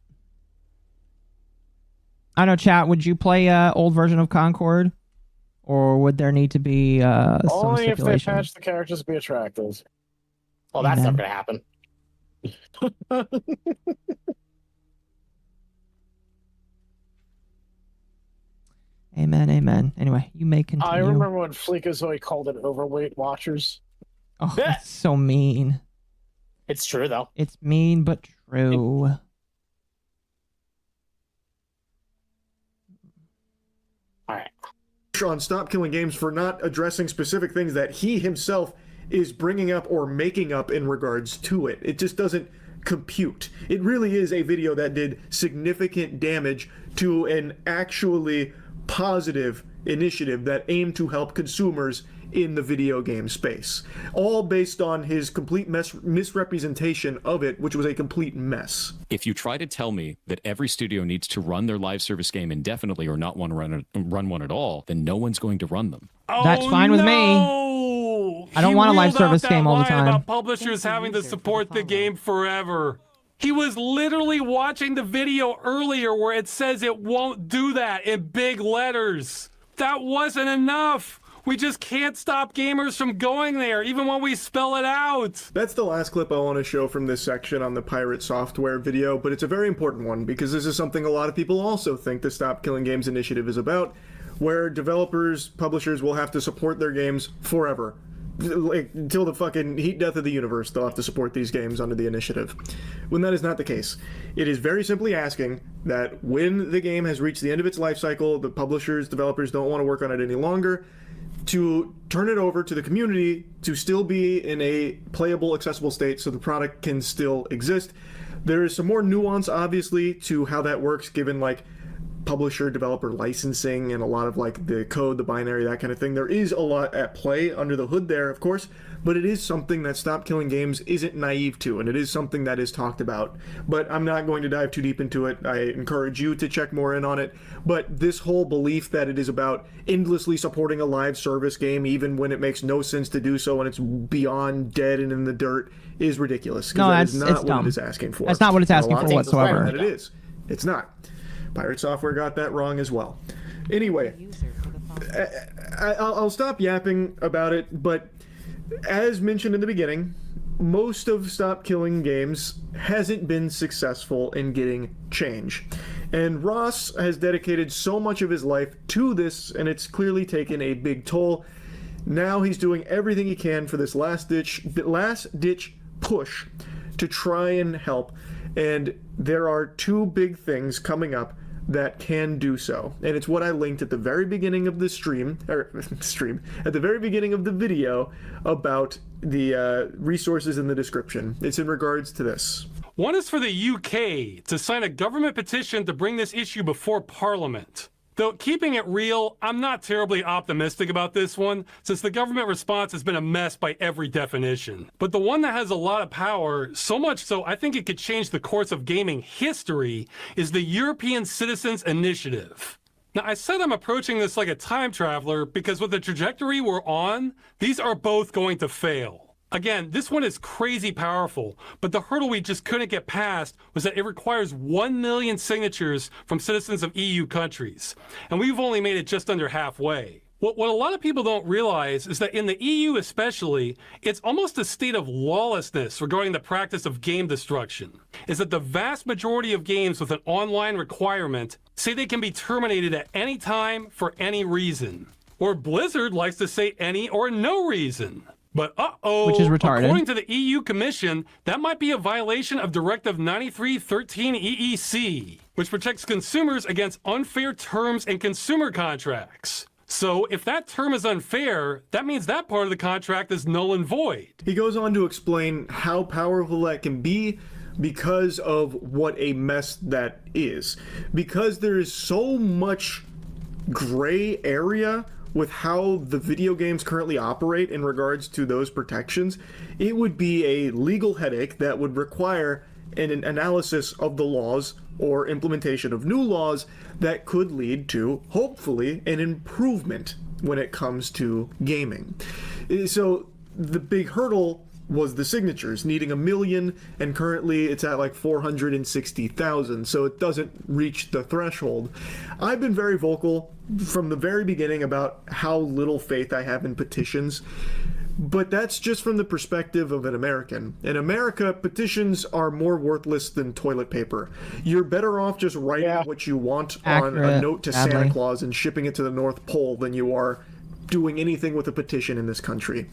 I know, chat, would you play old version of Concord? Or would there need to be some Only if they stipulation? patch the characters to be attractive. Well, that's not going to happen. Amen, amen. Anyway, you may continue. I remember when Fleekazoid called it overweight watchers. Oh, that's so mean. It's true, though. It's mean, but true. All right. On Stop Killing Games for not addressing specific things that he himself is bringing up or making up in regards to it. It just doesn't compute. It really is a video that did significant damage to an actually positive initiative that aimed to help consumers in the video game space, all based on his complete misrepresentation of it, which was a complete mess. If you try to tell me that every studio needs to run their live service game indefinitely or not want to run one at all, then no one's going to run them. That's fine with me. I don't want a live service game all the time. About publishers having to support the game forever. He was literally watching the video earlier where it says it won't do that in big letters. That wasn't enough. We just can't stop gamers from going there, even when we spell it out. That's the last clip I want to show from this section on the Pirate Software video, but it's a very important one because this is something a lot of people also think the Stop Killing Games initiative is about, where developers, publishers will have to support their games forever. Like, until the fucking heat death of the universe, they'll have to support these games under the initiative. When that is not the case. It is very simply asking that when the game has reached the end of its life cycle, the publishers, developers don't want to work on it any longer, to turn it over to the community to still be in a playable, accessible state so the product can still exist. There is some more nuance, obviously, to how that works, given, like, publisher developer licensing and a lot of like the code, the binary, that kind of thing. There is a lot at play under the hood there, of course, but it is something that Stop Killing Games isn't naive to, and it is something that is talked about. But I'm not going to dive too deep into it. I encourage you to check more in on it. But this whole belief that it is about endlessly supporting a live service game, even when it makes no sense to do so and it's beyond dead and in the dirt, is ridiculous. No, that is not it's what dumb. it is asking for. That's not what it's asking for whatsoever. That it is. It's not. Pirate Software got that wrong as well. Anyway, I'll stop yapping about it, but as mentioned in the beginning, most of Stop Killing Games hasn't been successful in getting change. And Ross has dedicated so much of his life to this, and it's clearly taken a big toll. Now he's doing everything he can for this last ditch push to try and help. And there are two big things coming up that can do so. And it's what I linked at the very beginning of the at the very beginning of the video about the resources in the description. It's in regards to this. One is for the UK to sign a government petition to bring this issue before Parliament. Though, keeping it real, I'm not terribly optimistic about this one, since the government response has been a mess by every definition. But the one that has a lot of power, so much so I think it could change the course of gaming history, is the European Citizens Initiative. Now, I said I'm approaching this like a time traveler because with the trajectory we're on, these are both going to fail. Again, this one is crazy powerful, but the hurdle we just couldn't get past was that it requires 1 million signatures from citizens of EU countries, and we've only made it just under halfway. What a lot of people don't realize is that in the EU especially, it's almost a state of lawlessness regarding the practice of game destruction, is that the vast majority of games with an online requirement say they can be terminated at any time for any reason. Or Blizzard likes to say any or no reason. But which is retarded. According to the EU Commission, that might be a violation of Directive 93/13 EEC, which protects consumers against unfair terms in consumer contracts. So if that term is unfair, that means that part of the contract is null and void. He goes on to explain how powerful that can be because of what a mess that is. Because there is so much gray area with how the video games currently operate in regards to those protections, it would be a legal headache that would require an analysis of the laws or implementation of new laws that could lead to, hopefully, an improvement when it comes to gaming. So the big hurdle was the signatures, needing 1 million, and currently it's at like 460,000, so it doesn't reach the threshold. I've been very vocal from the very beginning about how little faith I have in petitions, but that's just from the perspective of an American. In America, petitions are more worthless than toilet paper. You're better off just writing what you want on a note to Santa Claus and shipping it to the North Pole than you are doing anything with a petition in this country.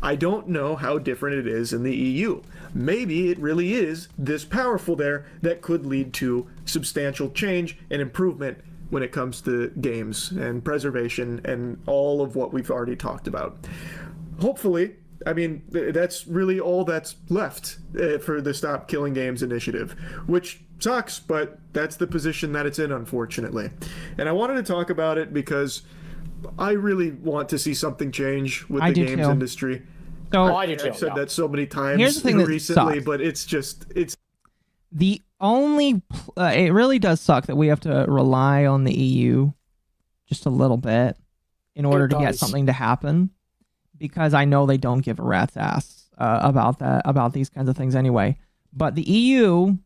I don't know how different it is in the EU. Maybe it really is this powerful there that could lead to substantial change and improvement when it comes to games and preservation and all of what we've already talked about. Hopefully, I mean, that's really all that's left for the Stop Killing Games initiative, which sucks, but that's the position that it's in, unfortunately. And I wanted to talk about it because I really want to see something change with the games industry. So, I've said that so many times here's the thing that recently, sucks. but it's the only it really does suck that we have to rely on the EU just a little bit in order to get something to happen, because I know they don't give a rat's ass about these kinds of things anyway. But the EU,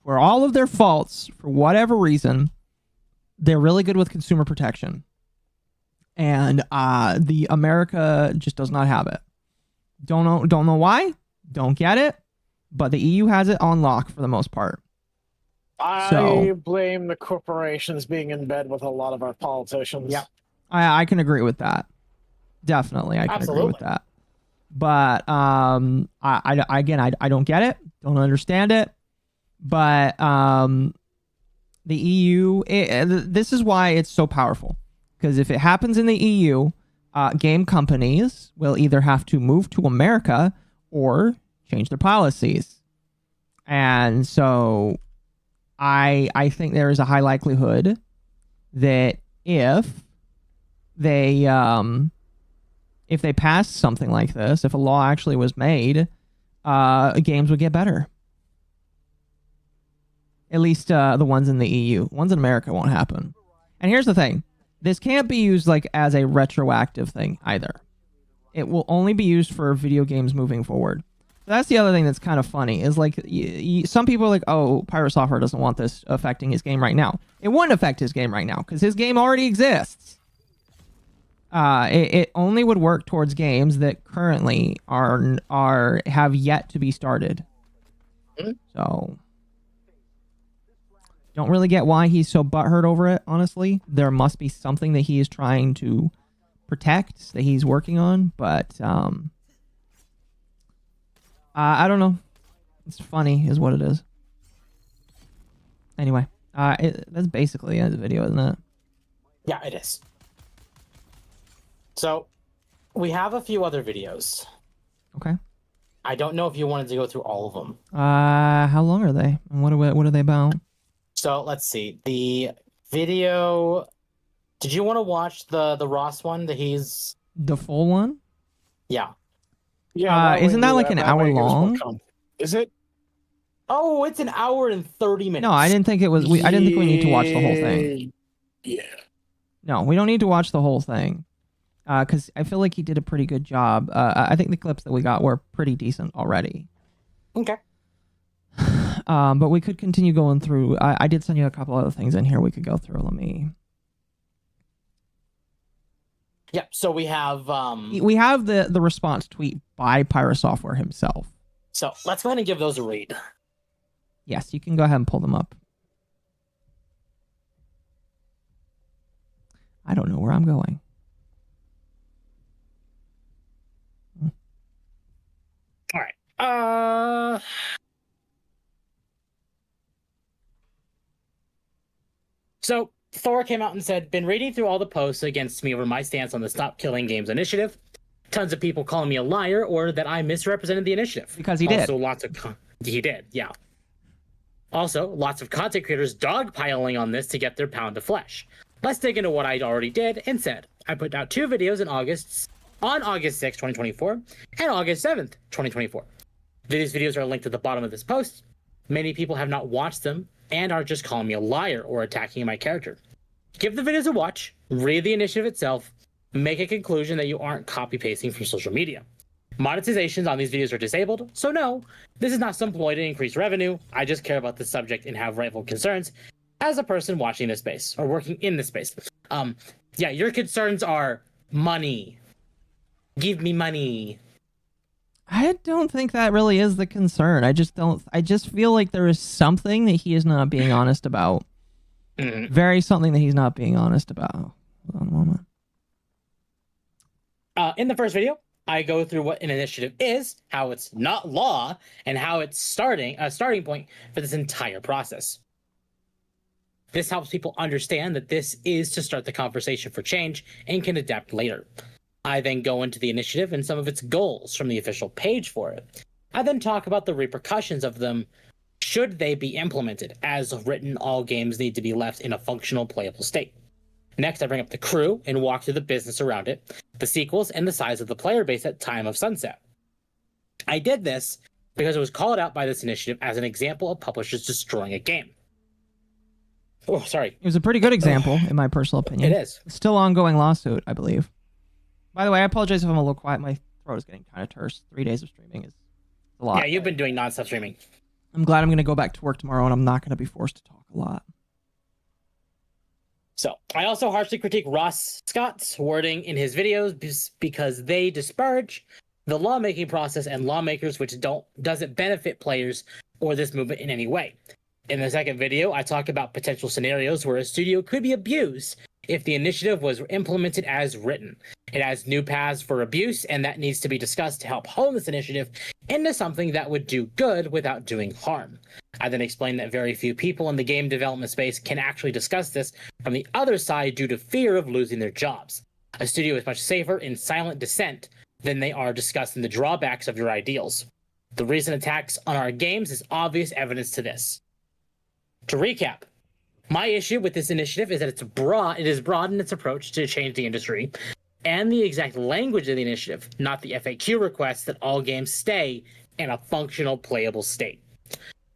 for all of their faults, for whatever reason, they're really good with consumer protection. And the America just does not have it. Don't know why. Don't get it. But the EU has it on lock for the most part. I blame the corporations being in bed with a lot of our politicians. Yeah, I can agree with that. Definitely, I can agree with that. But I don't get it. Don't understand it. But the EU, this is why it's so powerful. Because if it happens in the EU, game companies will either have to move to America or change their policies. And so I think there is a high likelihood that if they pass something like this, if a law actually was made, games would get better. At least the ones in the EU. Ones in America won't happen. And here's the thing. This can't be used like as a retroactive thing either. It will only be used for video games moving forward. That's the other thing that's kind of funny is like some people are like, oh, Pirate Software doesn't want this affecting his game right now. It wouldn't affect his game right now because his game already exists. It only would work towards games that currently have yet to be started. So don't really get why he's so butthurt over it, honestly. There must be something that he is trying to protect, that he's working on, but I don't know. It's funny, is what it is. Anyway, that's basically the video, isn't it? Yeah, it is. So, we have a few other videos. Okay. I don't know if you wanted to go through all of them. How long are they? And what are they about? So, let's see. The video... Did you want to watch the Ross one that he's... The full one? Yeah. Yeah. Isn't that like an hour long? Is it? Oh, it's an hour and 30 minutes. No, I didn't think it was. I didn't think we need to watch the whole thing. Yeah. No, we don't need to watch the whole thing. Because I feel like he did a pretty good job. I think the clips that we got were pretty decent already. Okay. But we could continue going through. I did send you a couple other things in here we could go through. Let me... Yeah, so we have... We have the response tweet by Pyro Software himself. So let's go ahead and give those a read. Yes, you can go ahead and pull them up. I don't know where I'm going. All right. So Thor came out and said, been reading through all the posts against me over my stance on the Stop Killing Games initiative. Tons of people calling me a liar or that I misrepresented the initiative. Because he did. Also, he did, yeah. Also, lots of content creators dogpiling on this to get their pound of flesh. Let's dig into what I already did and said. I put out 2 videos on August 6, 2024, and August 7th, 2024. These videos are linked at the bottom of this post. Many people have not watched them and are just calling me a liar or attacking my character. Give the videos a watch, read the initiative itself, make a conclusion that you aren't copy-pasting from social media. Monetizations on these videos are disabled, so no, this is not some ploy to increase revenue. I just care about the subject and have rightful concerns as a person watching this space or working in this space. Yeah, your concerns are money. Give me money. I don't think that really is the concern. I just feel like there is something that he is not being honest about. Something that he's not being honest about. Hold on a moment. In the first video, I go through what an initiative is, how it's not law, and how it's a starting point for this entire process. This helps people understand that this is to start the conversation for change and can adapt later. I then go into the initiative and some of its goals from the official page for it. I then talk about the repercussions of them should they be implemented. As written, all games need to be left in a functional, playable state. Next, I bring up the crew and walk through the business around it, the sequels, and the size of the player base at time of sunset. I did this because it was called out by this initiative as an example of publishers destroying a game. Oh, sorry. It was a pretty good example, in my personal opinion. It is. Still ongoing lawsuit, I believe. By the way, I apologize if I'm a little quiet. My throat is getting kind of terse. 3 days of streaming is a lot. Yeah, you've been doing non-stop streaming. I'm glad I'm going to go back to work tomorrow, and I'm not going to be forced to talk a lot. So, I also harshly critique Ross Scott's wording in his videos because they disparage the lawmaking process and lawmakers, which doesn't benefit players or this movement in any way. In the second video, I talk about potential scenarios where a studio could be abused if the initiative was implemented as written. It has new paths for abuse, and that needs to be discussed to help hone this initiative into something that would do good without doing harm. I then explain that very few people in the game development space can actually discuss this from the other side due to fear of losing their jobs. A studio is much safer in silent dissent than they are discussing the drawbacks of your ideals. The recent attacks on our games is obvious evidence to this. To recap, my issue with this initiative is that it is broad in its approach to change the industry and the exact language of the initiative, not the FAQ request that all games stay in a functional, playable state.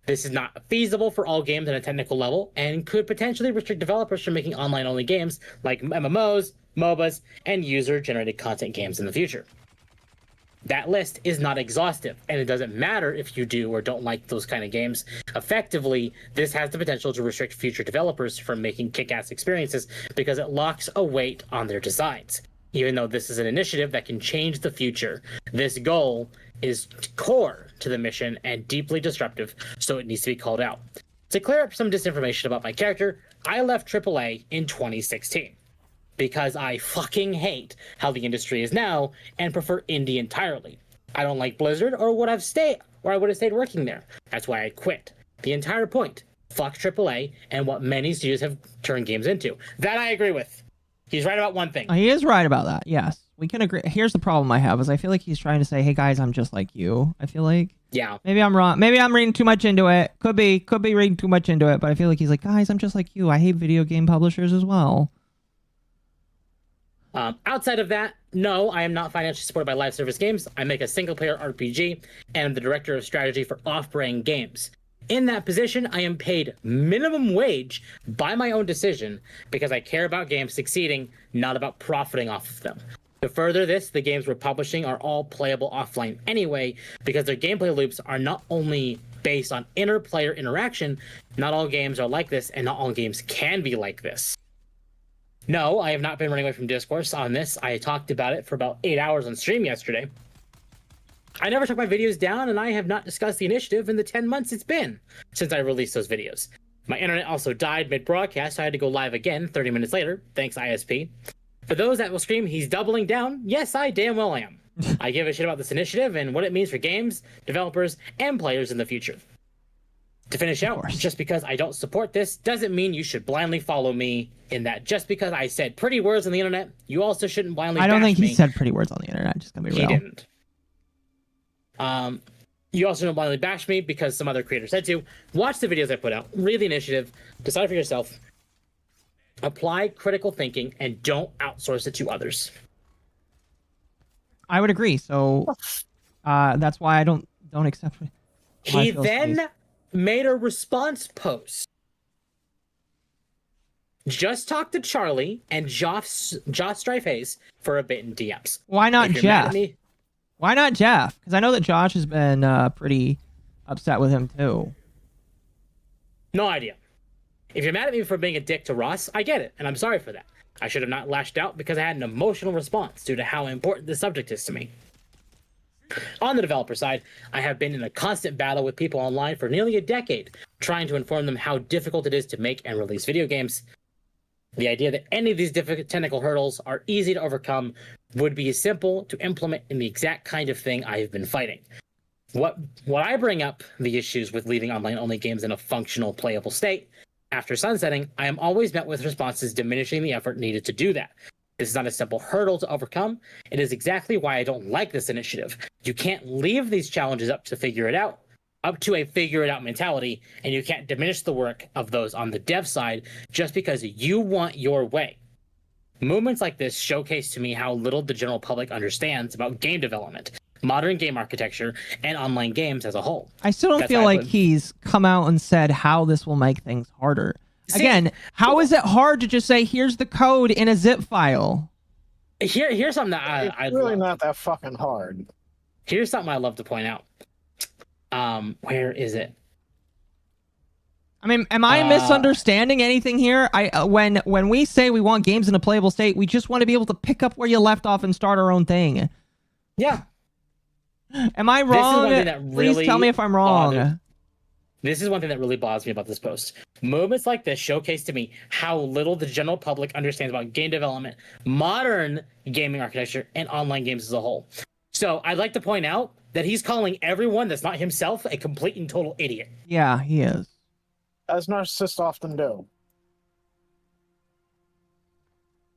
This is not feasible for all games at a technical level and could potentially restrict developers from making online-only games like MMOs, MOBAs, and user-generated content games in the future. That list is not exhaustive, and it doesn't matter if you do or don't like those kind of games. Effectively, this has the potential to restrict future developers from making kick-ass experiences because it locks a weight on their designs. Even though this is an initiative that can change the future, this goal is core to the mission and deeply disruptive, so it needs to be called out. To clear up some disinformation about my character, I left AAA in 2016. Because I fucking hate how the industry is now and prefer indie entirely. I don't like Blizzard or would have stayed or I would have stayed working there. That's why I quit. The entire point. Fuck AAA and what many studios have turned games into. That I agree with. He's right about one thing. He is right about that. Yes, we can agree. Here's the problem I have is I feel like he's trying to say, "Hey guys, I'm just like you." I feel like. Yeah. Maybe I'm wrong. Maybe I'm reading too much into it. Could be reading too much into it. But I feel like he's like, "Guys, I'm just like you. I hate video game publishers as well." Outside of that, no, I am not financially supported by live service games. I make a single-player RPG and am the director of strategy for off-brand games. In that position, I am paid minimum wage by my own decision because I care about games succeeding, not about profiting off of them. To further this, the games we're publishing are all playable offline anyway because their gameplay loops are not only based on inter-player interaction, not all games are like this, and not all games can be like this. No, I have not been running away from discourse on this. I talked about it for about 8 hours on stream yesterday. I never took my videos down, and I have not discussed the initiative in the 10 months it's been since I released those videos. My internet also died mid-broadcast, so I had to go live again 30 minutes later, thanks ISP. For those that will scream, he's doubling down, yes, I damn well am. I give a shit about this initiative and what it means for games, developers, and players in the future. To finish out, just because I don't support this doesn't mean you should blindly follow me in that. Just because I said pretty words on the internet, you also shouldn't blindly I don't think me. he said pretty words on the internet, just gonna be real. He didn't. You also don't blindly bash me because some other creator said to. Watch the videos I put out, read the initiative, decide for yourself, apply critical thinking, and don't outsource it to others. I would agree. So that's why I don't accept it. He then made a response post. Just talk to Charlie and Josh Strifehaze for a bit in DMs. Why not Jeff? Why not Jeff? Because I know that Josh has been pretty upset with him too. No idea. If you're mad at me for being a dick to Ross, I get it, and I'm sorry for that. I should have not lashed out because I had an emotional response due to how important this subject is to me. On the developer side, I have been in a constant battle with people online for nearly a decade, trying to inform them how difficult it is to make and release video games. The idea that any of these difficult technical hurdles are easy to overcome would be simple to implement in the exact kind of thing I have been fighting. What I bring up the issues with leaving online-only games in a functional, playable state, after sunsetting, I am always met with responses diminishing the effort needed to do that. This is not a simple hurdle to overcome. It is exactly why I don't like this initiative. You can't leave these challenges up to a figure it out mentality, and you can't diminish the work of those on the dev side just because you want your way. Movements like this showcase to me how little the general public understands about game development, modern game architecture, and online games as a whole. I still don't feel like he's come out and said how this will make things harder. Again, how is it hard to just say, here's the code in a zip file? Here's something that it's really not that fucking hard. Here's something I love to point out. Where is it? I mean, am I misunderstanding anything here? When we say we want games in a playable state, we just want to be able to pick up where you left off and start our own thing. Yeah. Am I wrong? Please tell me if I'm wrong. This is one thing that really bothers me about this post. Moments like this showcase to me how little the general public understands about game development, modern gaming architecture, and online games as a whole. So I'd like to point out that he's calling everyone that's not himself a complete and total idiot. Yeah, he is. As narcissists often do.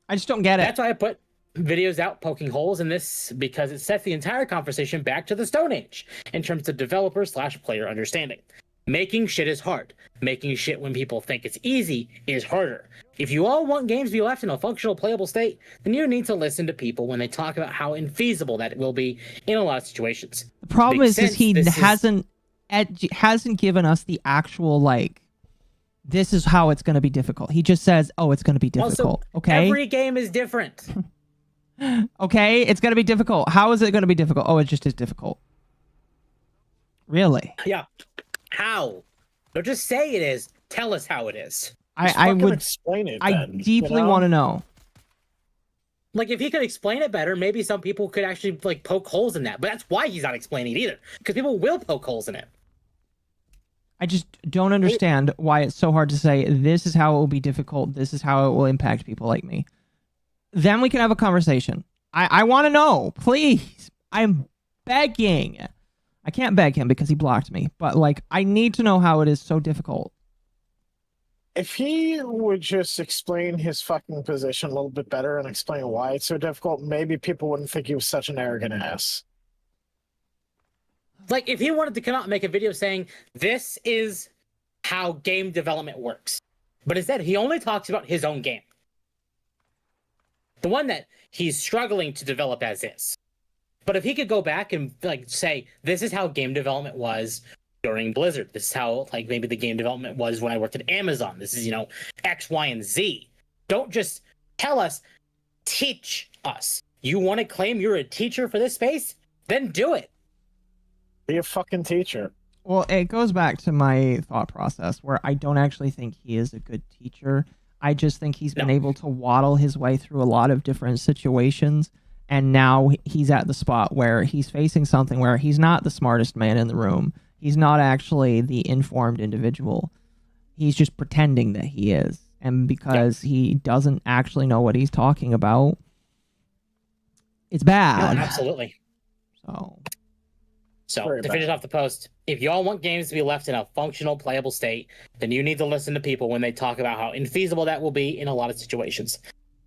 I just don't get it. That's why I put videos out poking holes in this, because it sets the entire conversation back to the Stone Age in terms of developer/player understanding. Making shit is hard. Making shit when people think it's easy is harder. If you all want games to be left in a functional, playable state, then you need to listen to people when they talk about how infeasible that will be in a lot of situations. The problem is he hasn't given us the actual, like, this is how it's going to be difficult. He just says, oh, it's going to be difficult. Also, okay? Every game is different. Okay, it's going to be difficult. How is it going to be difficult? Oh, it just is difficult. Really? Yeah. How? Don't just say it is. Tell us how it is. I would explain it. I deeply want to know. Like, if he could explain it better, maybe some people could actually like poke holes in that. But that's why he's not explaining it either, because people will poke holes in it. I just don't understand why it's so hard to say this is how it will be difficult. This is how it will impact people like me. Then we can have a conversation. I want to know, please. I'm begging. I can't beg him because he blocked me, but like I need to know how it is so difficult. If he would just explain his fucking position a little bit better and explain why it's so difficult, maybe people wouldn't think he was such an arrogant ass. Like, if he wanted to come out and make a video saying, this is how game development works. But instead, he only talks about his own game. The one that he's struggling to develop as is. But if he could go back and like say, this is how game development was during Blizzard. This is how, like, maybe the game development was when I worked at Amazon. This is, X, Y, and Z. Don't just tell us, teach us. You want to claim you're a teacher for this space? Then do it. Be a fucking teacher. Well, it goes back to my thought process where I don't actually think he is a good teacher. I just think he's been able to waddle his way through a lot of different situations. And now he's at the spot where he's facing something where he's not the smartest man in the room. He's not actually the informed individual. He's just pretending that he is. And because he doesn't actually know what he's talking about, it's bad. No, absolutely. So, to finish off the post, if y'all want games to be left in a functional, playable state, then you need to listen to people when they talk about how infeasible that will be in a lot of situations.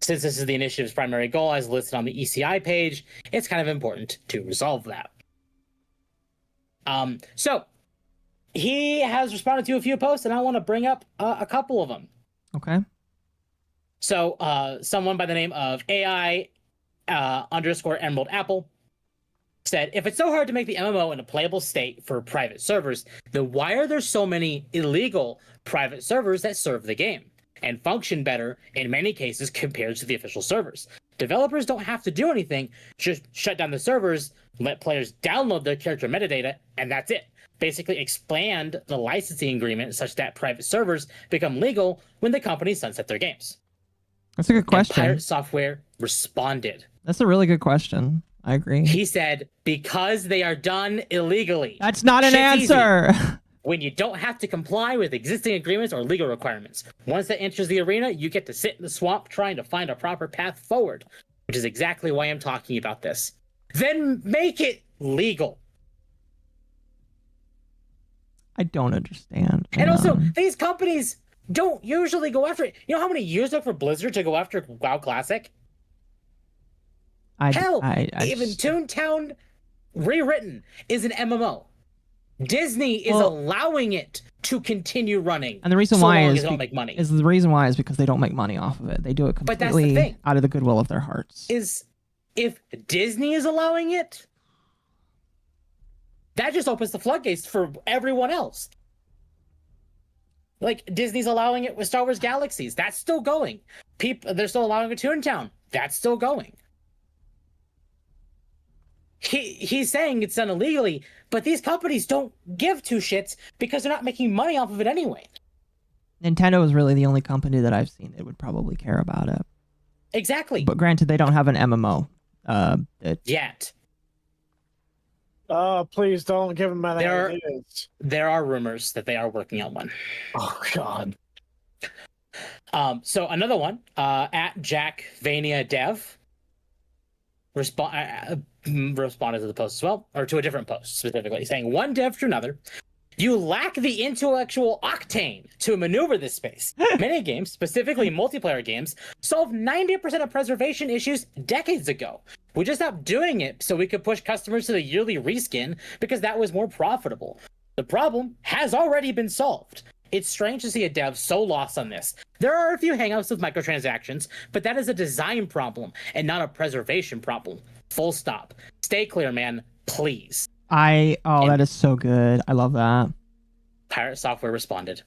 Since this is the initiative's primary goal, as listed on the ECI page, it's kind of important to resolve that. So he has responded to a few posts, and I want to bring up a couple of them. Okay. So someone by the name of AI _ Emerald Apple said, if it's so hard to make the MMO in a playable state for private servers, then why are there so many illegal private servers that serve the game and function better in many cases compared to the official servers? Developers don't have to do anything, just shut down the servers, let players download their character metadata, and that's it. Basically expand the licensing agreement such that private servers become legal when the companies sunset their games. That's a good question. And Pirate Software responded. That's a really good question. I agree. He said, because they are done illegally. That's not an answer. When you don't have to comply with existing agreements or legal requirements. Once that enters the arena, you get to sit in the swamp trying to find a proper path forward, which is exactly why I'm talking about this. Then make it legal. I don't understand. And also, these companies don't usually go after it. You know how many years it took for Blizzard to go after WoW Classic? Hell, even Toontown Rewritten is an MMO. Disney is allowing it to continue running. And the reason why is don't make money. The reason why is because they don't make money off of it. They do it completely out of the goodwill of their hearts. Is if Disney is allowing it, that just opens the floodgates for everyone else. Like Disney's allowing it with Star Wars Galaxies. That's still going. They're still allowing it with Toontown. That's still going. He's saying it's done illegally, but these companies don't give two shits because they're not making money off of it anyway. Nintendo is really the only company that I've seen that would probably care about it. Exactly. But granted, they don't have an MMO. Yet. Please don't give them any ideas. There are rumors that they are working on one. Oh, God. So another one, at Jack Vania Dev, responded to the post as well, or to a different post specifically, saying, one dev to another, you lack the intellectual octane to maneuver this space. Many games, specifically multiplayer games, solved 90% of preservation issues decades ago. We just stopped doing it so we could push customers to the yearly reskin because that was more profitable. The problem has already been solved. It's strange to see a dev so lost on this. There are a few hangups with microtransactions, but that is a design problem and not a preservation problem. Full stop. Stay clear, man. Please. That is so good. I love that. Pirate Software responded.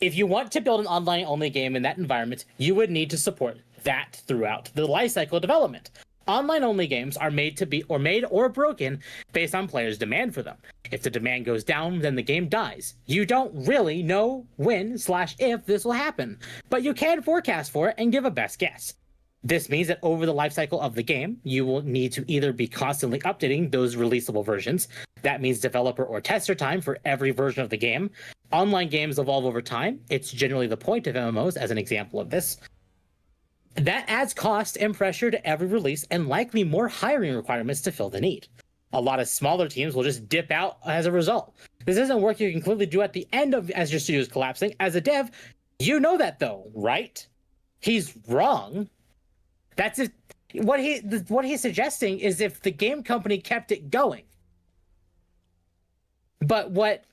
If you want to build an online-only game in that environment, you would need to support that throughout the lifecycle of development. Online-only games are made or broken based on players' demand for them. If the demand goes down, then the game dies. You don't really know when/if this will happen, but you can forecast for it and give a best guess. This means that over the lifecycle of the game, you will need to either be constantly updating those releasable versions. That means developer or tester time for every version of the game. Online games evolve over time. It's generally the point of MMOs as an example of this. That adds cost and pressure to every release and likely more hiring requirements to fill the need. A lot of smaller teams will just dip out as a result. This isn't work you can clearly do at the end of as your studio is collapsing. As a dev, you know that though, right? He's wrong. That's it. What he's suggesting is if the game company kept it going. But what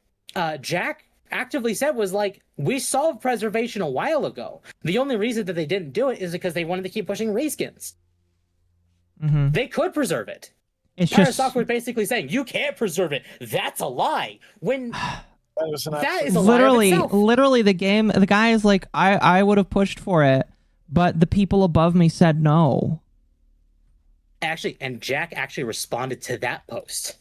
Jack actively said was like, we solved preservation a while ago. The only reason that they didn't do it is because they wanted to keep pushing reskins. Mm-hmm. They could preserve it. It's Pyro just Software basically saying you can't preserve it. That's a lie. When that is a literally, lie of itself. literally the guy is like, I would have pushed for it, but the people above me said no. Actually, and Jack actually responded to that post.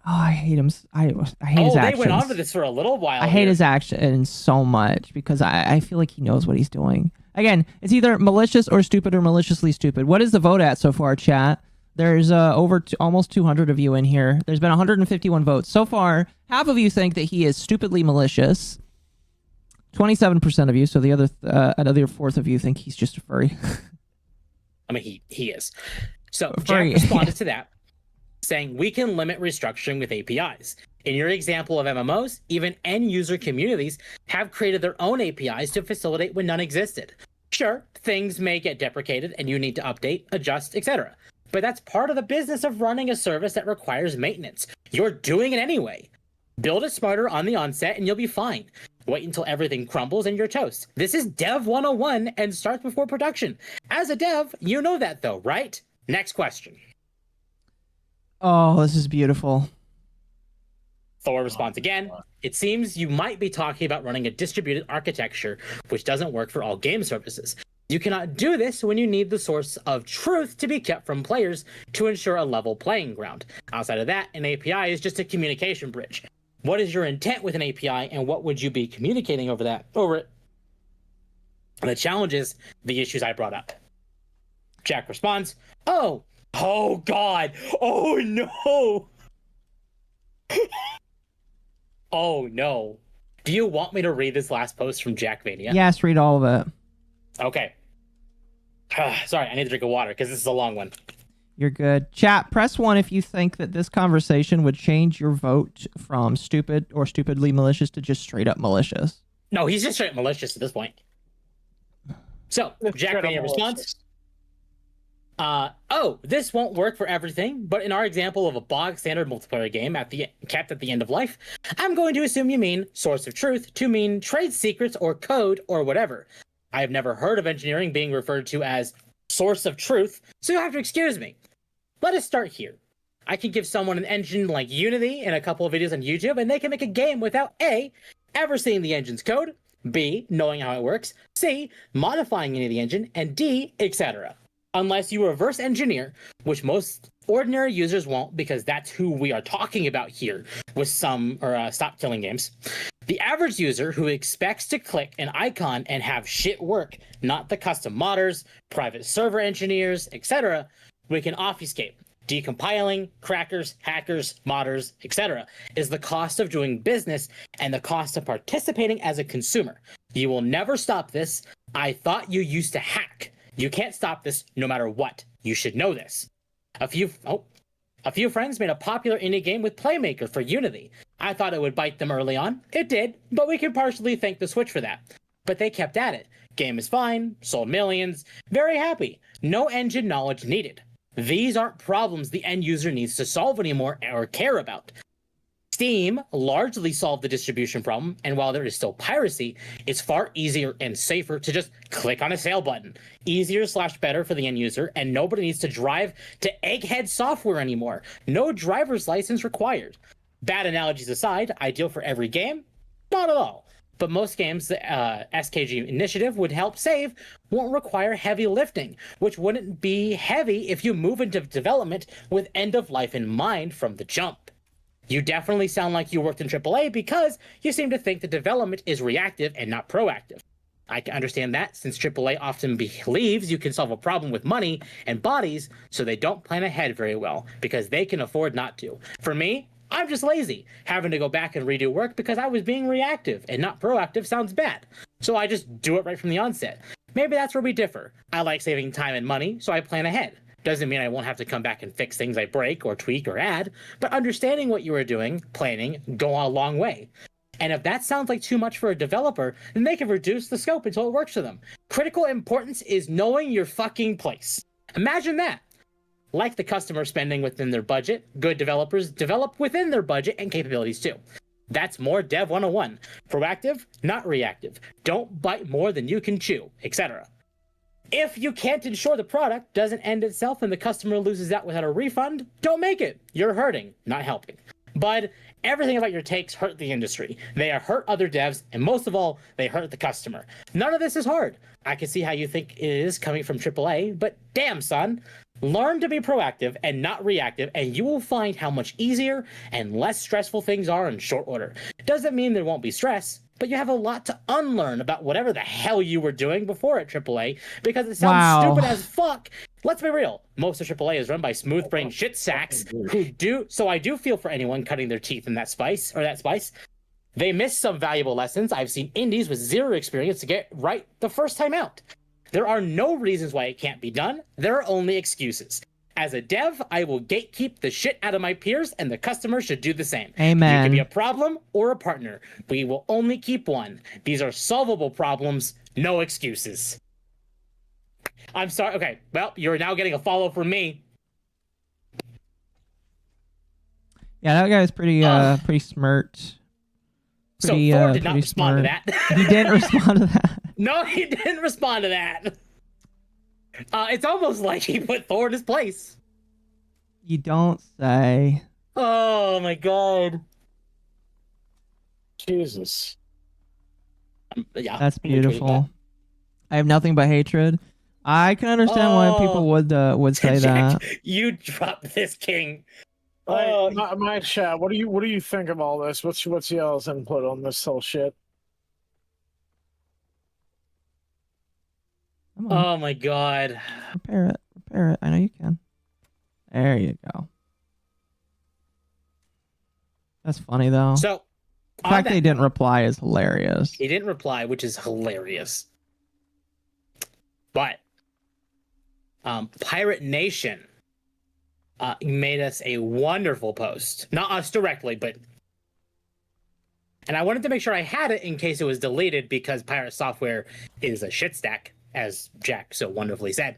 Oh, I hate him. I hate his actions. They went on to this for a little while. I hate his actions so much because I feel like he knows what he's doing. Again, it's either malicious or stupid or maliciously stupid. What is the vote at so far, chat? There's almost 200 of you in here. There's been 151 votes. So far, half of you think that he is stupidly malicious. 27% of you, so the another fourth of you think he's just a furry. I mean, he is. So Furry. Jack responded to that, saying we can limit restructuring with APIs. In your example of MMOs, even end-user communities have created their own APIs to facilitate when none existed. Sure, things may get deprecated and you need to update, adjust, etc. But that's part of the business of running a service that requires maintenance. You're doing it anyway. Build it smarter on the onset and you'll be fine. Wait until everything crumbles and you're toast. This is Dev 101 and starts before production. As a dev, you know that though, right? Next question. Oh, this is beautiful. Thor responds again. It seems you might be talking about running a distributed architecture, which doesn't work for all game services. You cannot do this when you need the source of truth to be kept from players to ensure a level playing ground. Outside of that, an API is just a communication bridge. What is your intent with an API, and what would you be communicating over it? And the challenge is the issues I brought up. Jack responds, oh God, oh no. Oh no. Do you want me to read this last post from Jack Vania? Yes, read all of it. Okay. Sorry, I need to drink of water because this is a long one. You're good. Chat, press 1 if you think that this conversation would change your vote from stupid or stupidly malicious to just straight up malicious. No, he's just straight up malicious at this point. So, Jack Vania responds, this won't work for everything, but in our example of a bog standard multiplayer game kept at the end of life, I'm going to assume you mean source of truth to mean trade secrets or code or whatever. I have never heard of engineering being referred to as source of truth, so you'll have to excuse me. Let us start here. I can give someone an engine like Unity and a couple of videos on YouTube, and they can make a game without A, ever seeing the engine's code, B, knowing how it works, C, modifying any of the engine, and D, etc. Unless you reverse engineer, which most ordinary users won't because that's who we are talking about here with Stop Killing Games. The average user who expects to click an icon and have shit work, not the custom modders, private server engineers, etc., we can obfuscate. Decompiling, crackers, hackers, modders, etc., is the cost of doing business and the cost of participating as a consumer. You will never stop this. I thought you used to hack. You can't stop this no matter what. You should know this. A few friends made a popular indie game with Playmaker for Unity. I thought it would bite them early on. It did, but we can partially thank the Switch for that. But they kept at it. Game is fine, sold millions, very happy. No engine knowledge needed. These aren't problems the end user needs to solve anymore or care about. Steam largely solved the distribution problem, and while there is still piracy, it's far easier and safer to just click on a sale button. Easier/better for the end user, and nobody needs to drive to Egghead Software anymore. No driver's license required. Bad analogies aside, ideal for every game? Not at all. But most games the SKG initiative would help save won't require heavy lifting, which wouldn't be heavy if you move into development with end of life in mind from the jump. You definitely sound like you worked in AAA because you seem to think the development is reactive and not proactive. I can understand that since AAA often believes you can solve a problem with money and bodies, so they don't plan ahead very well because they can afford not to. For me, I'm just lazy. Having to go back and redo work because I was being reactive and not proactive sounds bad. So I just do it right from the onset. Maybe that's where we differ. I like saving time and money, so I plan ahead. doesn't mean I won't have to come back and fix things I break or tweak or add, but understanding what you are doing, planning, go a long way. And if that sounds like too much for a developer, then they can reduce the scope until it works for them. Critical importance is knowing your fucking place. Imagine that. Like the customer spending within their budget, good developers develop within their budget and capabilities too. That's more Dev 101. Proactive, not reactive. Don't bite more than you can chew, etc. If you can't ensure the product doesn't end itself and the customer loses out without a refund, don't make it. You're hurting, not helping. But everything about your takes hurt the industry. They hurt other devs, and most of all, they hurt the customer. None of this is hard. I can see how you think it is coming from AAA, but damn, son. Learn to be proactive and not reactive, and you will find how much easier and less stressful things are in short order. Doesn't mean there won't be stress, but you have a lot to unlearn about whatever the hell you were doing before at AAA, because it sounds stupid as fuck. Let's be real. Most of AAA is run by smooth-brained shit sacks who do. So I do feel for anyone cutting their teeth in that spice. They miss some valuable lessons. I've seen indies with zero experience to get right the first time out. There are no reasons why it can't be done. There are only excuses. As a dev, I will gatekeep the shit out of my peers, and the customer should do the same. Amen. You can be a problem or a partner. We will only keep one. These are solvable problems, no excuses. I'm sorry. Okay, well, you're now getting a follow from me. Yeah, that guy's pretty pretty smart. Pretty, so Thor did not smart. respond to that. He didn't respond to that. No, he didn't respond to that. It's almost like he put Thor in his place. You don't say. Oh my god. Jesus. Yeah. That's beautiful. I have nothing but hatred. I can understand why people would say Jack, that. you dropped this king. My chat. What do you think of all this? What's y'all's input on this whole shit? Come on. Oh my god. Repair it. Repair it. I know you can. There you go. That's funny though. So the fact that he didn't reply is hilarious. He didn't reply, which is hilarious. But Pirate Nation made us a wonderful post. Not us directly, but... And I wanted to make sure I had it in case it was deleted, because Pirate Software is a shit stack, as Jack so wonderfully said.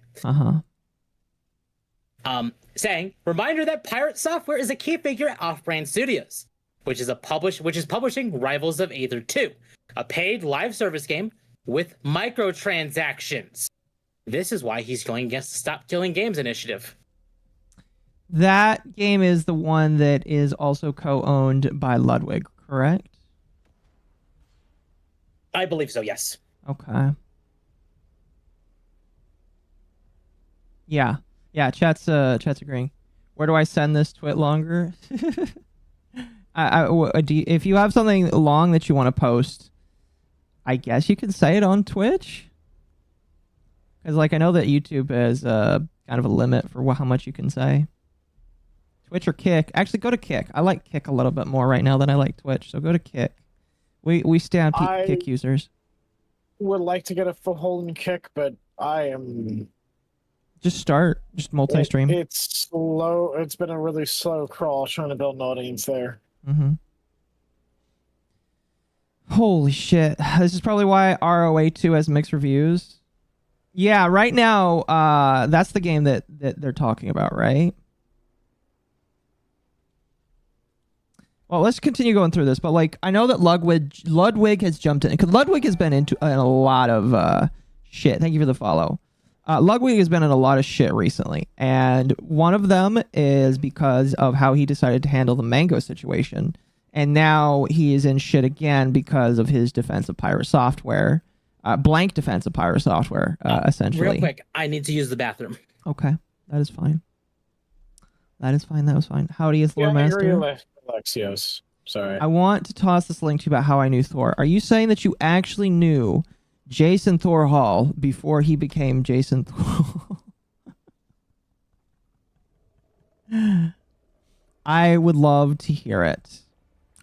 Saying, reminder that Pirate Software is a key figure at Off-Brand Studios, which is publishing Rivals of Aether 2, a paid live service game with microtransactions. This is why he's going against the Stop Killing Games initiative. That game is the one that is also co-owned by Ludwig, correct? I believe so, yes. Okay. Yeah. Yeah, chat's agreeing. Where do I send this twit longer? If you have something long that you want to post, I guess you can say it on Twitch. Because, like, I know that YouTube has kind of a limit for how much you can say. Twitch or Kick. Actually, go to Kick. I like Kick a little bit more right now than I like Twitch, so go to Kick. We stand Kick users. Would like to get a foothold in Kick, but I am... Just start. Just multi-stream. It's slow. It's been a really slow crawl trying to build an audience there. Holy shit. This is probably why ROA2 has mixed reviews. Yeah, right now, that's the game that they're talking about, right? Well, let's continue going through this, but like, I know that Ludwig has jumped in, because Ludwig has been in a lot of shit. Thank you for the follow. Ludwig has been in a lot of shit recently, and one of them is because of how he decided to handle the Mango situation, and now he is in shit again because of his defense of Pirate Software. Blank defense of Pirate Software, essentially. Real quick, I need to use the bathroom. Okay, that is fine. That is fine. That was fine. Howdy, is Lore Master. Alexios. Sorry. I want to toss this link to you about how I knew Thor. Are you saying that you actually knew Jason Thor Hall before he became Jason Thor? I would love to hear it.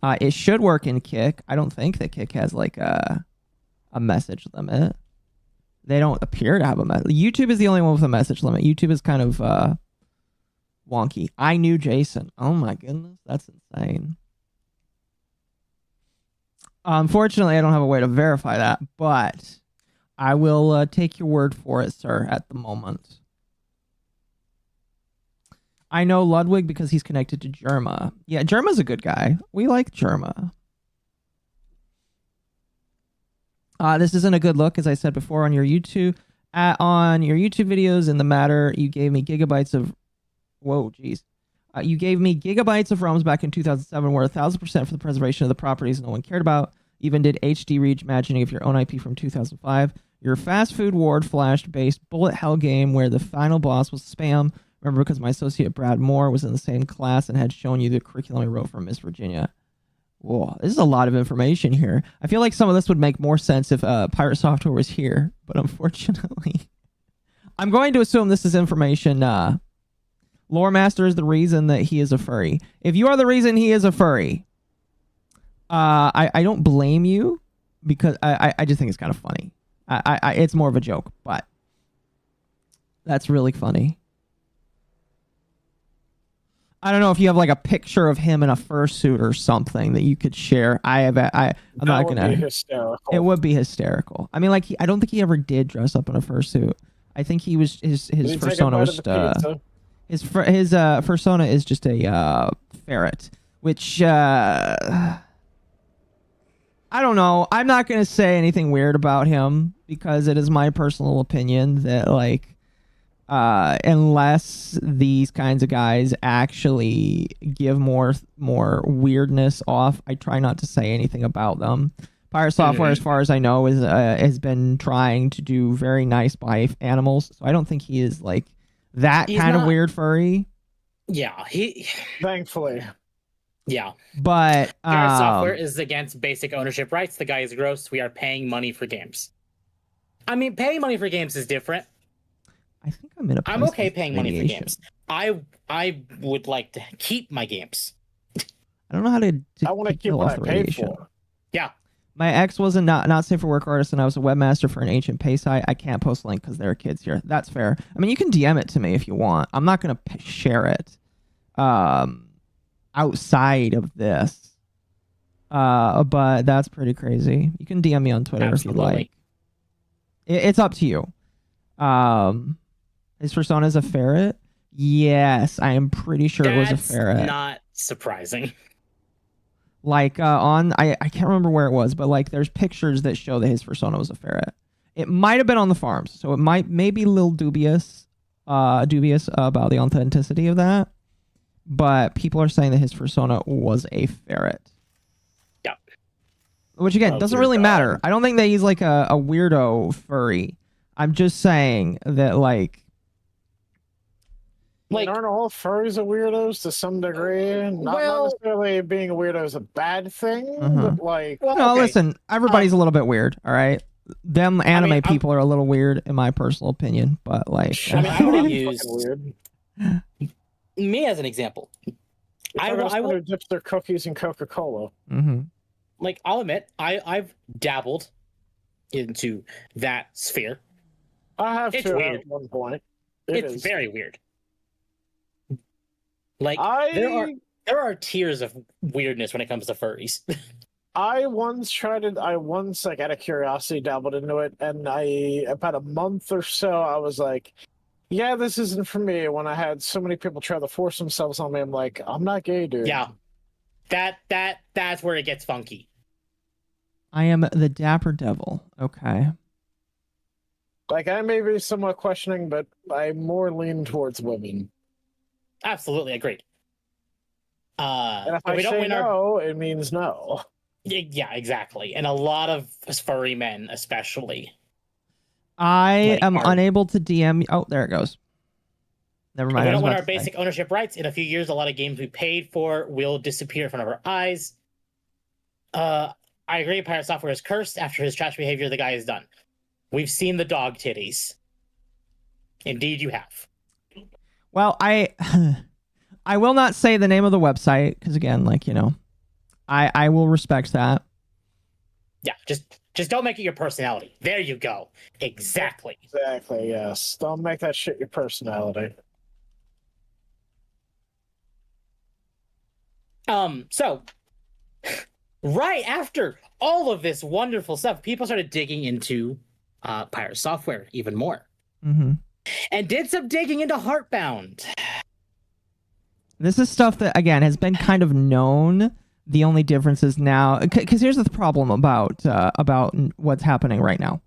It should work in Kick. I don't think that Kick has like a message limit. They don't appear to have a message. YouTube is the only one with a message limit. YouTube is kind of wonky. I knew Jason. Oh my goodness, that's insane. Unfortunately, I don't have a way to verify that, but I will take your word for it, sir, at the moment. I know Ludwig because he's connected to Germa. Yeah, Germa's a good guy. We like Germa. This isn't a good look, as I said before, on your YouTube. On your YouTube videos in the matter, you gave me gigabytes of... Whoa, jeez. You gave me gigabytes of ROMs back in 2007, where 1,000% for the preservation of the properties no one cared about. Even did HD reimagining of your own IP from 2005. Your fast food ward flash-based bullet hell game where the final boss was spam. Remember, because my associate Brad Moore was in the same class and had shown you the curriculum I wrote for Miss Virginia. Whoa, this is a lot of information here. I feel like some of this would make more sense if Pirate Software was here, but unfortunately, I'm going to assume this is information. Lore Master is the reason that he is a furry. If you are the reason he is a furry, I don't blame you, because I just think it's kind of funny. It's more of a joke, but that's really funny. I don't know if you have like a picture of him in a fursuit or something that you could share. I'm not gonna. Be hysterical. It would be hysterical. I mean, like I don't think he ever did dress up in a fursuit. I think he was his persona was his persona is just a ferret, which I don't know. I'm not gonna say anything weird about him because it is my personal opinion that like. Unless these kinds of guys actually give more weirdness off, I try not to say anything about them. Pirate Software, as far as I know, has been trying to do very nice by animals, so I don't think he is like that kind of weird furry. Yeah, thankfully. Yeah, but Pirate Software is against basic ownership rights. The guy is gross. We are paying money for games. I mean, paying money for games is different. I think I'm okay paying money for games. I would like to keep my games. I don't know how to I want to keep what I paid for. Yeah. My ex was a not safe for work artist, and I was a webmaster for an ancient pay site. I can't post a link because there are kids here. That's fair. I mean, you can DM it to me if you want. I'm not going to share it outside of this. But that's pretty crazy. You can DM me on Twitter if you like. It's up to you. His persona is a ferret? Yes, I am pretty sure it was a ferret. That's not surprising. Like I can't remember where it was, but like there's pictures that show that his persona was a ferret. It might have been on the farms, so it may be a little dubious about the authenticity of that. But people are saying that his persona was a ferret. Yeah. Which again doesn't really matter. I don't think that he's like a weirdo furry. I'm just saying that like aren't all furries are weirdos to some degree? Not necessarily being a weirdo is a bad thing, but like... No, listen, everybody's a little bit weird, all right? Them anime people are a little weird, in my personal opinion, but like... I want to use me as an example. I will dip their cookies in Coca-Cola. Like, I'll admit, I've dabbled into that sphere. I have it's to weird. at one point. It's very weird. Like there are tiers of weirdness when it comes to furries. I once like out of curiosity dabbled into it, and about a month or so I was like, yeah, this isn't for me. When I had so many people try to force themselves on me, I'm like, I'm not gay, dude. Yeah. That's where it gets funky. I am the Dapper Devil. Okay. Like, I may be somewhat questioning, but I more lean towards women. Absolutely agreed. And if I say no, it means no. Yeah, exactly. And a lot of furry men, especially. I am unable to DM. Oh, there it goes. Never mind. We don't win our basic ownership rights. In a few years, a lot of games we paid for will disappear in front of our eyes. I agree. Pirate Software is cursed after his trash behavior. The guy is done. We've seen the dog titties. Indeed, you have. Well, I will not say the name of the website because, again, like, you know, I will respect that. Yeah, just Just don't make it your personality. There you go. Exactly. Exactly, yes. Don't make that shit your personality. So right after all of this wonderful stuff, people started digging into pirate software even more. Mm-hmm. And did some digging into Heartbound. This is stuff that, again, has been kind of known. The only difference is now, because here's the problem about what's happening right now.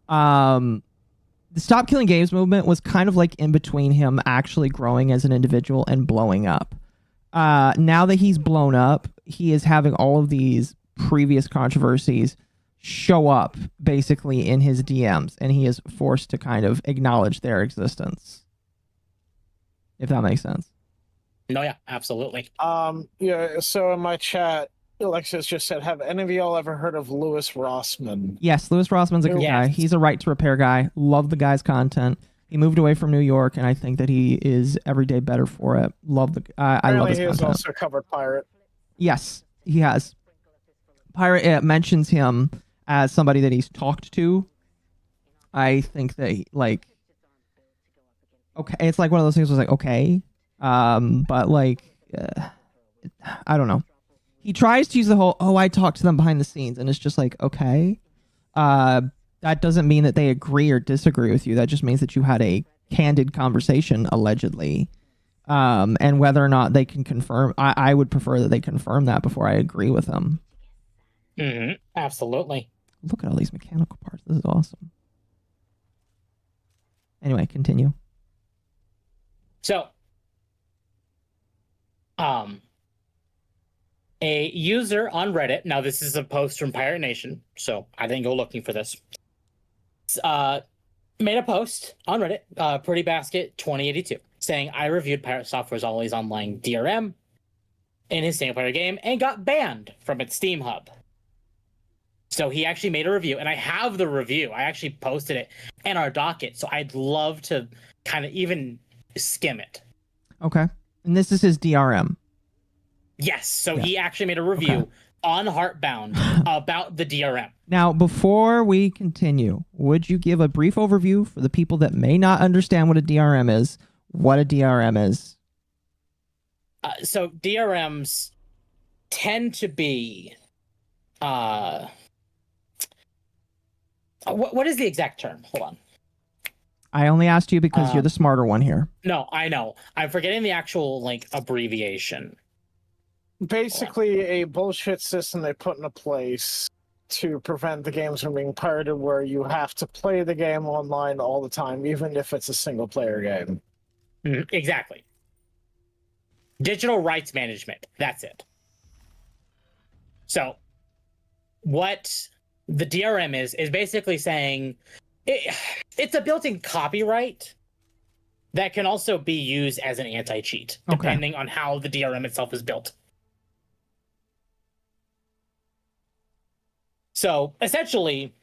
The Stop Killing Games movement was kind of like in between him actually growing as an individual and blowing up. Now that he's blown up, he is having all of these previous controversies show up basically in his DMs, and he is forced to kind of acknowledge their existence. If that makes sense. No, yeah, absolutely. Yeah, so in my chat, Alexis just said, have any of y'all ever heard of Louis Rossman? Yes, Louis Rossman's a good guy. He's a right to repair guy. Love the guy's content. He moved away from New York, and I think that he is every day better for it. Love the I love his he content. has also covered Pirate. Yes, he has. Pirate mentions him as somebody that he's talked to. I think that okay, it's like one of those things was like, okay. But like, I don't know. He tries to use the whole, I talked to them behind the scenes, and it's just like, okay. That doesn't mean that they agree or disagree with you. That just means that you had a candid conversation, allegedly. And whether or not they can confirm, I would prefer that they confirm that before I agree with them. Mm-hmm. Absolutely. Look at all these mechanical parts. This is awesome. Anyway, continue. So, a user on Reddit, now this is a post from Pirate Nation, so I didn't go looking for this, made a post on Reddit, Pretty Basket 2082, saying, I reviewed Pirate Software's Always Online DRM in his single player game and got banned from its Steam hub. So he actually made a review, and I have the review. I actually posted it in our docket, so I'd love to kind of even skim it. Okay. And this is his DRM. Yes, so he actually made a review on Heartbound about the DRM. Now, before we continue, would you give a brief overview for the people that may not understand what a DRM is, what a DRM is? So DRMs tend to be... what is the exact term? Hold on. I only asked you because you're the smarter one here. No, I know. I'm forgetting the actual abbreviation. Basically, a bullshit system they put into place to prevent the games from being pirated, where you have to play the game online all the time, even if it's a single-player game. Exactly. Digital rights management. That's it. So, what the DRM is basically saying it's a built-in copyright that can also be used as an anti-cheat, depending on how the DRM itself is built. So essentially,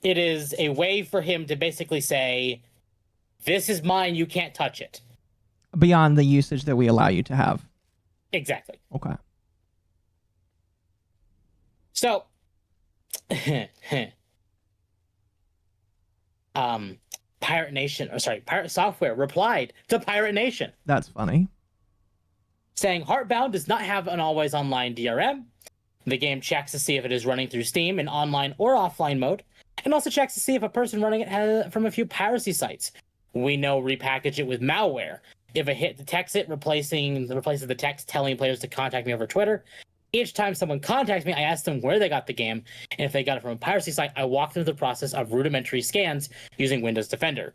it is a way for him to basically say, this is mine, you can't touch it. Beyond the usage that we allow you to have. Exactly. Okay. So, Pirate Software replied to Pirate Nation. That's funny. Saying, Heartbound does not have an always online DRM. The game checks to see if it is running through Steam in online or offline mode, and also checks to see if a person running it has from a few piracy sites. We know repackage it with malware. If a hit detects it, replaces the text telling players to contact me over Twitter. Each time someone contacts me, I ask them where they got the game, and if they got it from a piracy site, I walk them through the process of rudimentary scans using Windows Defender.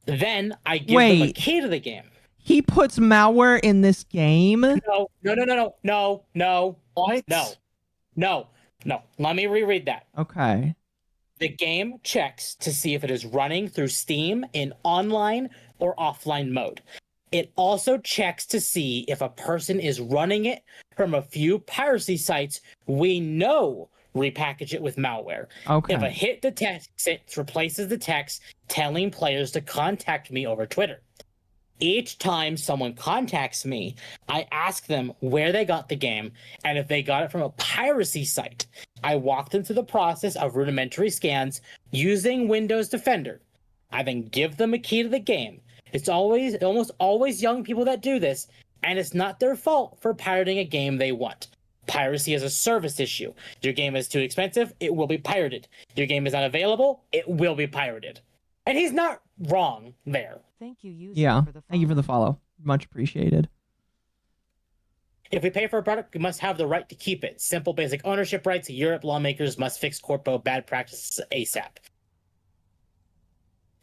Then I give them a key to the game. He puts malware in this game? No. What? No. Let me reread that. Okay. The game checks to see if it is running through Steam in online or offline mode. It also checks to see if a person is running it from a few piracy sites we know repackage it with malware. Okay. If a hit detects it, replaces the text telling players to contact me over Twitter. Each time someone contacts me, I ask them where they got the game, and if they got it from a piracy site. I walk them through the process of rudimentary scans using Windows Defender. I then give them a key to the game. It's almost always young people that do this, and it's not their fault for pirating a game they want. Piracy is a service issue. Your game is too expensive, it will be pirated. Your game is not available, it will be pirated. And he's not wrong there. Thank you, user, Yeah. for the Thank you for the follow. Much appreciated. If we pay for a product, we must have the right to keep it. Simple basic ownership rights. Europe lawmakers must fix corpo bad practices ASAP.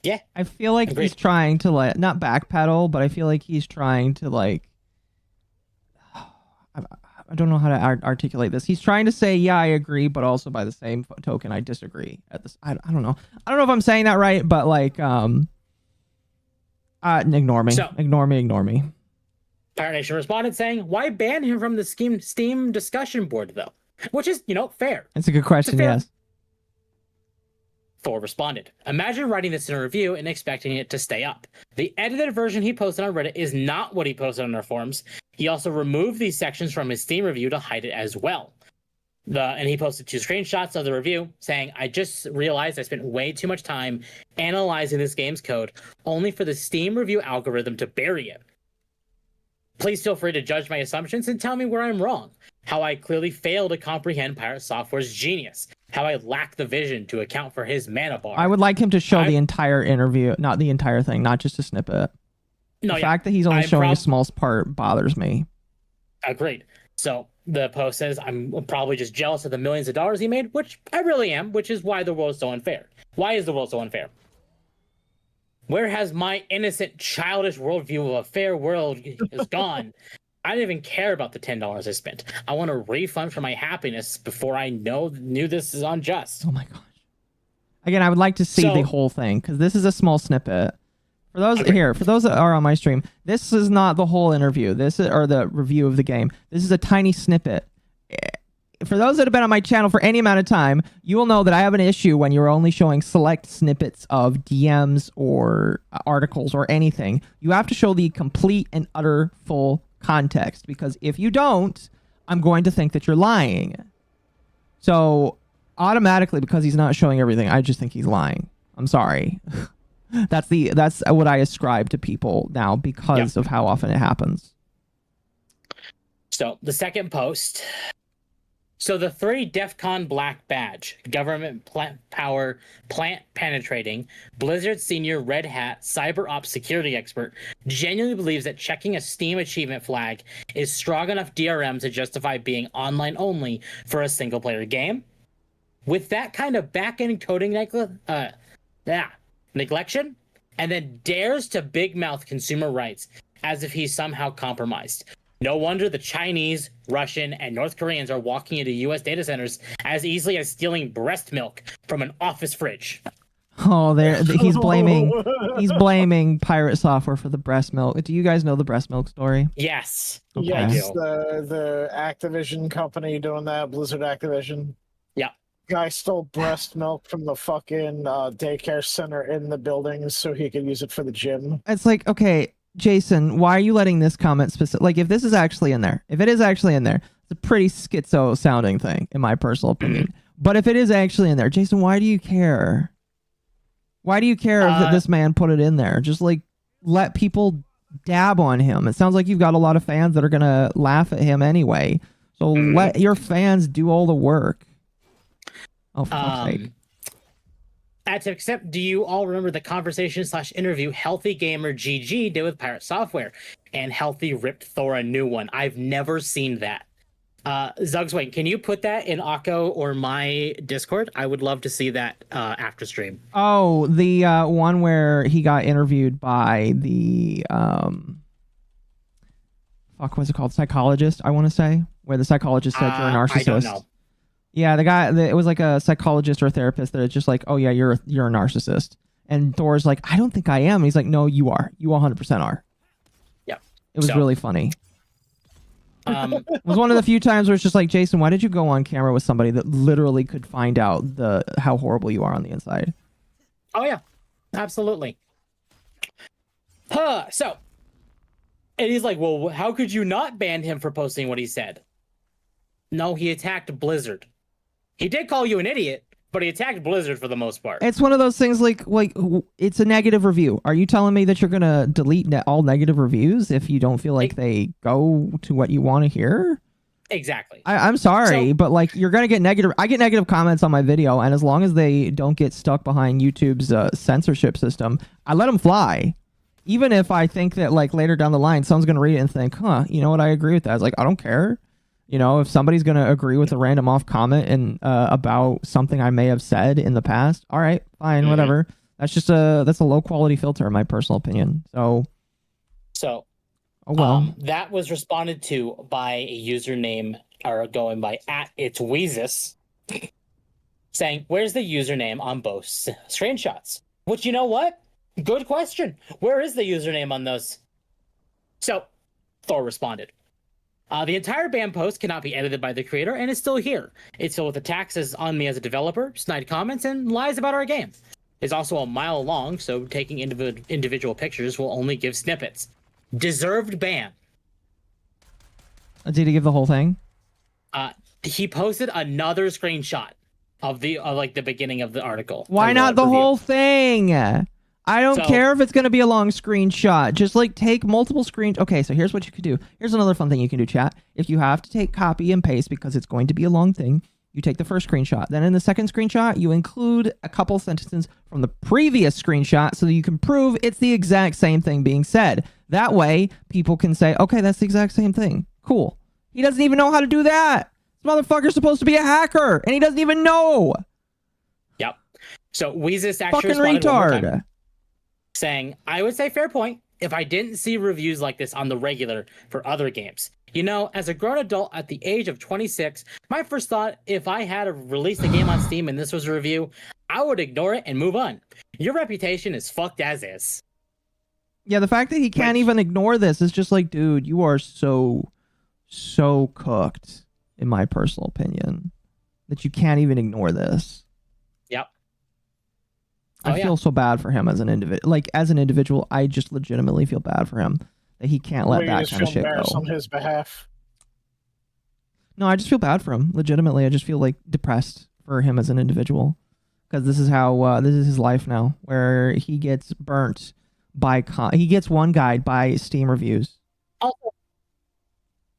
Yeah. I feel like Agreed. he's trying to like not backpedal, but I feel like he's trying to like I don't know how to articulate this. He's trying to say, yeah, I agree, but also by the same token, I disagree. At this, I don't know. I don't know if I'm saying that right, but like, ignore me. So- Ignore me. Pirate Nation responded saying, why ban him from the Steam discussion board, though? Which is, fair. It's a good question, fair- yes. Thor responded, imagine writing this in a review and expecting it to stay up. The edited version he posted on Reddit is not what he posted on our forums. He also removed these sections from his Steam review to hide it as well. And he posted 2 screenshots of the review saying, I just realized I spent way too much time analyzing this game's code only for the Steam review algorithm to bury it. Please feel free to judge my assumptions and tell me where I'm wrong. How I clearly fail to comprehend Pirate Software's genius. How I lack the vision to account for his mana bar. I would like him to show the entire interview, not the entire thing, not just a snippet. The fact that he's only showing a small part bothers me. Agreed. So the post says, I'm probably just jealous of the millions of dollars he made, which I really am, which is why the world is so unfair. Why is the world so unfair? Where has my innocent, childish worldview of a fair world is gone? I don't even care about the $10 I spent. I want a refund for my happiness before I knew this is unjust. Oh my gosh. Again, I would like to see So- the whole thing because this is a small snippet. For those that are on my stream, this is not the whole interview. Or the review of the game. This is a tiny snippet. For those that have been on my channel for any amount of time, you will know that I have an issue when you're only showing select snippets of DMs or articles or anything. You have to show the complete and utter full context, because if you don't, I'm going to think that you're lying. So automatically, because he's not showing everything, I just think he's lying. I'm sorry. That's what I ascribe to people now because of how often it happens. So the second post. So the 3 DEF CON black badge, government plant power, plant penetrating, Blizzard senior Red Hat cyber ops security expert genuinely believes that checking a Steam achievement flag is strong enough DRM to justify being online only for a single player game. With that kind of back-end coding neglection, and then dares to big mouth consumer rights as if he's somehow compromised. No wonder the Chinese, Russian, and North Koreans are walking into U.S. data centers as easily as stealing breast milk from an office fridge. Oh, he's blaming Pirate Software for the breast milk. Do you guys know the breast milk story? Yes. Okay. Yes, the Activision company doing that, Blizzard Activision. Yeah. Guy stole breast milk from the fucking daycare center in the building so he could use it for the gym. It's like, okay, Jason, why are you letting this comment like, if this is actually in there, if it is actually in there, it's a pretty schizo sounding thing, in my personal opinion. But if it is actually in there, Jason, why do you care? Why do you care if this man put it in there? Just like let people dab on him. It sounds like you've got a lot of fans that are gonna laugh at him anyway. So let your fans do all the work. Oh, for fuck's sake. Do you all remember the conversation/interview Healthy Gamer GG did with Pirate Software? And Healthy ripped Thor a new one. I've never seen that. Zugswing, can you put that in Occo or my Discord? I would love to see that after stream. Oh, the one where he got interviewed by the what's it called? Psychologist, I want to say, where the psychologist said you're a narcissist. I don't know. Yeah, the guy, it was like a psychologist or a therapist that is just like, oh yeah, you're a narcissist. And Thor's like, I don't think I am. And he's like, no, you are. You 100% are. Yeah. It was really funny. It was one of the few times where it's just like, Jason, why did you go on camera with somebody that literally could find out how horrible you are on the inside? Oh yeah, absolutely. So And he's like, well, how could you not ban him for posting what he said? No, he attacked Blizzard. He did call you an idiot, but he attacked Blizzard for the most part. It's one of those things like it's a negative review. Are you telling me that you're going to delete all negative reviews if you don't feel like they go to what you want to hear? Exactly. I'm sorry, but like you're going to get negative. I get negative comments on my video, and as long as they don't get stuck behind YouTube's censorship system, I let them fly. Even if I think that like later down the line, someone's going to read it and think, huh, you know what? I agree with that. I was like, I don't care. You know, if somebody's going to agree with a random off comment and about something I may have said in the past, all right, fine, whatever. That's just that's a low quality filter, in my personal opinion. So, oh well. That was responded to by a username or going by @itsweezus, saying, "Where's the username on both screenshots?" Which, you know what? Good question. Where is the username on those? So, Thor responded. The entire ban post cannot be edited by the creator and is still here. It's filled with attacks on me as a developer, snide comments, and lies about our game. It's also a mile long, so taking individual pictures will only give snippets. Deserved ban. Did he give the whole thing? He posted another screenshot of the beginning of the article. Why not the whole thing? I don't care if it's going to be a long screenshot. Just like take multiple screens. Okay, so here's what you could do. Here's another fun thing you can do, chat. If you have to take copy and paste because it's going to be a long thing, you take the first screenshot. Then in the second screenshot, you include a couple sentences from the previous screenshot so that you can prove it's the exact same thing being said. That way, people can say, okay, that's the exact same thing. Cool. He doesn't even know how to do that. This motherfucker's supposed to be a hacker, and he doesn't even know. Yep. So Weezus actually fucking responded one more retard. time, saying, I would say fair point if I didn't see reviews like this on the regular for other games. You know, as a grown adult at the age of 26, my first thought, if I had released a game on Steam and this was a review, I would ignore it and move on. Your reputation is fucked as is. Yeah, the fact that he can't even ignore this is just like, dude, you are so cooked, in my personal opinion, that you can't even ignore this. Yep. I feel so bad for him as an individual. Like, as an individual, I just legitimately feel bad for him that he can't let that kind of shit go. On his behalf. No, I just feel bad for him. Legitimately, I just feel like depressed for him as an individual because this is how this is his life now, where he gets burnt by he gets one guide by Steam reviews. Also,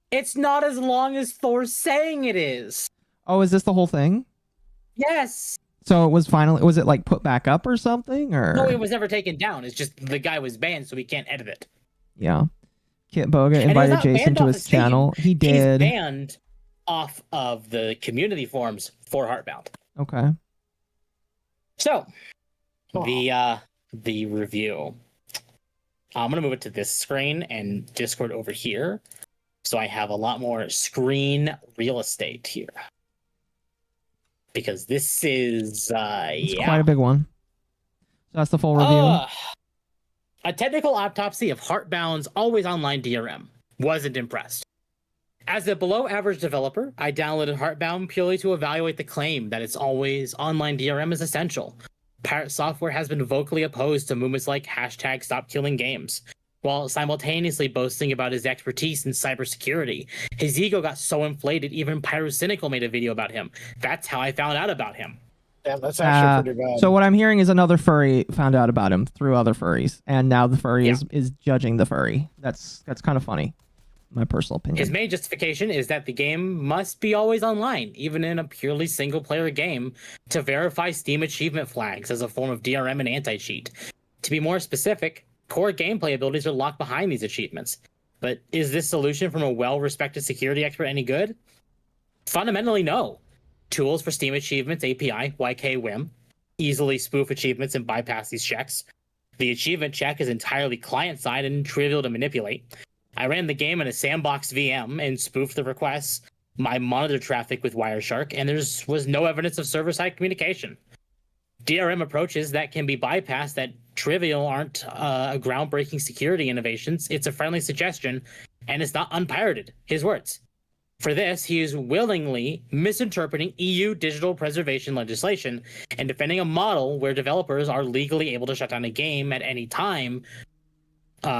it's not as long as Thor's saying it is. Oh, is this the whole thing? Yes. So it was was it like put back up or something, or? No, it was never taken down. It's just the guy was banned, so he can't edit it. Yeah. Kit Boga invited Jason to his channel. He did. He's banned off of the community forums for Heartbound. Okay. So, the review. I'm gonna move it to this screen and Discord over here, so I have a lot more screen real estate here. Because this is it's quite a big one. So that's the full review. A technical autopsy of Heartbound's always online DRM. Wasn't impressed. As a below average developer, I downloaded Heartbound purely to evaluate the claim that its always online DRM is essential. Pirate Software has been vocally opposed to movements like #StopKillingGames, while simultaneously boasting about his expertise in cybersecurity. His ego got so inflated, even Pyrocynical made a video about him. That's how I found out about him. Yeah, that's actually pretty bad. So what I'm hearing is another furry found out about him through other furries, and now the furry is judging the furry. That's kind of funny, in my personal opinion. His main justification is that the game must be always online, even in a purely single-player game, to verify Steam achievement flags as a form of DRM and anti-cheat. To be more specific, core gameplay abilities are locked behind these achievements. But is this solution from a well-respected security expert any good? Fundamentally, no. Tools for Steam Achievements API, YKWIM, easily spoof achievements and bypass these checks. The achievement check is entirely client-side and trivial to manipulate. I ran the game in a sandbox VM and spoofed the requests, my monitor traffic with Wireshark, and there was no evidence of server-side communication. DRM approaches that can be bypassed that trivial aren't groundbreaking security innovations. It's a friendly suggestion, and it's not unpirated. His words. For this, he is willingly misinterpreting EU digital preservation legislation and defending a model where developers are legally able to shut down a game at any time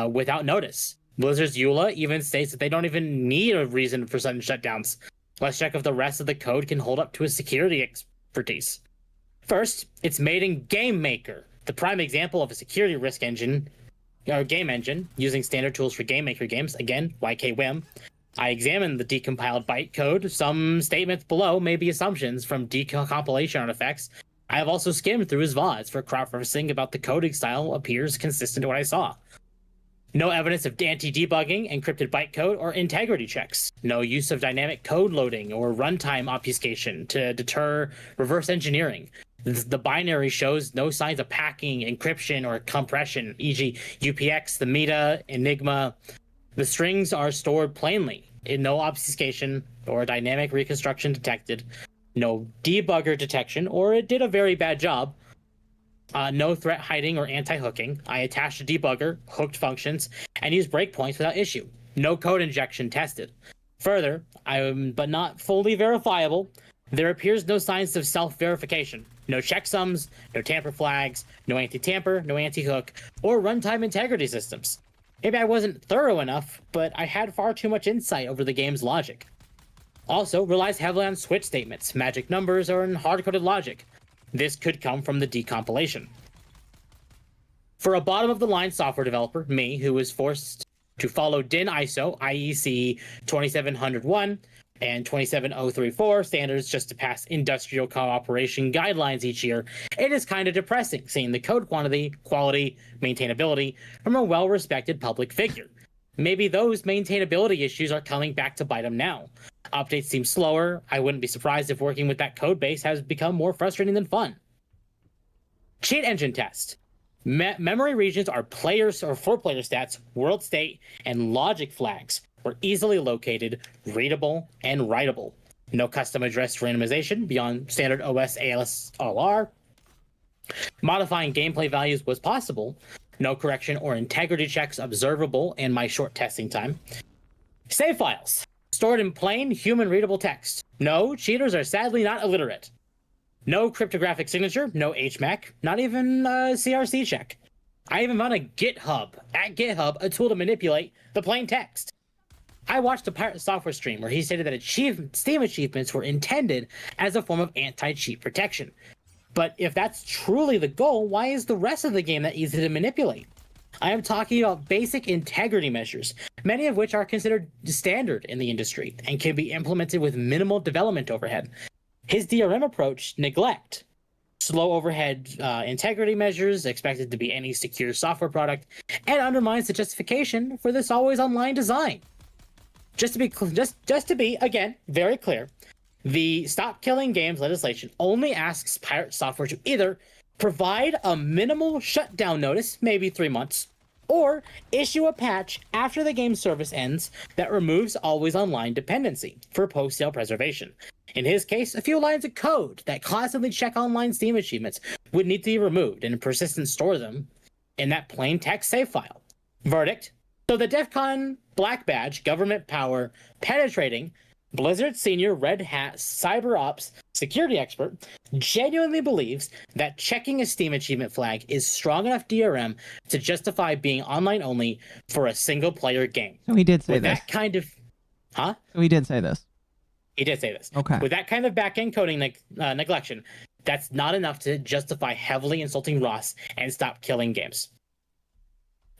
without notice. Blizzard's EULA even states that they don't even need a reason for sudden shutdowns. Let's check if the rest of the code can hold up to a security expertise. First, it's made in GameMaker, the prime example of a security risk engine, or game engine, using standard tools for GameMaker games. Again, YKWIM. I examined the decompiled bytecode. Some statements below may be assumptions from decompilation artifacts. I have also skimmed through his VODs for cross-referencing about the coding style appears consistent to what I saw. No evidence of anti-debugging, encrypted bytecode, or integrity checks. No use of dynamic code loading or runtime obfuscation to deter reverse engineering. The binary shows no signs of packing, encryption, or compression, e.g. UPX, the Meta, Enigma. The strings are stored plainly, in no obfuscation or dynamic reconstruction detected. No debugger detection, or it did a very bad job. No threat hiding or anti-hooking. I attached a debugger, hooked functions, and used breakpoints without issue. No code injection tested. Further, but not fully verifiable, there appears no signs of self-verification. No checksums, no tamper flags, no anti-tamper, no anti-hook, or runtime integrity systems. Maybe I wasn't thorough enough, but I had far too much insight over the game's logic. Also, relies heavily on switch statements, magic numbers, or in hard-coded logic. This could come from the decompilation. For a bottom-of-the-line software developer, me, who was forced to follow DIN ISO, IEC 27001, and 27034 standards just to pass industrial cooperation guidelines each year, it is kind of depressing seeing the code quantity, quality, maintainability from a well-respected public figure. Maybe those maintainability issues are coming back to bite them now. Updates seem slower. I wouldn't be surprised if working with that code base has become more frustrating than fun. Cheat engine test. Memory regions are players or for player stats, world state, and logic flags were easily located, readable, and writable. No custom address randomization beyond standard OS ASLR. Modifying gameplay values was possible. No correction or integrity checks observable in my short testing time. Save files. Stored in plain, human-readable text. No, cheaters are sadly not illiterate. No cryptographic signature, no HMAC, not even a CRC check. I even found a GitHub, a tool to manipulate the plain text. I watched a Pirate Software stream where he stated that Steam achievements were intended as a form of anti-cheat protection. But if that's truly the goal, why is the rest of the game that easy to manipulate? I am talking about basic integrity measures, many of which are considered standard in the industry and can be implemented with minimal development overhead. His DRM approach, neglect slow overhead integrity measures expected to be any secure software product, and undermines the justification for this always online design. Just to be again very clear, the Stop Killing Games legislation only asks Pirate Software to either provide a minimal shutdown notice, maybe 3 months, or issue a patch after the game service ends that removes always online dependency for post-sale preservation. In his case, a few lines of code that constantly check online Steam achievements would need to be removed and persistent store them in that plain text save file. Verdict: so the DEF CON Black Badge government power penetrating Blizzard senior Red Hat cyber ops security expert genuinely believes that checking a Steam achievement flag is strong enough DRM to justify being online only for a single player game. So he did say With this. that kind of, huh? So he did say this. He did say this. Okay. With that kind of back-end coding neglection, that's not enough to justify heavily insulting Ross and Stop Killing Games.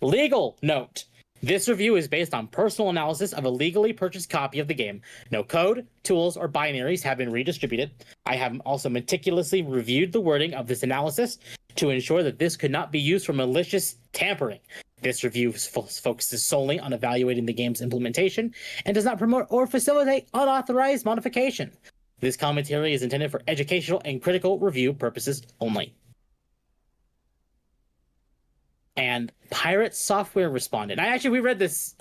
Legal note. This review is based on personal analysis of a legally purchased copy of the game. No code, tools, or binaries have been redistributed. I have also meticulously reviewed the wording of this analysis to ensure that this could not be used for malicious tampering. This review focuses solely on evaluating the game's implementation and does not promote or facilitate unauthorized modification. This commentary is intended for educational and critical review purposes only. And Pirate Software responded. We read this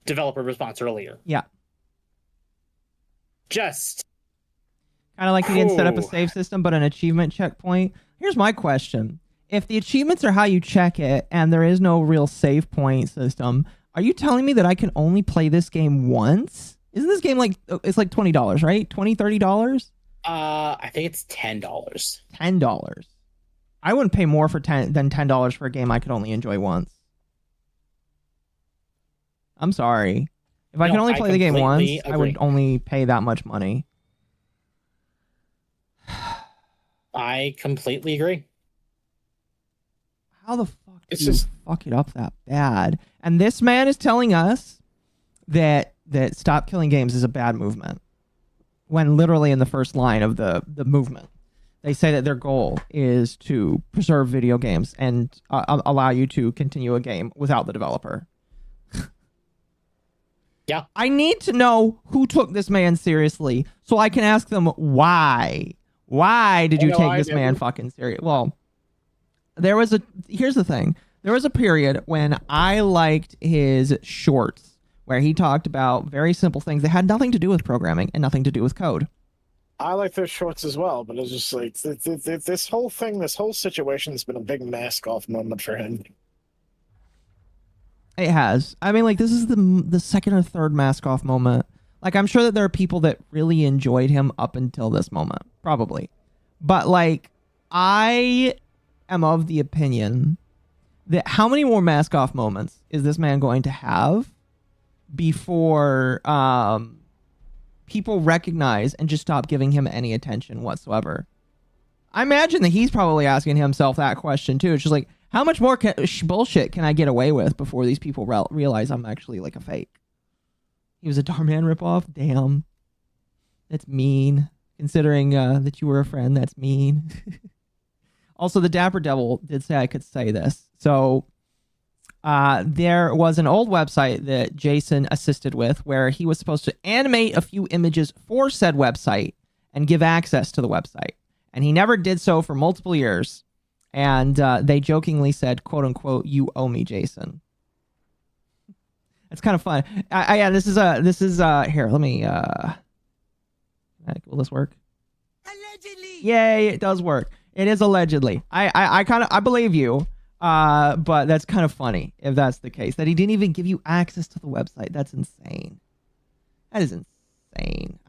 developer response earlier. Yeah. Just kind of like he didn't set up a save system, but an achievement checkpoint. Here's my question. If the achievements are how you check it and there is no real save point system, are you telling me that I can only play this game once? Isn't this game it's like $20, right? $20, $30? I think it's $10. $10. I wouldn't pay more than $10 for a game I could only enjoy once. I'm sorry. If I No, can only I play the game once, completely I would agree. only pay that much money. I completely agree. How the fuck It's do you just- fuck it up that bad? And this man is telling us that Stop Killing Games is a bad movement, when literally in the first line of the movement, they say that their goal is to preserve video games and allow you to continue a game without the developer. Yeah. I need to know who took this man seriously so I can ask them why. Why did you No, take I this man didn't. fucking serious? Well, here's the thing. There was a period when I liked his shorts where he talked about very simple things that had nothing to do with programming and nothing to do with code. I like those shorts as well, but it's just like this whole thing, this whole situation has been a big mask off moment for him. It has. I mean, like, this is the second or third mask off moment. Like, I'm sure that there are people that really enjoyed him up until this moment, probably. But like, I am of the opinion that how many more mask off moments is this man going to have before people recognize and just stop giving him any attention whatsoever? I imagine that he's probably asking himself that question too. It's just like, how much more bullshit can I get away with before these people realize I'm actually like a fake? He was a Darman ripoff? Damn. That's mean. Considering that you were a friend, that's mean. Also, the Dapper Devil did say I could say this. So there was an old website that Jason assisted with where he was supposed to animate a few images for said website and give access to the website. And he never did so for multiple years. And they jokingly said, quote unquote, "You owe me, Jason." It's kind of fun. Yeah, this is here, let me, will this work? Allegedly. Yay, it does work. It is allegedly. I believe you. But that's kind of funny if that's the case. That he didn't even give you access to the website. That's insane. That is insane.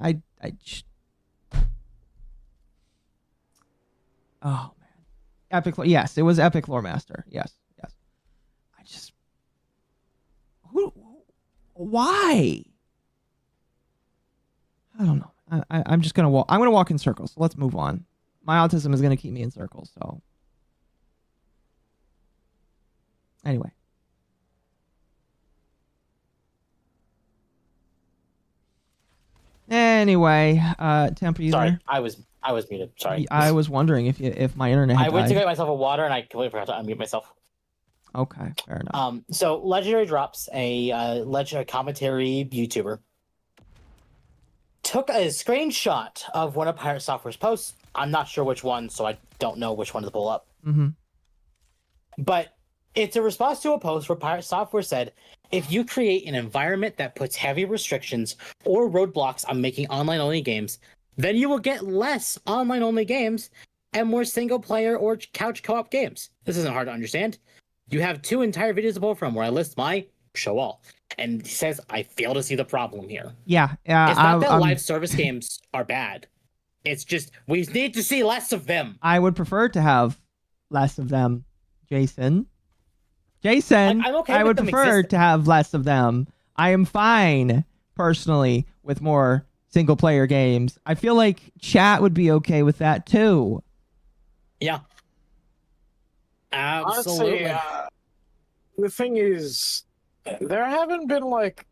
Oh man. Epic. Yes, it was Epic Lore Master. Yes. Why? I don't know. I'm just gonna walk. I'm gonna walk in circles. So let's move on. My autism is gonna keep me in circles. So anyway. Temp, are you Sorry, there? I was muted. Sorry. I was wondering if my internet had I went to died. get myself a water and I completely forgot to unmute myself. Okay, fair enough. So Legendary Drops, a legendary commentary YouTuber, took a screenshot of one of Pirate Software's posts. I'm not sure which one, so I don't know which one to pull up. Mm-hmm. But it's a response to a post where Pirate Software said, if you create an environment that puts heavy restrictions or roadblocks on making online-only games, then you will get less online-only games and more single-player or couch co-op games. This isn't hard to understand. You have 2 entire videos to pull from where I list my show all. And he says, I fail to see the problem here. Yeah. It's not that live service games are bad. It's just, we need to see less of them. I would prefer to have less of them, Jason. Like, I'm okay I would prefer to have less of them. I am fine, personally, with more single-player games. I feel like chat would be okay with that, too. Yeah. Absolutely. Honestly, the thing is, there haven't been like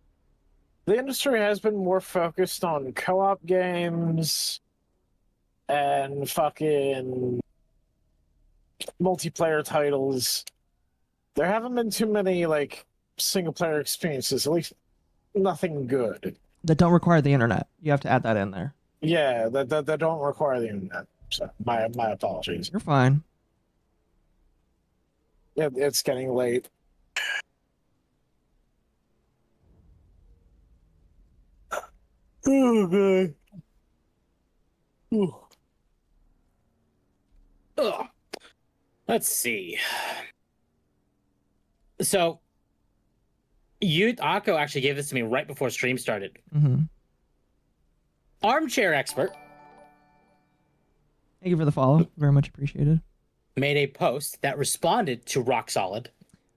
the industry has been more focused on co-op games and fucking multiplayer titles. There haven't been too many like single player experiences, at least nothing good. That don't require the internet. You have to add that in there. Yeah, that don't require the internet. So my apologies. You're fine. Yeah, it's getting late. Oh god. Ooh. Ugh. Let's see. So, MommaOcco actually gave this to me right before stream started. Mm-hmm. Armchair Expert Thank you for the follow. Very much appreciated. made a post that responded to Rock Solid.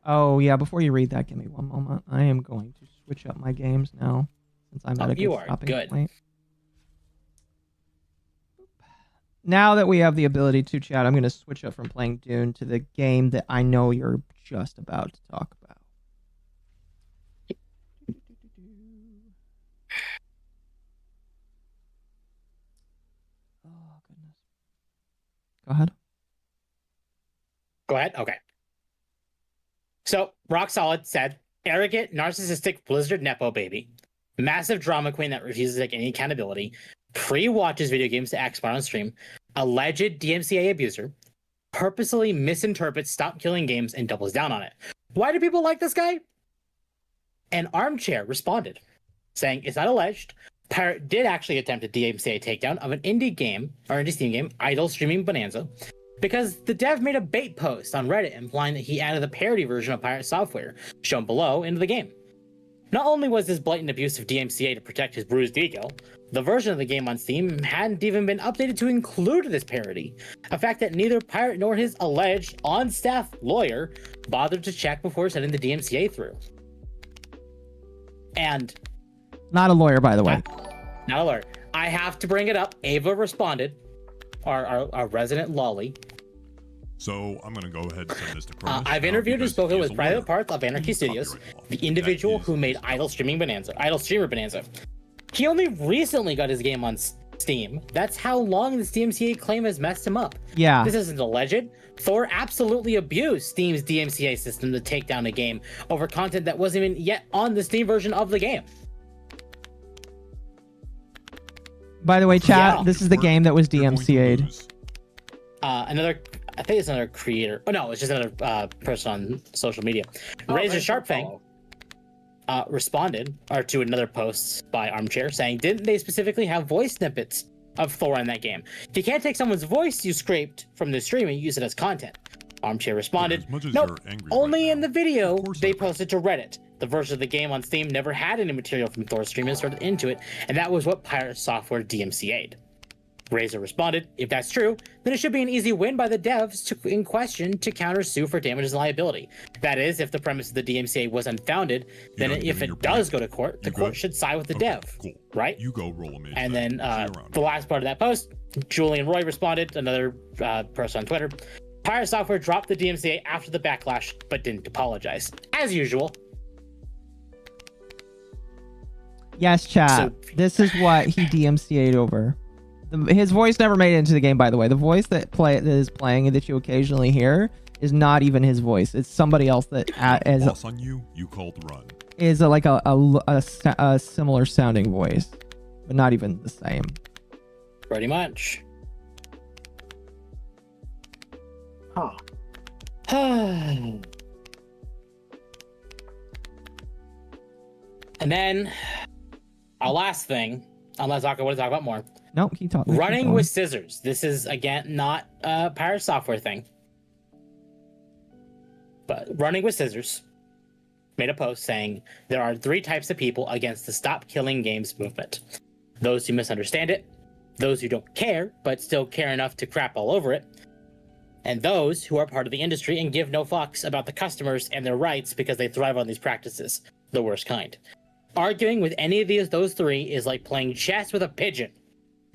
Oh, yeah. Before you read that, give me one moment. I am going to switch up my games now since I'm at a good stopping point. Now that we have the ability to chat, I'm going to switch up from playing Dune to the game that I know you're just about to talk about. Oh, goodness. Go ahead. Go ahead. Okay. So, Rock Solid said, arrogant, narcissistic Blizzard Nepo baby, massive drama queen that refuses to take any accountability, pre-watches video games to act smart on stream, alleged DMCA abuser, purposely misinterprets Stop Killing Games and doubles down on it. Why do people like this guy? An Armchair responded, saying, it's not alleged. Pirate did actually attempt a DMCA takedown of an indie game, or indie Steam game, Idle Streaming Bonanza, because the dev made a bait post on Reddit implying that he added a parody version of Pirate software, shown below, into the game. Not only was this blatant abuse of DMCA to protect his bruised ego, the version of the game on Steam hadn't even been updated to include this parody, a fact that neither Pirate nor his alleged on-staff lawyer bothered to check before sending the DMCA through. And... Not a lawyer, by the way. Not a lawyer. I have to bring it up. Ava responded, our resident lolly. So I'm going to go ahead and send this to Cronus. I've interviewed and spoken with private parts of Anarchy Studios, the individual who made Idle Streamer Bonanza. He only recently got his game on Steam. That's how long this DMCA claim has messed him up. Yeah. This isn't alleged. Thor absolutely abused Steam's DMCA system to take down a game over content that wasn't even yet on the Steam version of the game. By the way, chat, this is the game that was DMCA'd. I think it's another creator. Oh no, it's just another person on social media. Razor Sharpfang responded to another post by Armchair saying, didn't they specifically have voice snippets of Thor in that game? If you can't take someone's voice you scraped from the stream and use it as content. Armchair responded, nope, only in the video they posted to Reddit. The version of the game on Steam never had any material from Thor's stream inserted into it, and that was what Pirate Software DMCA'd. Razor responded, if that's true, then it should be an easy win by the devs in question to counter-sue for damages and liability. That is, if the premise of the DMCA was unfounded, then if it does go to court, the court should side with the dev, right? You go roll them in. And then the last part of that post, Julian Roy responded, another person on Twitter, Pirate Software dropped the DMCA after the backlash, but didn't apologize. As usual. Yes, chat. This is what he DMCA'd over. His voice never made it into the game, by the way. The voice that is playing and that you occasionally hear is not even his voice. It's somebody else that is boss on you. You called run. Is like a similar sounding voice, but not even the same. Pretty much. Huh. And then our last thing, unless I want to talk about more. Nope, keep talking. Running with scissors. This is, again, not a Pirate Software thing. But Running with Scissors made a post saying, there are 3 types of people against the Stop Killing Games movement. Those who misunderstand it, those who don't care, but still care enough to crap all over it, and those who are part of the industry and give no fucks about the customers and their rights because they thrive on these practices. The worst kind. Arguing with any of those 3 is like playing chess with a pigeon.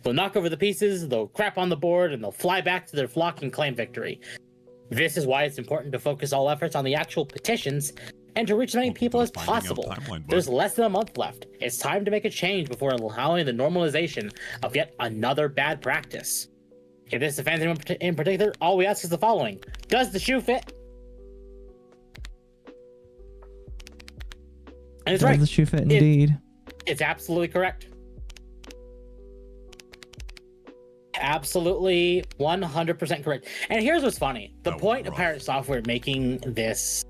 They'll knock over the pieces, they'll crap on the board, and they'll fly back to their flock and claim victory. This is why it's important to focus all efforts on the actual petitions and to reach as many people as possible. There's less than a month left. It's time to make a change before allowing the normalization of yet another bad practice. If this offends anyone in particular, all we ask is the following. Does the shoe fit? And it's right. Does the shoe fit indeed? It's absolutely correct. Absolutely 100% correct. And here's what's funny. The point of Pirate Software making this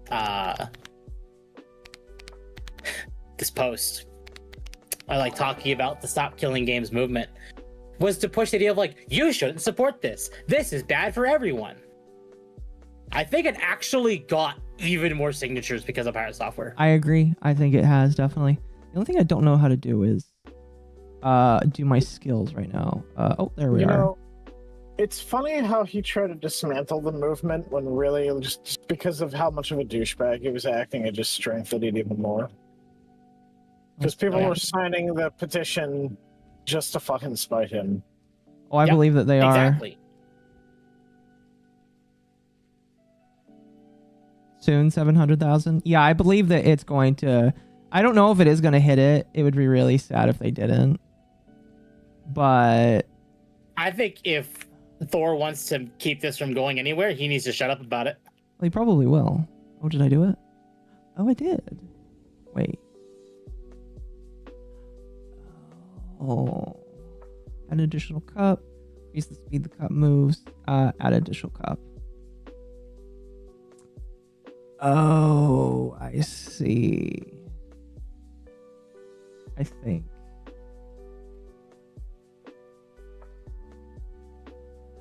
this post, or like talking about the Stop Killing Games movement, was to push the idea of like, you shouldn't support this. This is bad for everyone. I think it actually got even more signatures because of Pirate Software. I agree. I think it has, definitely. The only thing I don't know how to do is do my skills right now. Oh, there we are. Know, it's funny how he tried to dismantle the movement when really just because of how much of a douchebag he was acting, it just strengthened it even more. Because people Yeah. were signing the petition just to fucking spite him. Oh, I Yep, believe that they are. Exactly. Soon 700,000. Yeah, I believe that it's going to. I don't know if it is going to hit it. It would be really sad if they didn't. But I think if Thor wants to keep this from going anywhere, he needs to shut up about it. well, he probably will. Oh, did I do it? Oh, I did. Wait. Oh. Add an additional cup. Increase the speed the cup moves. Add additional cup. Oh, I see. I think.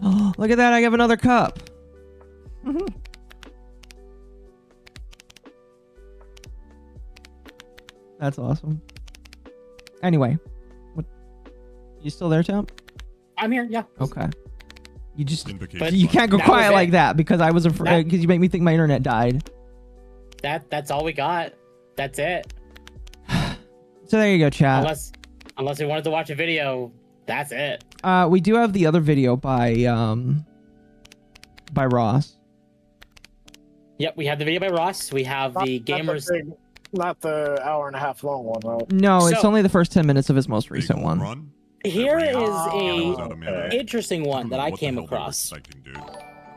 Oh, look at that. I have another cup. That's awesome. Anyway, what? You still there, Temp? I'm here, yeah. Okay. You just Invocation you can't go That was quiet it. like that because I was afraid because you make me think my internet died. That's all we got. That's it. So there you go, chat. Unless we wanted to watch a video, that's it. We do have the other video by Ross. Yep, we have the video by Ross. We have the gamers. Not the hour and a half long one, right? No, it's So- only the first 10 minutes of his most recent one. Run. Here is was out a of melee. interesting one that I What the came hell they were across. expecting, dude.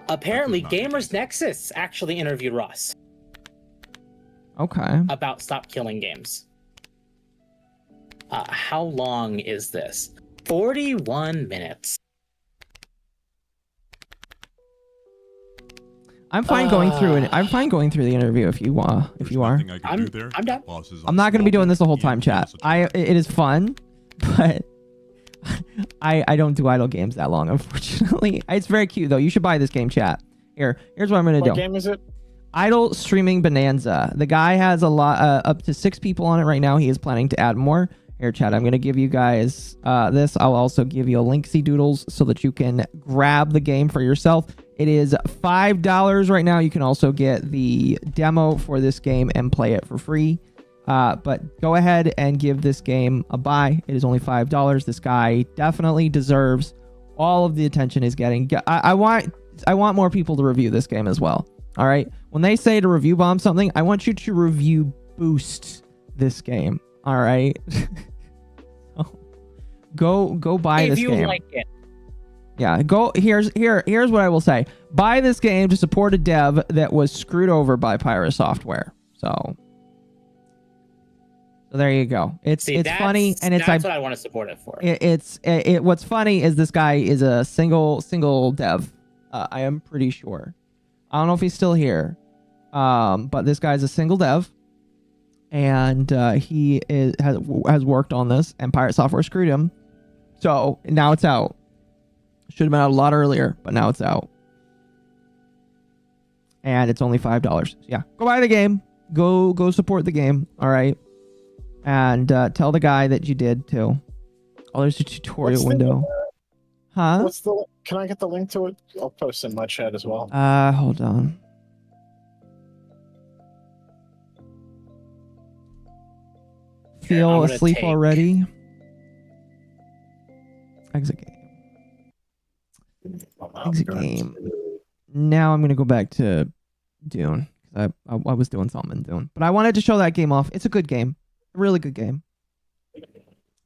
Apparently, That could not be Gamers Nexus actually interviewed Ross Okay. about Stop Killing Games. How long is this? 41 minutes. I'm fine going through it. I'm fine going through the interview if you want. If There's you are. nothing I can I'm- do there. I'm done. Bosses I'm not going to be doing this the whole small time, business, chat. It is fun, but I don't do idle games that long, unfortunately. It's very cute though. You should buy this game, chat. Here's what I'm going to What do. game is it? Idle Streaming Bonanza. The guy has a lot, up to 6 people on it right now. He is planning to add more. Here, chat, I'm going to give you guys this. I'll also give you a linksy doodles so that you can grab the game for yourself. It is $5 right now. You can also get the demo for this game and play it for free. But go ahead and give this game a buy. It is only $5. This guy definitely deserves all of the attention he's getting. I want more people to review this game as well. All right. When they say to review bomb something, I want you to review boost this game. All right. Go buy If this you game. like it. Yeah, here's what I will say. Buy this game to support a dev that was screwed over by Pyro Software. So there you go. It's funny and it's that's what I want to support it for. what's funny is this guy is a single dev. I am pretty sure. I don't know if he's still here. But this guy's a single dev. And he has worked on this, and Pirate Software screwed him. So now it's out. Should have been out a lot earlier, but now it's out. And it's only $5. Yeah, go buy the game. Go support the game. All right. And tell the guy that you did too. Oh, there's a tutorial window. Huh? Can I get the link to it? I'll post in my chat as well. Hold on. Feel I'm gonna asleep take- already? Exit game. Exit game. Now I'm gonna go back to Dune. I was doing something in Dune, but I wanted to show that game off. It's a good game, a really good game.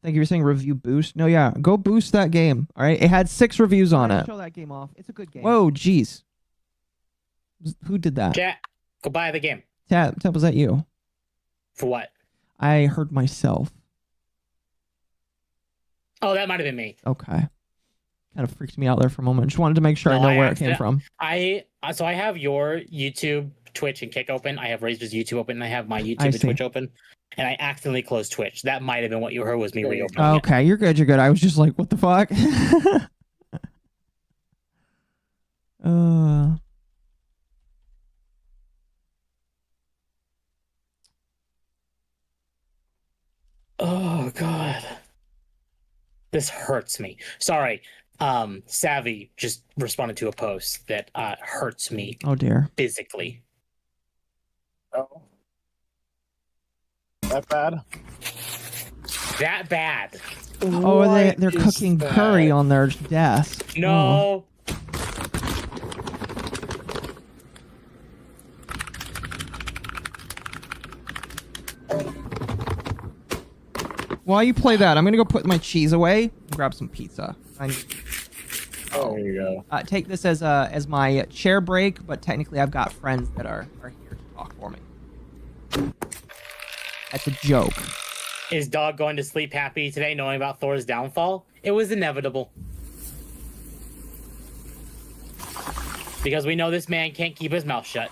Thank you for saying review boost. No, yeah, go boost that game. All right, it had 6 reviews on it. Show that game off. It's a good game. Whoa, jeez. Who did that? Chat, go buy the game. Tab, was that you? For what? I heard myself. Oh, that might have been me. Okay. Kind of freaked me out there for a moment. Just wanted to make sure I know where it came from. So I have your YouTube, Twitch, and Kick open. I have Razor's YouTube open, and I have my I YouTube and see. Twitch open. And I accidentally closed Twitch. That might have been what you heard was me reopening. it. Okay, you're good. I was just like, what the fuck? Oh god. This hurts me. Sorry. Savvy just responded to a post that hurts me Oh dear. physically. Oh. That bad? that bad. Oh, they're cooking curry on their desk. No. While you play that, I'm gonna go put my cheese away and grab some pizza. There you go. Take this as my chair break, but technically I've got friends that are here to talk for me. That's a joke. Is Dog going to sleep happy today knowing about Thor's downfall? It was inevitable. Because we know this man can't keep his mouth shut.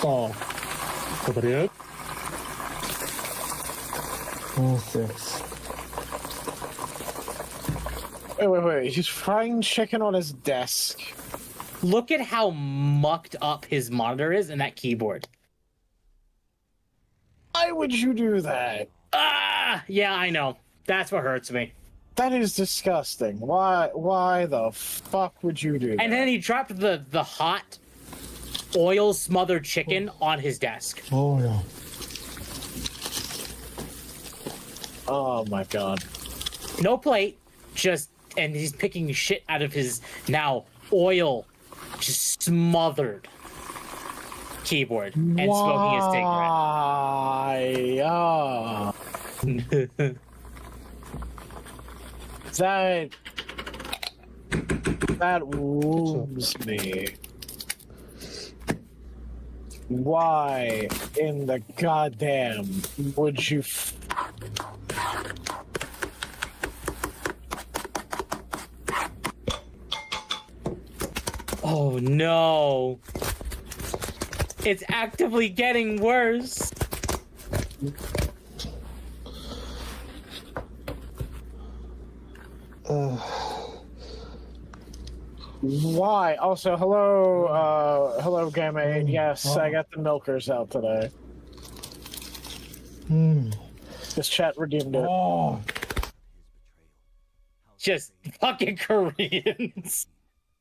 Oh. Somebody else? Oh, 6. Wait. He's frying chicken on his desk. Look at how mucked up his monitor is and that keyboard. Why would you do that? Yeah, I know. That's what hurts me. That is disgusting. Why the fuck would you do that? And then he dropped the hot oil smothered chicken on his desk. Oh, yeah. Oh my god. No plate, and he's picking shit out of his now oil just smothered keyboard and smoking his cigarette. That wounds me. Why in the goddamn would you Oh no. It's actively getting worse. Why? Also, hello, Game 8. Yes, I got the milkers out today. This chat redeemed it. Oh. Just fucking Koreans.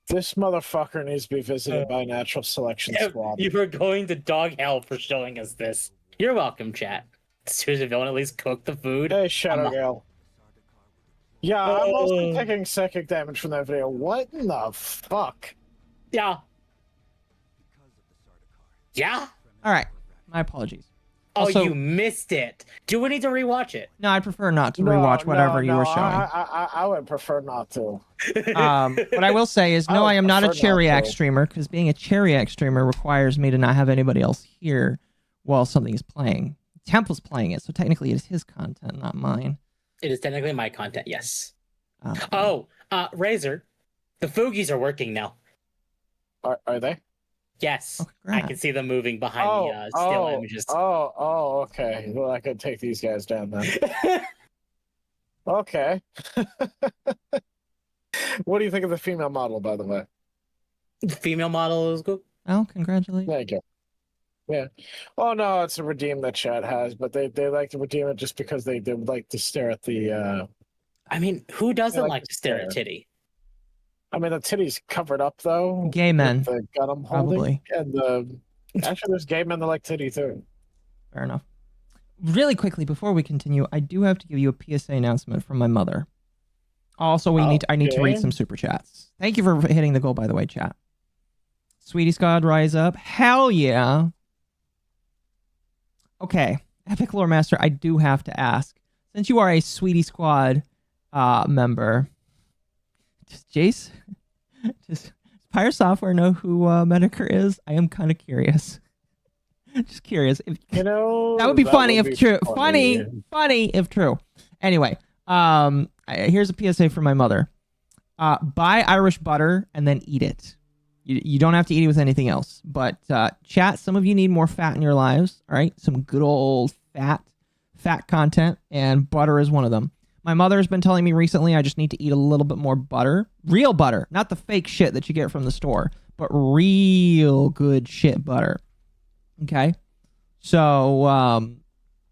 This motherfucker needs to be visited by a natural selection squad. You were going to dog hell for showing us this. You're welcome, chat. Susan Villain at least cooked the food. Hey, Shadow Gale. Yeah, I'm also taking psychic damage from that video. What in the fuck? Yeah. Yeah? Alright, my apologies. Oh, Also, you missed it. Do we need to rewatch it? No, I'd prefer not to rewatch whatever you were showing. I would prefer not to. What I will say is, no, I am not a chair react streamer, because being a chair react streamer requires me to not have anybody else here while something is playing. Temple's playing it, so technically it is his content, not mine. It is technically my content, yes. Razor, the Foogies are working now. Are they? Yes. Oh, I can see them moving behind the still images. Okay. Well, I could take these guys down then. Okay. What do you think of the female model, by the way? The female model is good. Oh, congratulations. Thank you. Yeah. Oh no, it's a redeem that chat has, but they like to redeem it just because they like to stare at the I mean, who doesn't like to stare at titty? I mean, the titty's covered up though. Gay men. With the gun I'm holding. And actually there's gay men that like titty too. Fair enough. Really quickly, before we continue, I do have to give you a PSA announcement from my mother. Also, I need to read some super chats. Thank you for hitting the goal, by the way, chat. Sweetie Scott, rise up. Hell yeah. Okay, Epic Lore Master, I do have to ask, since you are a Sweetie Squad member, does Pyre Software know who Medicare is? I am kind of curious. Just curious. If, that would be funny if true. Funny if true. Anyway, here's a PSA from my mother. Buy Irish butter and then eat it. You don't have to eat it with anything else. But chat, some of you need more fat in your lives. All right, some good old fat content, and butter is one of them. My mother has been telling me recently I just need to eat a little bit more butter. Real butter, not the fake shit that you get from the store, but real good shit butter. Okay? So,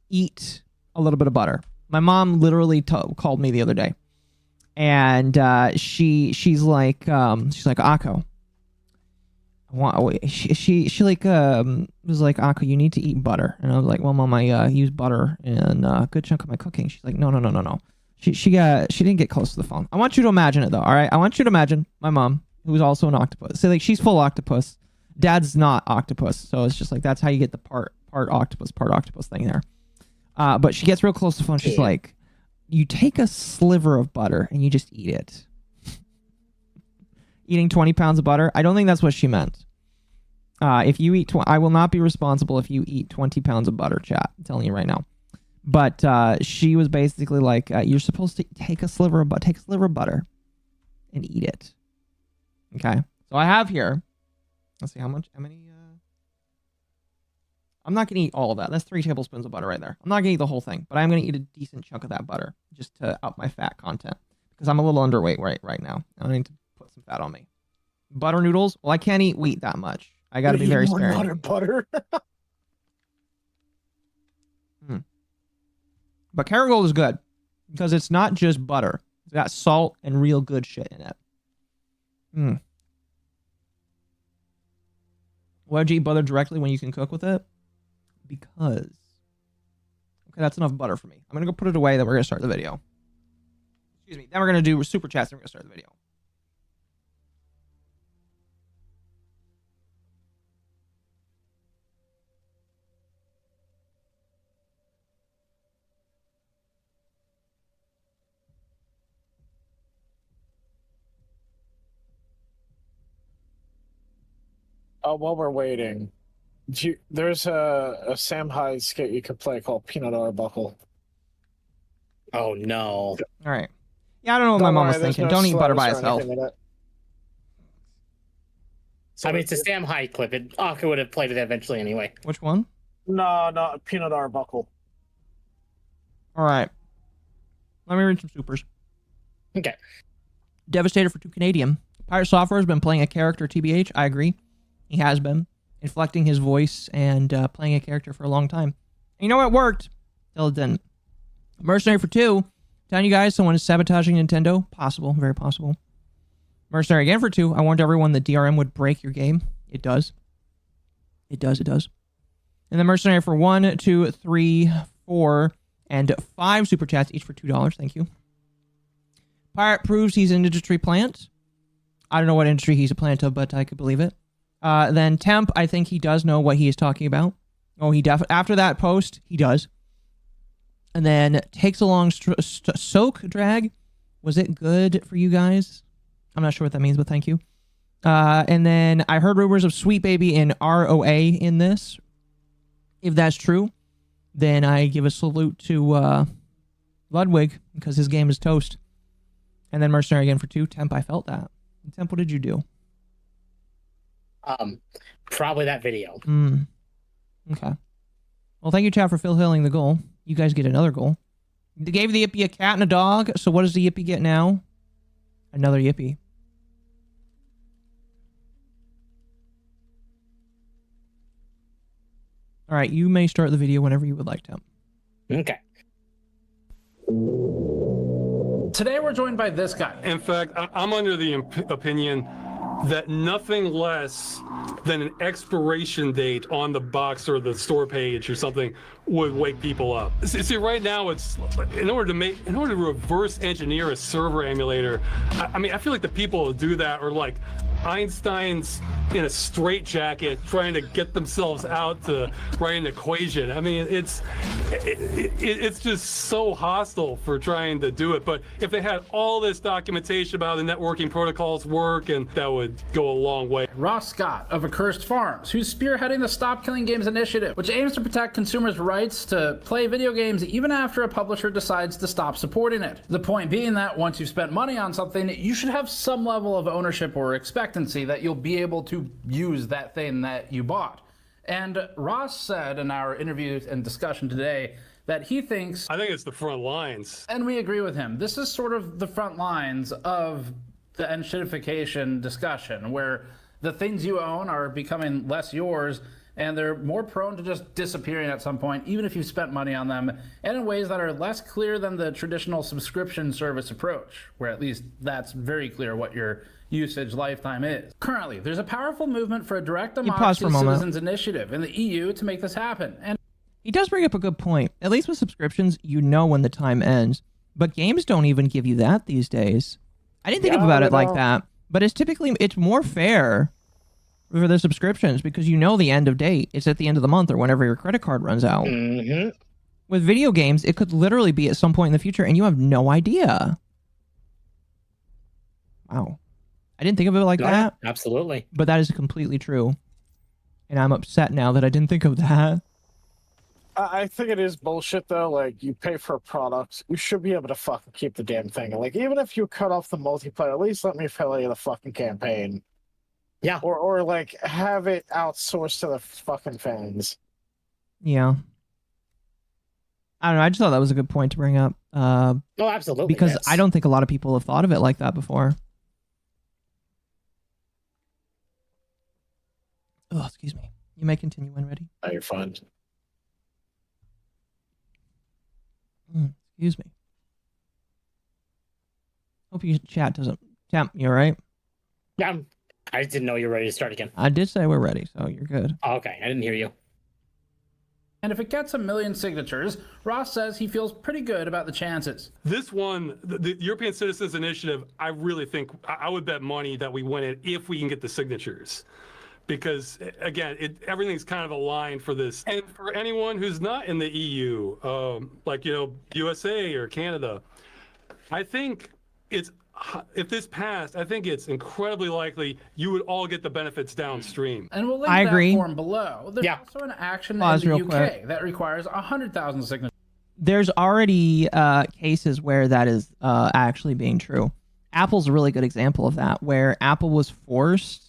eat a little bit of butter. My mom literally called me the other day, and she's like, Akko, She like was like, Akko, you need to eat butter. And I was like, well, Mom, I use butter in a good chunk of my cooking. She's like, no. She didn't get close to the phone. I want you to imagine it though, all right? I want you to imagine my mom, who's also an octopus. So like she's full octopus. Dad's not octopus. So it's just like that's how you get the part octopus thing there. But she gets real close to the phone. She's like, you take a sliver of butter and you just eat it. Eating 20 pounds of butter? I don't think that's what she meant. If you eat, I will not be responsible if you eat 20 pounds of butter, chat. I'm telling you right now. But she was basically like, you're supposed to take a sliver of butter and eat it. Okay. So I have here, let's see how many, I'm not going to eat all of that. That's 3 tablespoons of butter right there. I'm not going to eat the whole thing, but I'm going to eat a decent chunk of that butter just to up my fat content because I'm a little underweight right now. I need to put some fat on me. Butter noodles? Well, I can't eat wheat that much. I got to be very sparing. Butter. But Kerrygold is good because it's not just butter. It's got salt and real good shit in it. Why'd you eat butter directly when you can cook with it? Because. Okay, that's enough butter for me. I'm going to go put it away, then we're going to start the video. Excuse me. Then we're going to do super chats, then we're going to start the video. While we're waiting, there's a Sam Hyde skit you could play called Peanut Arbuckle. Oh no! All right. Yeah, I don't know what my mom was thinking. Don't eat butter by itself. I mean, it's a Sam Hyde clip. Akko would have played it eventually anyway. Which one? No, Peanut Arbuckle. All right. Let me read some supers. Okay. Devastator for 2 Canadian. Pirate Software has been playing a character, TBH. I agree. He has been inflecting his voice and playing a character for a long time. And you know what? It worked. Till it didn't. Mercenary for 2. Telling you guys someone is sabotaging Nintendo. Possible. Very possible. Mercenary again for 2. I warned everyone that DRM would break your game. It does. It does. And then Mercenary for 1, 2, 3, 4, and 5 super chats, each for $2. Thank you. Pirate proves he's an industry plant. I don't know what industry he's a plant of, but I could believe it. Then Temp, I think he does know what he is talking about. Oh, he definitely, after that post, he does. And then takes a long soak drag. Was it good for you guys? I'm not sure what that means, but thank you. And then I heard rumors of Sweet Baby and ROA in this. If that's true, then I give a salute to Ludwig because his game is toast. And then Mercenary again for 2. Temp, I felt that. Temp, what did you do? Probably that video. Okay. Well, thank you, chat, for fulfilling the goal. You guys get another goal. They gave the Yippee a cat and a dog, so what does the Yippee get now? Another Yippee. All right, you may start the video whenever you would like to. Okay. Today we're joined by this guy. In fact, I'm under the opinion that nothing less than an expiration date on the box or the store page or something would wake people up. See, right now it's in order to reverse engineer a server emulator. I mean, I feel like the people who do that are like Einstein's in a straitjacket trying to get themselves out to write an equation. I mean, it's just so hostile for trying to do it. But if they had all this documentation about how the networking protocols work, and that would go a long way. Ross Scott of Accursed Farms, who's spearheading the Stop Killing Games initiative, which aims to protect consumers' rights to play video games even after a publisher decides to stop supporting it. The point being that once you've spent money on something, you should have some level of ownership or expectancy that you'll be able to use that thing that you bought. And Ross said in our interview and discussion today that he thinks... I think it's the front lines. And we agree with him. This is sort of the front lines of the enshittification discussion, where the things you own are becoming less yours, and they're more prone to just disappearing at some point, even if you've spent money on them, and in ways that are less clear than the traditional subscription service approach, where at least that's very clear what you're usage lifetime is. Currently, there's a powerful movement for a direct pause democracy for a moment. citizens initiative in the EU to make this happen. And He does bring up a good point. At least with subscriptions, you know when the time ends. But games don't even give you that these days. I didn't think about it like that. But it's more fair for the subscriptions because you know the end of date. It's at the end of the month or whenever your credit card runs out. Mm-hmm. With video games, it could literally be at some point in the future and you have no idea. Wow. I didn't think of it like that. Absolutely. But that is completely true. And I'm upset now that I didn't think of that. I think it is bullshit though. Like, you pay for a product, you should be able to fucking keep the damn thing. Like, even if you cut off the multiplayer, at least let me play the fucking campaign. Yeah. Or like have it outsourced to the fucking fans. Yeah. I don't know. I just thought that was a good point to bring up. Oh, absolutely. Because yes. I don't think a lot of people have thought of it like that before. Oh, excuse me. You may continue when ready. Oh, you're fine. Excuse me. Hope your chat doesn't... Chat, you all right? Yeah, I just didn't know you were ready to start again. I did say we're ready, so you're good. Oh, okay, I didn't hear you. if it gets 1 million signatures, Ross says he feels pretty good about the chances. This one, the European Citizens Initiative, I really think, I would bet money that we win it if we can get the signatures. Because, again, everything's kind of aligned for this. And for anyone who's not in the EU, like, USA or Canada, I think if this passed, I think it's incredibly likely you would all get the benefits downstream. And we'll link I that agree. form below. There's also an action Pause in the real UK quick. that requires 100,000 signatures. There's already cases where that is actually being true. Apple's a really good example of that, where Apple was forced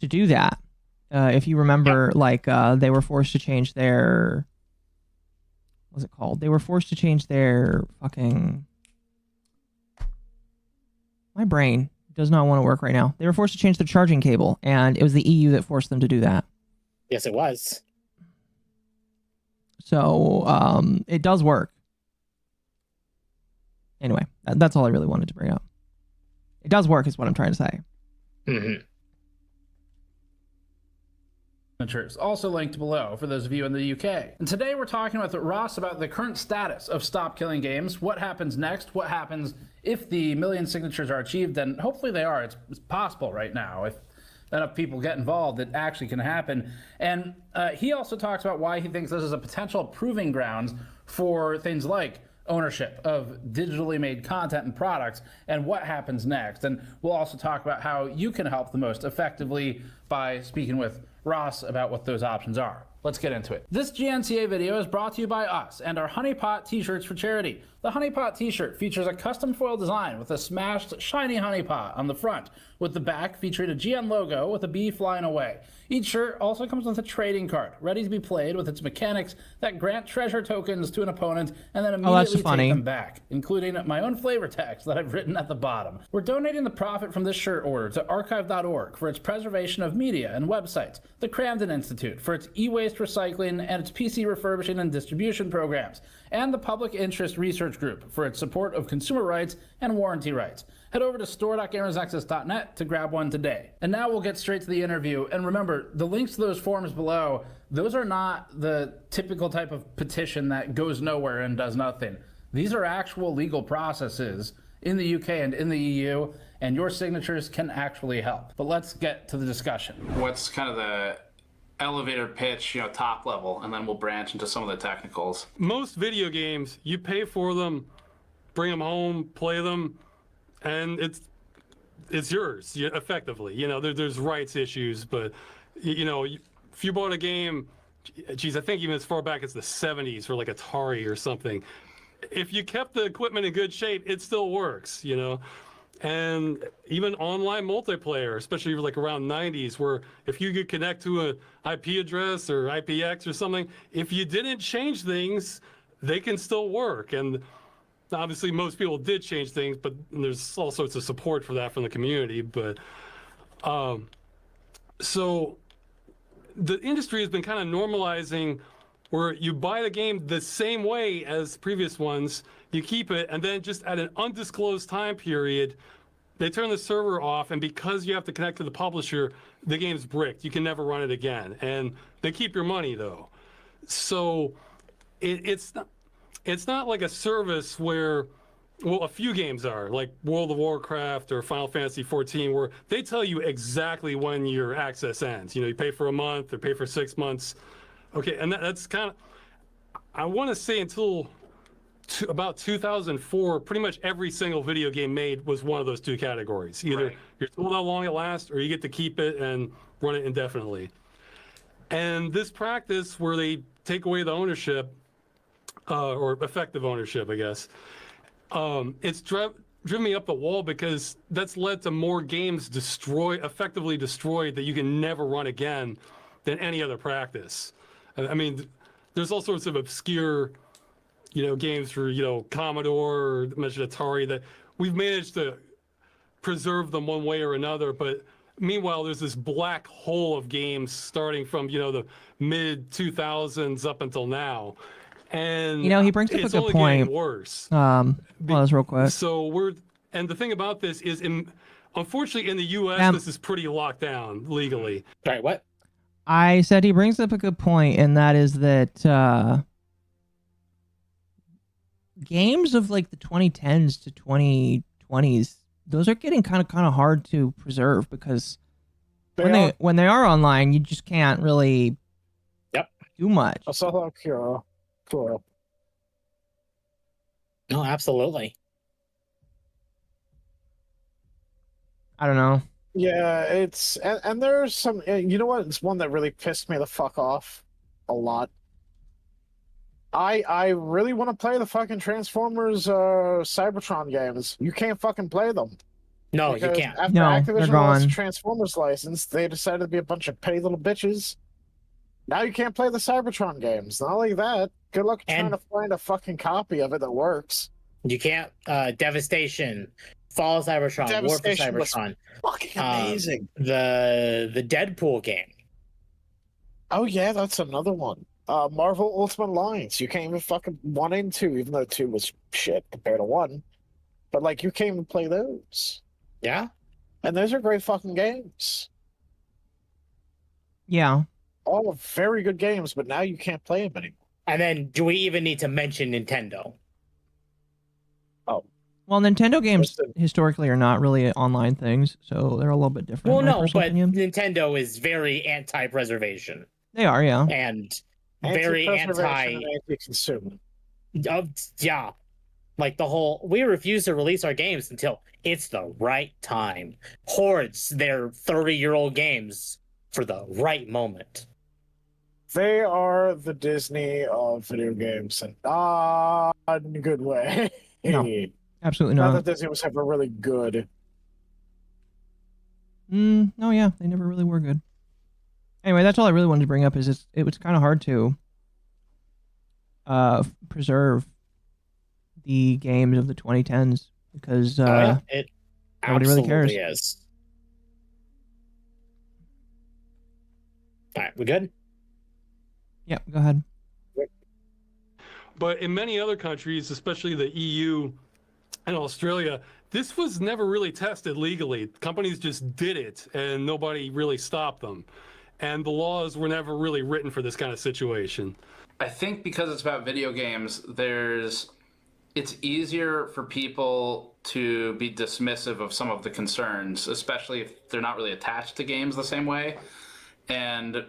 to do that. If you remember, they were forced to change their... What's it called? They were forced to change their fucking... My brain does not want to work right now. They were forced to change their charging cable, and it was the EU that forced them to do that. Yes, it was. So, it does work. Anyway, that's all I really wanted to bring up. It does work is what I'm trying to say. Mm-hmm. Also linked below for those of you in the UK. And today we're talking with Ross about the current status of Stop Killing Games, what happens next, what happens if the 1 million signatures are achieved, and hopefully they are. It's possible right now. If enough people get involved, it actually can happen. And he also talks about why he thinks this is a potential proving grounds for things like ownership of digitally made content and products and what happens next. And we'll also talk about how you can help the most effectively by speaking with Ross about what those options are. Let's get into it. This GNCA video is brought to you by us and our honeypot t-shirts for charity. The honeypot t-shirt features a custom foil design with a smashed shiny honeypot on the front, with the back featuring a GN logo with a bee flying away. Each shirt also comes with a trading card, ready to be played with its mechanics that grant treasure tokens to an opponent and then immediately take them back, including my own flavor text that I've written at the bottom. We're donating the profit from this shirt order to archive.org for its preservation of media and websites, the Cramden Institute for its e-waste recycling and its PC refurbishing and distribution programs, and the Public Interest Research Group for its support of consumer rights and warranty rights. Head over to store.gamersnexus.net to grab one today. And now we'll get straight to the interview. And remember, the links to those forms below, those are not the typical type of petition that goes nowhere and does nothing. These are actual legal processes in the UK and in the EU, and your signatures can actually help. But let's get to the discussion. What's kind of the elevator pitch, top level, and then we'll branch into some of the technicals. Most video games, you pay for them, bring them home, play them, and it's yours, effectively. There's rights issues, but if you bought a game, geez, I think even as far back as the 70s for like Atari or something, if you kept the equipment in good shape, it still works, And even online multiplayer, especially like around 90s, where if you could connect to an IP address or IPX or something, if you didn't change things, they can still work. And obviously most people did change things, but there's all sorts of support for that from the community. But so the industry has been kind of normalizing where you buy the game the same way as previous ones, you keep it, and then just at an undisclosed time period, They turn the server off, and because you have to connect to the publisher, the game's bricked. You can never run it again, and they keep your money though. So it's not like a service where, well, a few games are like World of Warcraft or Final Fantasy 14, where they tell you exactly when your access ends. You pay for a month or pay for 6 months. Okay, and that's kind of, I want to say until about 2004, pretty much every single video game made was one of those two categories. Either you're told how long it lasts, or you get to keep it and run it indefinitely. And this practice where they take away the ownership, or effective ownership, I guess, it's driven me up the wall, because that's led to more games effectively destroyed that you can never run again than any other practice. I mean, there's all sorts of obscure games for, Commodore, or mentioned Atari, that we've managed to preserve them one way or another. But meanwhile, there's this black hole of games starting from, the mid 2000s up until now. And he brings up a good point. Getting worse. Pause real quick. So and the thing about this is, unfortunately, in the U.S., this is pretty locked down legally. Sorry, what? I said he brings up a good point, and that is that games of like the 2010s to 2020s, those are getting kind of hard to preserve, because when they are online, you just can't really do much. I saw that cool. No, absolutely. I don't know. Yeah, it's and there's some. You know what? It's one that really pissed me the fuck off a lot. I really want to play the fucking Transformers Cybertron games. You can't fucking play them. No, you can't. After Activision lost the Transformers license, they decided to be a bunch of petty little bitches. Now you can't play the Cybertron games. Not only that, good luck trying to find a fucking copy of it that works. You can't. Devastation, Fall of Cybertron, War for Cybertron. Fucking amazing. The Deadpool game. Oh yeah, that's another one. Marvel Ultimate Alliance. You can't even fucking 1 and 2, even though 2 was shit compared to 1. But like, you can't even play those. Yeah. And those are great fucking games. Yeah. All very good games, but now you can't play them anymore. And then, do we even need to mention Nintendo? Oh. Well, Nintendo games historically are not really online things, so they're a little bit different. Well, no, but Nintendo is very anti-preservation. They are, yeah. And very anti-consumer. Yeah. Like the whole, we refuse to release our games until it's the right time. Hoards their 30-year-old games for the right moment. They are the Disney of video games, and not in a good way. No, absolutely not. Not that Disney was ever really good. No, yeah, they never really were good. Anyway, that's all I really wanted to bring up, is it was kind of hard to preserve the games of the 2010s, because it nobody really cares. Is. All right, we good? Yeah, go ahead. But in many other countries, especially the EU and Australia, this was never really tested legally. Companies just did it, and nobody really stopped them. And the laws were never really written for this kind of situation. I think because it's about video games, it's easier for people to be dismissive of some of the concerns, especially if they're not really attached to games the same way. And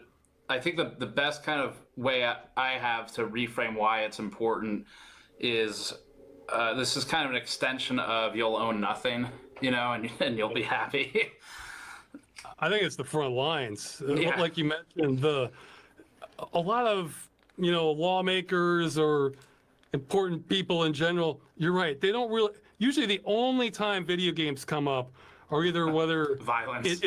I think the best kind of way I have to reframe why it's important is this is kind of an extension of you'll own nothing, and you'll be happy. I think it's the front lines. Yeah. Like you mentioned, a lot of, lawmakers or important people in general, you're right. They don't really, usually the only time video games come up are either whether violence,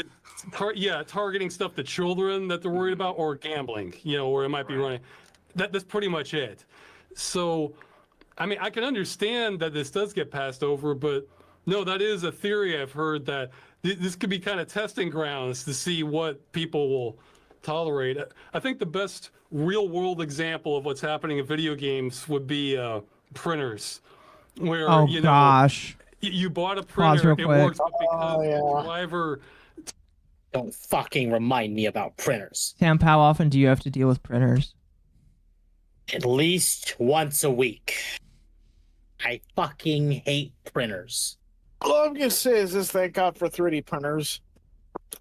targeting stuff to children that they're worried about, or gambling, where it might be running. That's pretty much it. So, I mean, I can understand that this does get passed over, but no, that is a theory I've heard, that this could be kind of testing grounds to see what people will tolerate. I think the best real-world example of what's happening in video games would be printers, where gosh. You bought a Pause printer, real it quick. works, but because the driver. Don't fucking remind me about printers. Temp, how often do you have to deal with printers? At least once a week. I fucking hate printers. All I'm gonna say is this: thank God for 3D printers,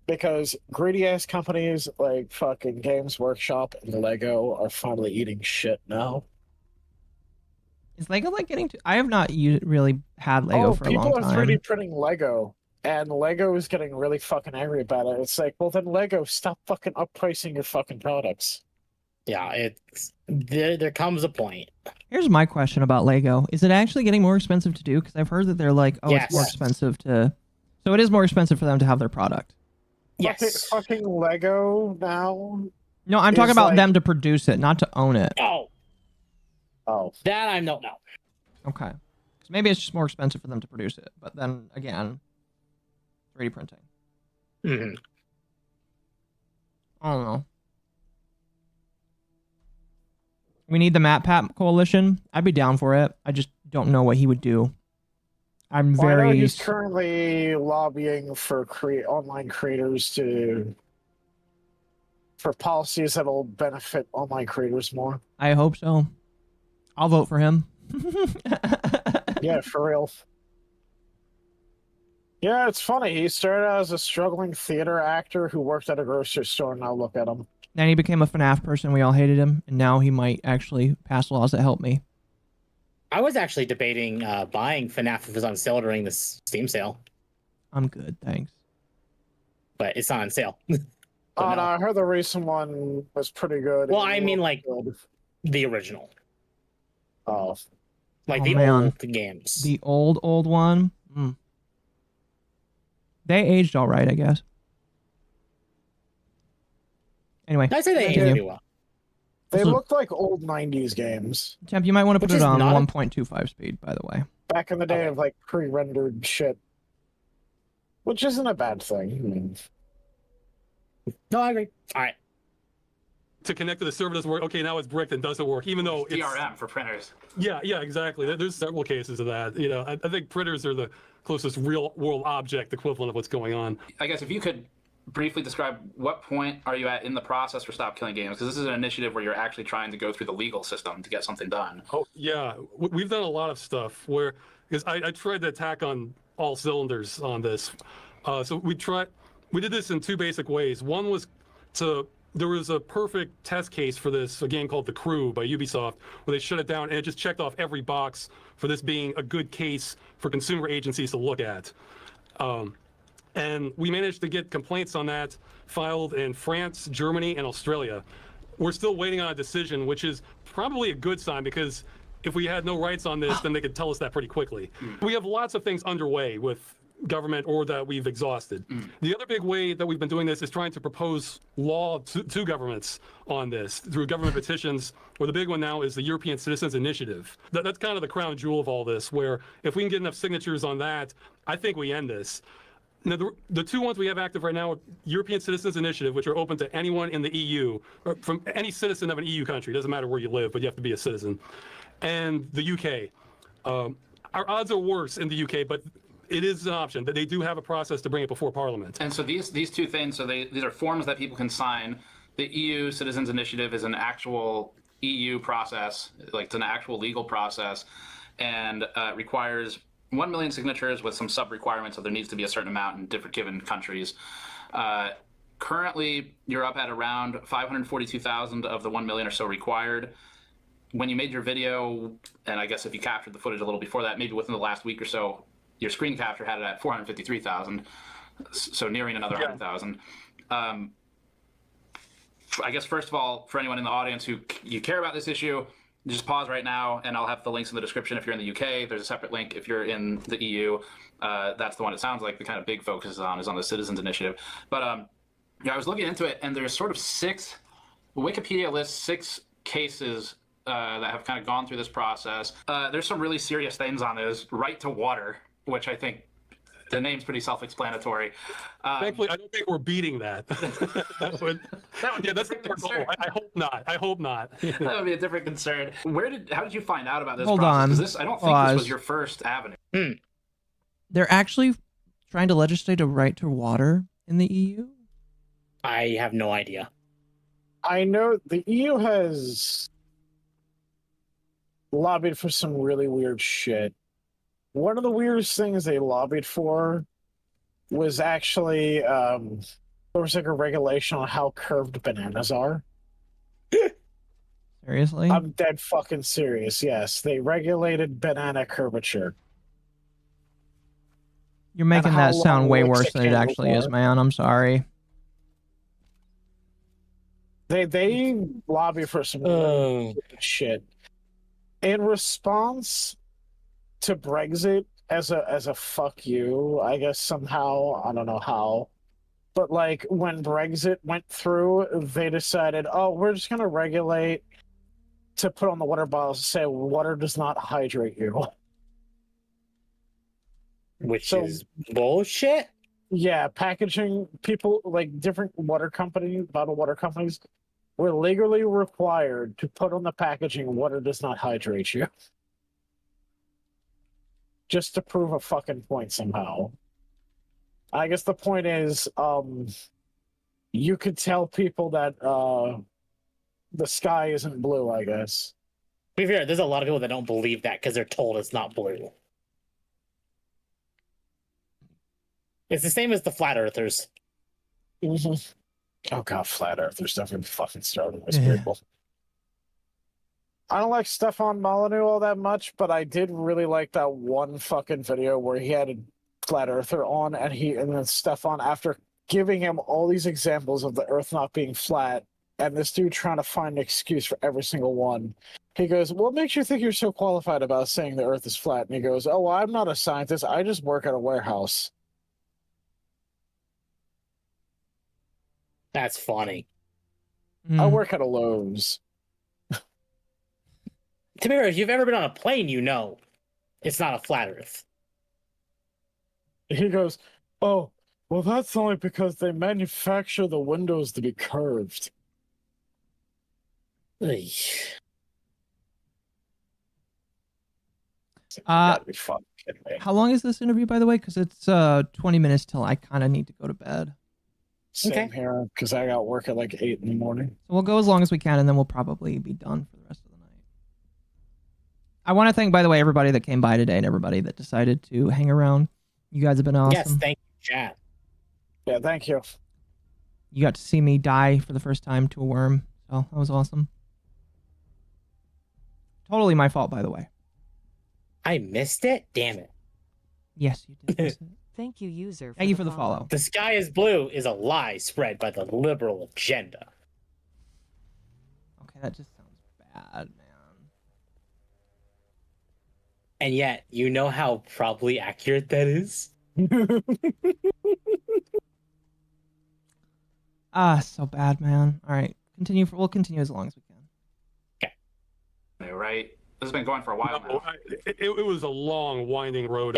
because greedy ass companies like fucking Games Workshop and Lego are finally eating shit now. Is Lego like getting to? I have not really had Lego for a long people are time. 3D printing Lego, and Lego is getting really fucking angry about it. It's like, well, then Lego, stop fucking uppricing your fucking products. Yeah, it's there comes a point. Here's my question about Lego. Is it actually getting more expensive to do? Because I've heard that they're like, oh, it's more expensive to... So it is more expensive for them to have their product. Yes. Fucking Lego now? No, I'm talking about them to produce it, not to own it. Oh. That I don't know. Okay. So maybe it's just more expensive for them to produce it. But then, again, 3D printing. Mm-hmm. I don't know. We need the MatPat coalition. I'd be down for it. I just don't know what he would do. I know he's currently lobbying for online creators for policies that'll benefit online creators more. I hope so. I'll vote for him. Yeah, for real. Yeah, it's funny. He started out as a struggling theater actor who worked at a grocery store, and now look at him. Then he became a FNAF person. We all hated him. And now he might actually pass laws that help me. I was actually debating buying FNAF if it was on sale during this Steam sale. I'm good, thanks. But it's not on sale. No, I heard the recent one was pretty good. Well, I mean, like, the original. Oh. Like, Oh, the man. old games. The old one? Mm. They aged all right, I guess. Anyway. I'd say they aged continue. pretty well. They Also- looked like old 90s games. Temp, you might want to Which put it is on not a- 1.25 speed, by the way. Back in the day Okay. of, like, pre-rendered shit. Which isn't a bad thing. I mean, No, I agree. All right. To connect to the server doesn't work. Okay, now it's bricked and doesn't work, even though it's DRM for printers. Yeah, exactly. There's several cases of that. You know, I think printers are the closest real-world object equivalent of what's going on. I guess if you could briefly describe what point are you at in the process for Stop Killing Games, because this is an initiative where you're actually trying to go through the legal system to get something done. Oh yeah, we've done a lot of stuff where, because I tried to attack on all cylinders on this. So we did this in two basic ways. One was there was a perfect test case for this, a game called The Crew by Ubisoft, where they shut it down and it just checked off every box for this being a good case for consumer agencies to look at. And we managed to get complaints on that filed in France, Germany, and Australia. We're still waiting on a decision, which is probably a good sign, because if we had no rights on this, then they could tell us that pretty quickly. We have lots of things underway with government or that we've exhausted. The other big way that we've been doing this is trying to propose law to governments on this through government petitions, where the big one now is the European Citizens Initiative. That's kind of the crown jewel of all this, where if we can get enough signatures on that, I think we end this. Now, the two ones we have active right now are European Citizens Initiative, which are open to anyone in the EU, or from any citizen of an EU country. It doesn't matter where you live, but you have to be a citizen. And the UK. Our odds are worse in the UK, but it is an option that they do have a process to bring it before Parliament. And so these two things, so these are forms that people can sign. The EU Citizens Initiative is an actual EU process, like it's an actual legal process, and requires 1 million signatures with some sub-requirements, so there needs to be a certain amount in different given countries. Currently, you're up at around 542,000 of the 1 million or so required. When you made your video, and I guess if you captured the footage a little before that, maybe within the last week or so, your screen capture had it at 453,000, so nearing another 100,000. I guess first of all, for anyone in the audience who you care about this issue, just pause right now, and I'll have the links in the description if you're in the UK. There's a separate link if you're in the EU. That's the one it sounds like the kind of big focus is on the Citizens Initiative. But yeah, I was looking into it, and there's sort of Wikipedia lists 6 cases that have kind of gone through this process. There's some really serious things on this. Right to water, which I think the name's pretty self-explanatory. Thankfully, I don't think we're beating that. that would yeah, that's our goal. I hope not. I hope not. That would be a different concern. How did you find out about this Hold process? on. 'Cause I don't think Pause. this was your first avenue. They're actually trying to legislate a right to water in the EU. I have no idea. I know the EU has lobbied for some really weird shit. One of the weirdest things they lobbied for was actually there was like a regulation on how curved bananas are. Seriously? I'm dead fucking serious. Yes, they regulated banana curvature. You're making how that sound long way looks worse a than it candle actually is, for. man. I'm sorry. They lobby for some really stupid shit. In response to Brexit as a fuck you, I guess somehow, I don't know how. But like when Brexit went through, they decided, oh, we're just gonna regulate to put on the water bottles to say water does not hydrate you. Which is bullshit. Yeah, packaging people like different water companies, bottled water companies, were legally required to put on the packaging water does not hydrate you. Just to prove a fucking point somehow. I guess the point is, you could tell people that the sky isn't blue, I guess. To be fair, there's a lot of people that don't believe that because they're told it's not blue. It's the same as the flat earthers. Oh god, flat earthers definitely fucking started with people. I don't like Stefan Molyneux all that much, but I did really like that one fucking video where he had a flat earther on, and then Stefan, after giving him all these examples of the earth not being flat, and this dude trying to find an excuse for every single one, he goes, what makes you think you're so qualified about saying the earth is flat? And he goes, oh, well, I'm not a scientist, I just work at a warehouse. That's funny. I work at a Lowe's. To be fair, if you've ever been on a plane, you know it's not a flat earth. He goes, oh, well, that's only because they manufacture the windows to be curved. Gotta be fucking kidding me. How long is this interview, by the way? Because it's 20 minutes till I kind of need to go to bed. Same here, because I got work at like 8 in the morning. So we'll go as long as we can, and then we'll probably be done for the rest of the night. I want to thank, by the way, everybody that came by today and everybody that decided to hang around. You guys have been awesome. Yes, thank you, chat. Yeah, thank you. You got to see me die for the first time to a worm, so that was awesome. Totally my fault, by the way. I missed it? Damn it. Yes, you did miss it. Thank you, user. Thank you for the follow. The sky is blue is a lie spread by the liberal agenda. Okay, that just sounds bad, man. And yet, you know how probably accurate that is? So bad, man. All right, we'll continue as long as we can. Okay. Right. This has been going for a while now. It was a long, winding road.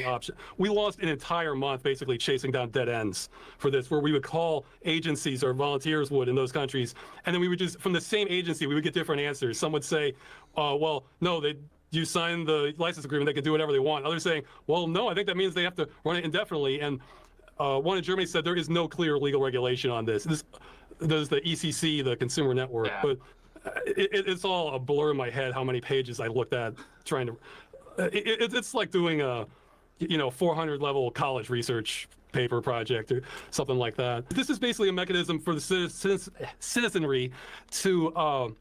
Option. We lost an entire month basically chasing down dead ends for this, where we would call agencies or volunteers would in those countries, and then we would just, from the same agency, we would get different answers. Some would say, well, no, you signed the license agreement, they can do whatever they want. Others saying, well, no, I think that means they have to run it indefinitely. And one in Germany said there is no clear legal regulation on this. There's the ECC, the Consumer Network, Yeah. but it's all a blur in my head how many pages I looked at trying to. It's like doing a 400 level college research paper project or something like that. This is basically a mechanism for the citizenry to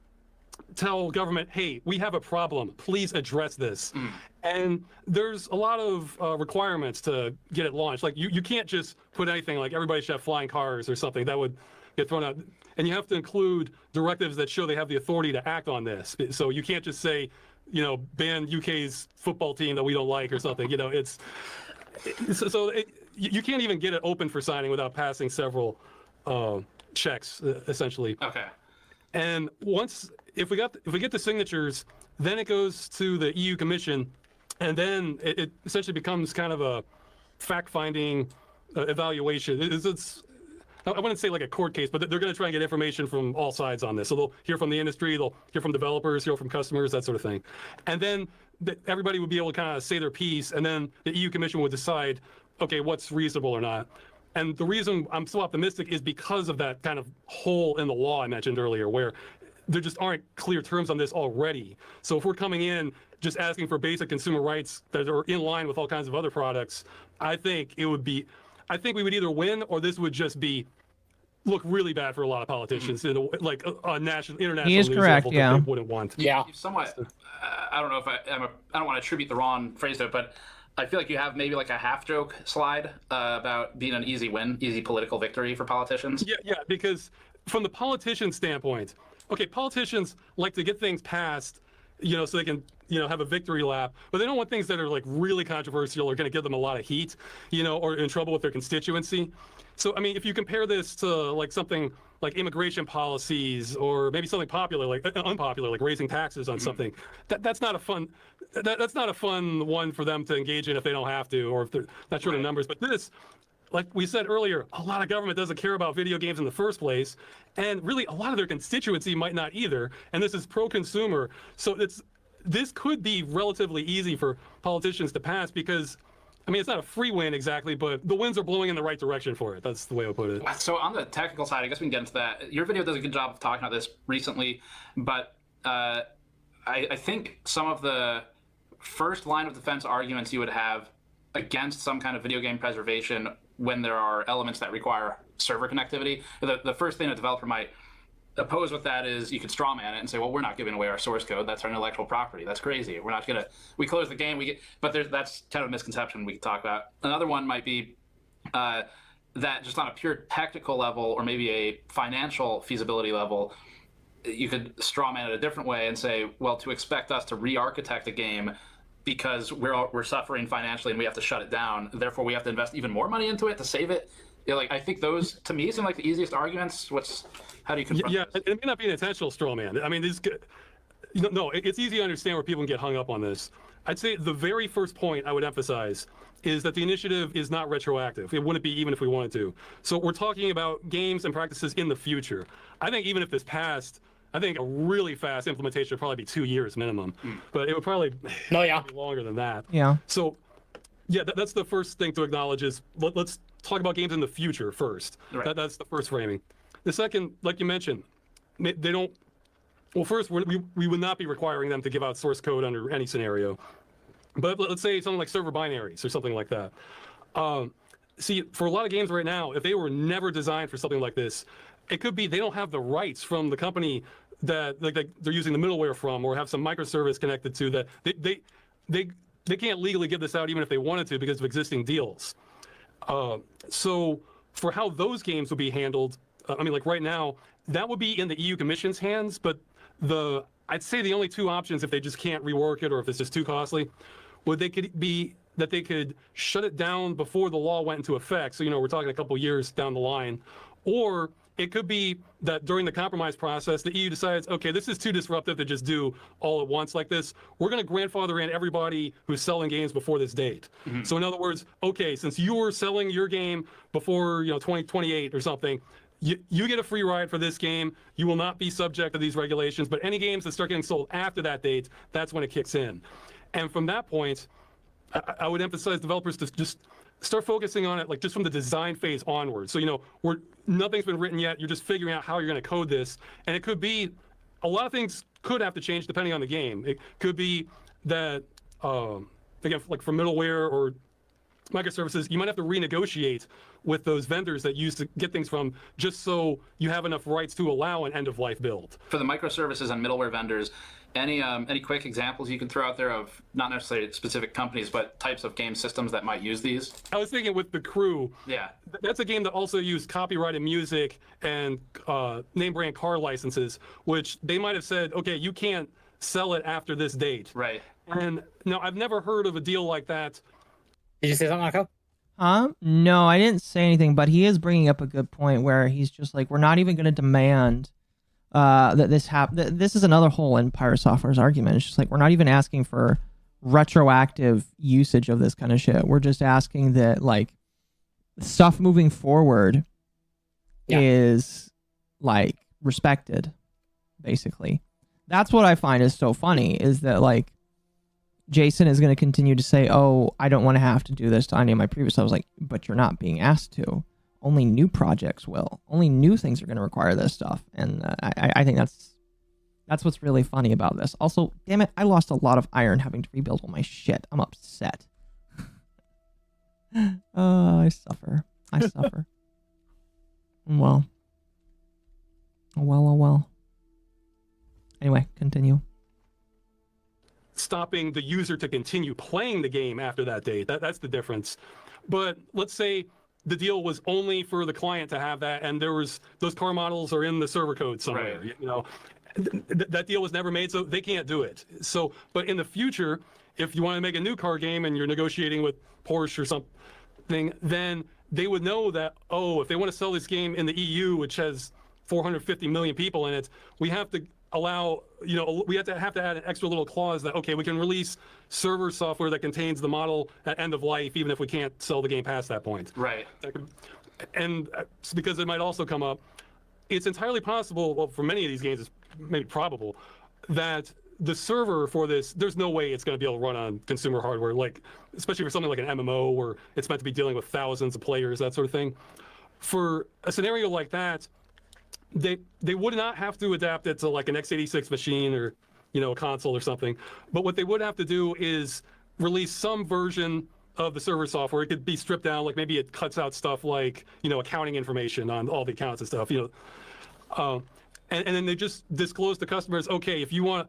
tell government, hey, we have a problem, please address this. And there's a lot of requirements to get it launched. Like you can't just put anything like everybody should have flying cars or something. That would get thrown out. And you have to include directives that show they have the authority to act on this. So you can't just say, ban UK's football team that we don't like or something. You can't even get it open for signing without passing several checks, essentially. Okay. And if we get the signatures, then it goes to the EU Commission, and then it essentially becomes kind of a fact-finding evaluation. I wouldn't say like a court case, but they're going to try and get information from all sides on this. So they'll hear from the industry, they'll hear from developers, hear from customers, that sort of thing. And then that everybody would be able to kind of say their piece, and then the EU Commission would decide, okay, what's reasonable or not. And the reason I'm so optimistic is because of that kind of hole in the law I mentioned earlier, where there just aren't clear terms on this already. So if we're coming in just asking for basic consumer rights that are in line with all kinds of other products, I think we would either win, or this would just look really bad for a lot of politicians in like a national, international. He is news correct, level yeah. that they wouldn't want. Yeah. Somewhat. I don't know if I don't want to attribute the wrong phrase to it, but I feel like you have maybe like a half joke slide about being an easy win, easy political victory for politicians. Yeah, because from the politician standpoint, okay, politicians like to get things passed, so they can, have a victory lap, but they don't want things that are like really controversial or going to give them a lot of heat, or in trouble with their constituency. So, I mean, if you compare this to like something like immigration policies, or maybe something popular, like unpopular, like raising taxes on something, that's not a fun, that's not a fun one for them to engage in if they don't have to, or if they're not sure of the numbers. But this, like we said earlier, a lot of government doesn't care about video games in the first place, and really a lot of their constituency might not either. And this is pro-consumer, so this could be relatively easy for politicians to pass, because, I mean, it's not a free win exactly, but the winds are blowing in the right direction for it. That's the way I would put it. So on the technical side, I guess we can get into that. Your video does a good job of talking about this recently, but I think some of the first line of defense arguments you would have against some kind of video game preservation when there are elements that require server connectivity, the first thing a developer might oppose with that is you could straw man it and say, well, we're not giving away our source code. That's our intellectual property. That's crazy. We're not going to, we close the game. But that's kind of a misconception we could talk about. Another one might be that just on a pure technical level, or maybe a financial feasibility level, you could straw man it a different way and say, well, to expect us to re-architect a game because we're suffering financially and we have to shut it down, therefore we have to invest even more money into it to save it. I think those, to me, seem like the easiest arguments. How do you confront this? It may not be an intentional straw man. I mean, it's easy to understand where people can get hung up on this. I'd say the very first point I would emphasize is that the initiative is not retroactive. It wouldn't be even if we wanted to. So we're talking about games and practices in the future. I think even if this passed, I think a really fast implementation would probably be 2 years minimum, but it would probably be longer than that. Yeah. So, yeah, that's the first thing to acknowledge is let's talk about games in the future first. Right. That's the first framing. The second, like you mentioned, they don't. Well, first, we would not be requiring them to give out source code under any scenario. But let's say something like server binaries or something like that. See, for a lot of games right now, if they were never designed for something like this, it could be they don't have the rights from the company that they're using the middleware from, or have some microservice connected to, that they can't legally give this out even if they wanted to because of existing deals. So for how those games would be handled, I mean, like right now, that would be in the EU Commission's hands, but I'd say the only two options, if they just can't rework it or if it's just too costly, could be that they could shut it down before the law went into effect. So, we're talking a couple years down the line. Or it could be that during the compromise process, the EU decides, okay, this is too disruptive to just do all at once like this. We're going to grandfather in everybody who's selling games before this date. Mm-hmm. So in other words, okay, since you were selling your game before 2028 or something, you get a free ride for this game. You will not be subject to these regulations, but any games that start getting sold after that date, that's when it kicks in. And from that point, I would emphasize developers to just start focusing on it, like just from the design phase onward. So, nothing's been written yet. You're just figuring out how you're going to code this. And it could be, a lot of things could have to change depending on the game. It could be that, again, like for middleware or microservices, you might have to renegotiate with those vendors that you used to get things from, just so you have enough rights to allow an end-of-life build. For the microservices and middleware vendors, any quick examples you can throw out there of not necessarily specific companies, but types of game systems that might use these? I was thinking with The Crew. Yeah. That's a game that also used copyrighted music and name brand car licenses, which they might have said, okay, you can't sell it after this date. Right. And no, I've never heard of a deal like that. Did you say something, Marco? No, I didn't say anything, but he is bringing up a good point where he's just like, we're not even going to demand that this happen. This is another hole in Pirate Software's argument. It's just like, we're not even asking for retroactive usage of this kind of shit. We're just asking that, like, stuff moving forward is, like, respected, basically. That's what I find is so funny, is that, like, Jason is going to continue to say, oh, I don't want to have to do this to any of my previous. I was like, but you're not being asked to. Only new projects will. Only new things are going to require this stuff. And I think that's what's really funny about this. Also, damn it, I lost a lot of iron having to rebuild all my shit. I'm upset. I suffer. I suffer. Well. Oh well, oh well. Anyway, continue. Stopping the user to continue playing the game after that date. That's the difference. But let's say the deal was only for the client to have that, and there was those car models are in the server code somewhere. Right. You know, that deal was never made, so they can't do it. So, but in the future, if you want to make a new car game and you're negotiating with Porsche or something, then they would know that, oh, if they want to sell this game in the EU, which has 450 million people in it, we have to allow, you know, we have to add an extra little clause that, okay, we can release server software that contains the model at end of life, even if we can't sell the game past that point. Right. And because it might also come up, it's entirely possible, well, for many of these games, it's maybe probable, that the server for this, there's no way it's going to be able to run on consumer hardware, like, especially for something like an MMO where it's meant to be dealing with thousands of players, that sort of thing. For a scenario like that, they would not have to adapt it to like an x86 machine or, you know, a console or something. But what they would have to do is release some version of the server software. It could be stripped down, like maybe it cuts out stuff like, you know, accounting information on all the accounts and stuff, you know. And then they just disclose to customers, okay, if you want,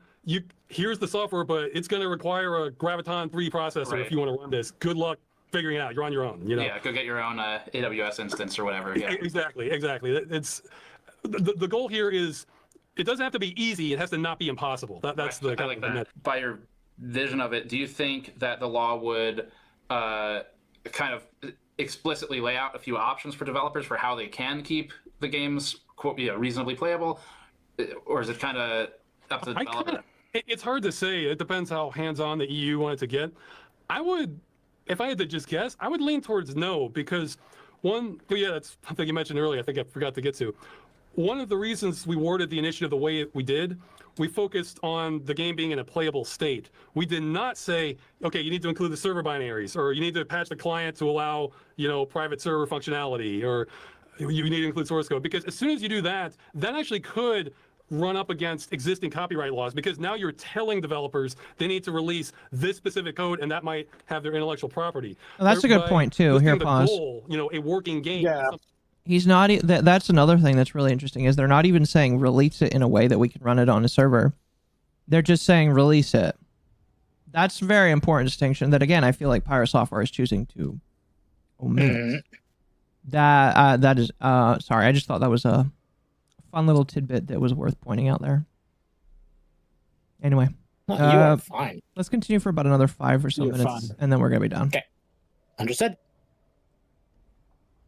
here's the software, but it's going to require a Graviton 3 processor if you want to run this. Good luck figuring it out. You're on your own, you know. Yeah, go get your own AWS instance or whatever. Yeah. Exactly. It's the goal here is it doesn't have to be easy. It has to not be impossible. That's the kind of that. By your vision of it, do you think that the law would kind of explicitly lay out a few options for developers for how they can keep the games reasonably playable, or is it kind of up to the developer? It's hard to say. It depends how hands-on the EU wanted to get. I would, if I had to just guess, I would lean towards no, because that's something you mentioned earlier. I think I forgot to get to. One of the reasons we worded the initiative the way we did, we focused on the game being in a playable state. We did not say, okay, you need to include the server binaries, or you need to patch the client to allow, you know, private server functionality, or you need to include source code. Because as soon as you do that, that actually could run up against existing copyright laws, because now you're telling developers they need to release this specific code, and that might have their intellectual property. Well, that's a good point too. Here, pause. Goal, you know, a working game. Yeah. He's not. That's another thing that's really interesting is they're not even saying release it in a way that we can run it on a server. They're just saying release it. That's a very important distinction that, again, I feel like Pyro Software is choosing to omit. That is sorry, I just thought that was a fun little tidbit that was worth pointing out there. Anyway, you are fine. Let's continue for about another 5 or so minutes, and then we're gonna be done. Okay, understood.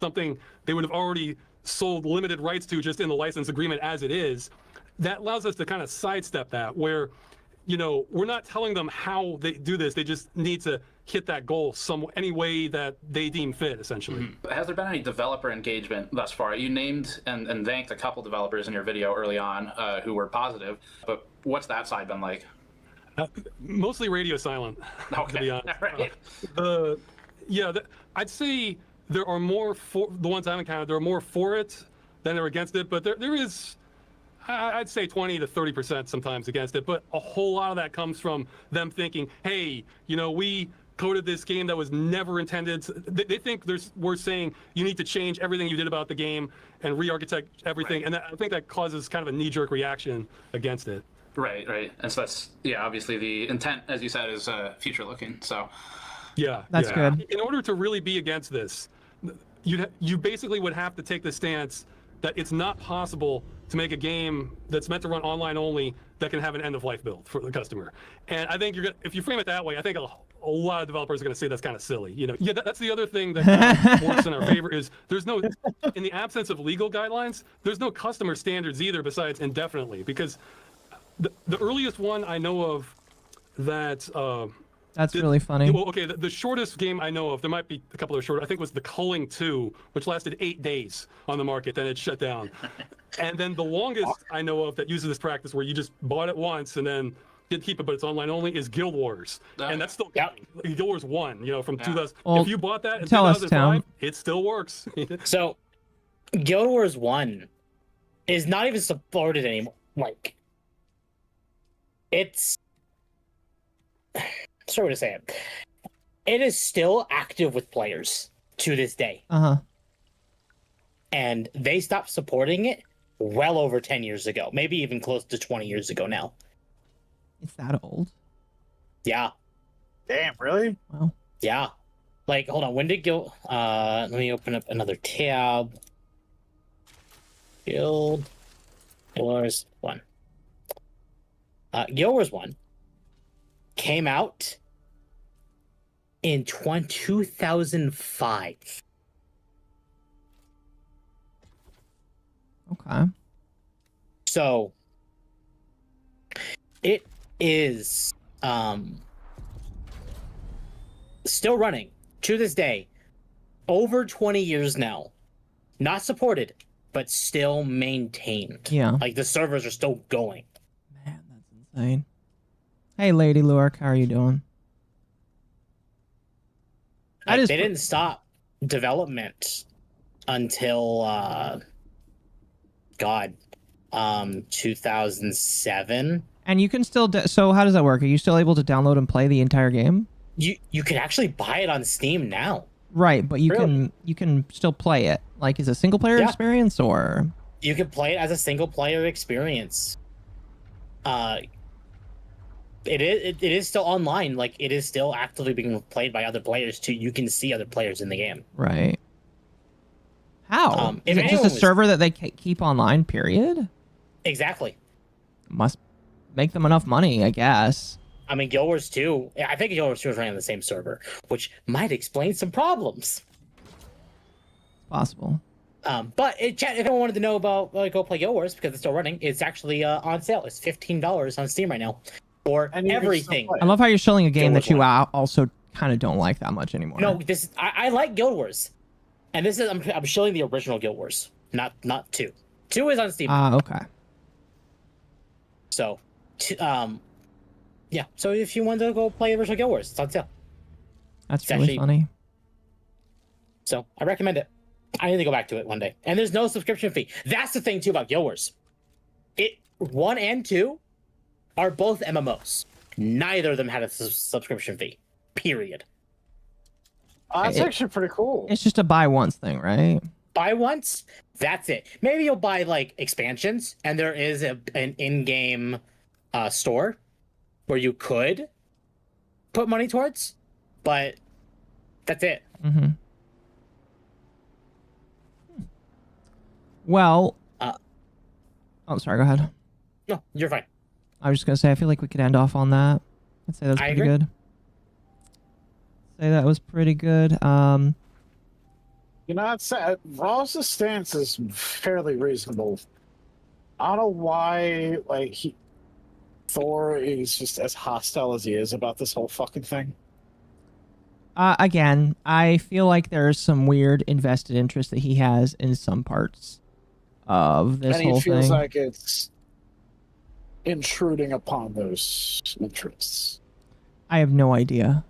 Something they would have already sold limited rights to just in the license agreement as it is. That allows us to kind of sidestep that, where, you know, we're not telling them how they do this. They just need to hit that goal any way that they deem fit, essentially. Mm-hmm. Has there been any developer engagement thus far? You named and thanked a couple developers in your video early on who were positive, but what's that side been like? Mostly radio silent, okay. To be honest. Right. I'd say there are more the ones I've encountered, there are more for it than they're against it, but there is, I'd say 20 to 30% sometimes against it, but a whole lot of that comes from them thinking, hey, you know, we coded this game that was never intended. They think we're saying you need to change everything you did about the game and re-architect everything, right. And I think that causes kind of a knee-jerk reaction against it. Right. And so that's, obviously the intent, as you said, is future-looking, so. Yeah. That's good. In order to really be against this, you basically would have to take the stance that it's not possible to make a game that's meant to run online only that can have an end-of-life build for the customer. And I think if you frame it that way, I think a lot of developers are going to say that's kind of silly. You know, that's the other thing that kind of works in our favor is there's no, in the absence of legal guidelines, there's no customer standards either besides indefinitely, because the earliest one I know of that. That's really funny. Well, okay, the shortest game I know of, there might be a couple of short, I think was the Culling 2, which lasted 8 days on the market, then it shut down. And then the longest I know of that uses this practice where you just bought it once and then keep it, but it's online only, is Guild Wars, and that's still Guild Wars 1. You know, from 2000. Well, if you bought that in tell us, 2005, Tim. it still works. So, Guild Wars 1 is not even supported anymore. Like, it's... Sorry to say it. It is still active with players to this day. Uh-huh. And they stopped supporting it well over 10 years ago. Maybe even close to 20 years ago now. It's that old? Yeah. Damn, really? Wow. Yeah. Like, hold on. When did Guild... let me open up another tab. Guild Wars 1. Guild Wars 1 came out in 2005. Okay. So it is still running to this day, over 20 years now. Not supported, but still maintained. Yeah. Like the servers are still going. Man, that's insane. Hey, Lady Lurk, how are you doing? They didn't stop development until 2007. And you can still so how does that work? Are you still able to download and play the entire game? You can actually buy it on Steam now. Right, but you Really? can still play it. Like, is it a single player experience or? You can play it as a single player experience. It is still online. Like, it is still actively being played by other players too. You can see other players in the game. Right. How? If Is it just anyone a was- server that they keep online, period? Exactly. Must make them enough money, I guess. I mean, Guild Wars 2, I think Guild Wars 2 is running on the same server, which might explain some problems. Possible. But chat, if anyone wanted to know about go play Guild Wars, because it's still running, it's actually on sale. It's $15 on Steam right now for everything. I love how you're showing a game Guild that you Wars also kind of don't like that much anymore. No, I like Guild Wars, and this is I'm showing the original Guild Wars, not 2. 2 is on Steam. Okay. So, yeah. So if you want to go play the original Guild Wars, it's on sale. That's It's really actually- funny. So I recommend it. I need to go back to it one day. And there's no subscription fee. That's the thing too about Guild Wars. 1 and 2 are both MMOs. Neither of them had a subscription fee. Period. That's actually pretty cool. It's just a buy once thing, right? Buy once, that's it. Maybe you'll buy like expansions, and there is an in-game store where you could put money towards, but that's it. Mm-hmm. Well, oh, sorry. Go ahead. No, you're fine. I was just gonna say, I feel like we could end off on that. I'd say that's I pretty agree. good. Say that was pretty good. You know, it's Ross's stance is fairly reasonable. I don't know why, like, Thor is just as hostile as he is about this whole fucking thing. Again, I feel like there's some weird invested interest that he has in some parts of this And he whole feels thing. like it's intruding upon those interests. I have no idea.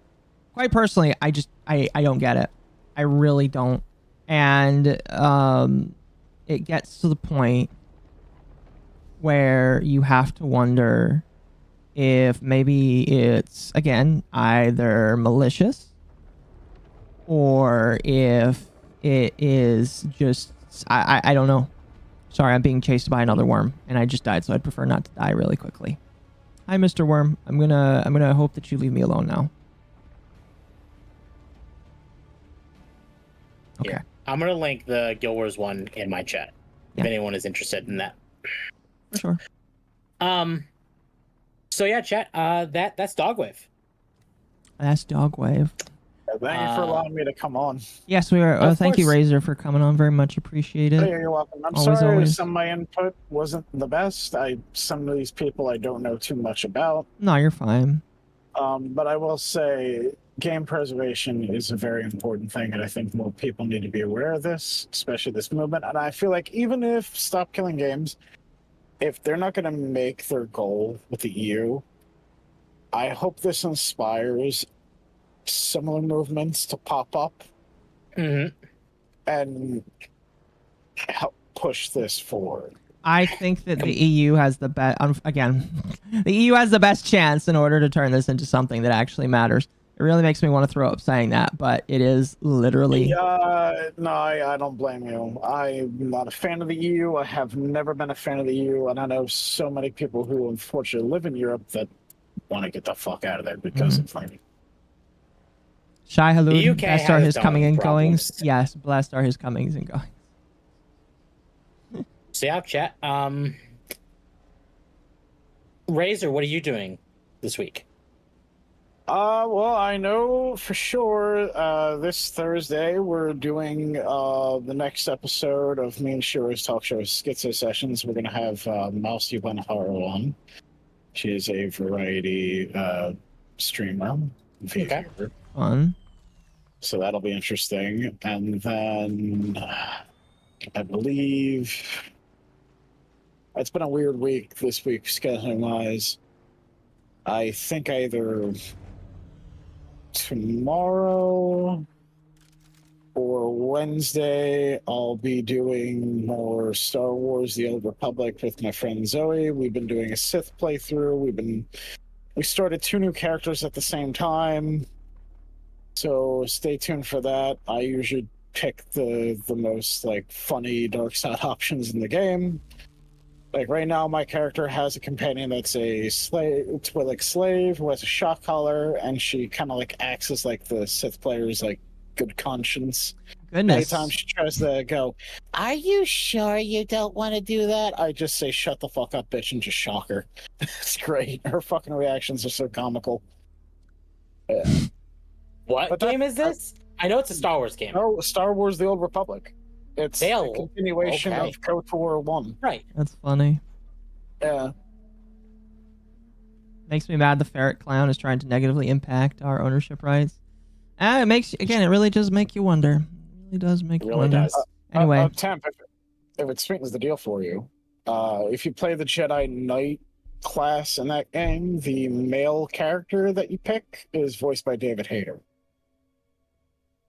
Quite personally, I don't get it. I really don't. And it gets to the point where you have to wonder if maybe it's, again, either malicious or if it is just, I don't know. Sorry, I'm being chased by another worm, and I just died, so I'd prefer not to die really quickly. Hi, Mr. Worm. I'm gonna hope that you leave me alone now. Okay. Yeah. I'm gonna link the Guild Wars 1 in my chat Yeah. if anyone is interested in that. For sure. So yeah, chat. That's Dogwave. That's Dogwave. Thank you for allowing me to come on. Yes, we are. Of Thank you, course. Razor, for coming on. Very much appreciate Oh, it. yeah, you're welcome. I'm Always, sorry always. some of my input wasn't the best. Some of these people I don't know too much about. No, you're fine. But I will say game preservation is a very important thing, and I think more people need to be aware of this, especially this movement. And I feel like even if Stop Killing Games, if they're not going to make their goal with the EU I hope this inspires similar movements to pop up and help push this forward. I think that the EU has the best. Again, the EU has the best chance in order to turn this into something that actually matters. It really makes me want to throw up saying that, but it is literally. No, I don't blame you. I'm not a fan of the EU. I have never been a fan of the EU, and I know so many people who unfortunately live in Europe that want to get the fuck out of there because of like. Shai Halud, UK blessed are has his its coming own and problems. goings. Yes, blessed are his comings and goings. So yeah, chat. Razor, what are you doing this week? Well, I know for sure this Thursday we're doing the next episode of Me and Shira's Talk Show Schizo Sessions. We're going to have MommaOcco on. She is a variety streamer. Okay. Fun. So that'll be interesting. And then I believe it's been a weird week this week, scheduling-wise. I think either tomorrow or Wednesday I'll be doing more Star Wars The Old Republic with my friend Zoe. We've been doing a Sith playthrough. We started 2 new characters at the same time, so stay tuned for that. I usually pick the most like funny dark side options in the game. Like right now, my character has a companion that's a slave, slave who has a shock collar, and she kind of like acts as like the Sith player's like good conscience. Goodness. Anytime she tries to go, "Are you sure you don't want to do that?" I just say, "Shut the fuck up, bitch," and just shock her. It's great. Her fucking reactions are so comical. Yeah. What game is this? I know it's a Star Wars game. No, Star Wars: The Old Republic. It's a continuation of KOTOR 1. Right. That's funny. Yeah. Makes me mad the ferret clown is trying to negatively impact our ownership rights. It makes, again, it really does make you wonder. It really does make you wonder. Anyway. Temp, if it sweetens the deal for you, if you play the Jedi Knight class in that game, the male character that you pick is voiced by David Hayter,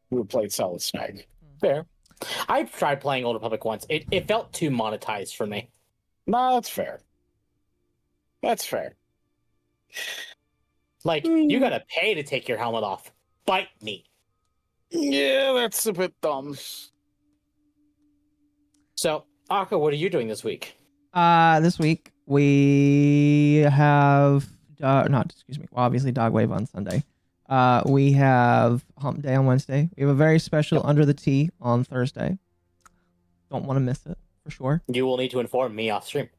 who played Solid Snake. Fair. I tried playing Old Republic once. It felt too monetized for me. No, that's fair. That's fair. Like, you gotta pay to take your helmet off. Bite me. Yeah, that's a bit dumb. So, Occo, what are you doing this week? This week we have obviously Dogwave on Sunday. We have Hump Day on Wednesday. We have a very special Under the Tea on Thursday. Don't want to miss it, for sure. You will need to inform me off stream.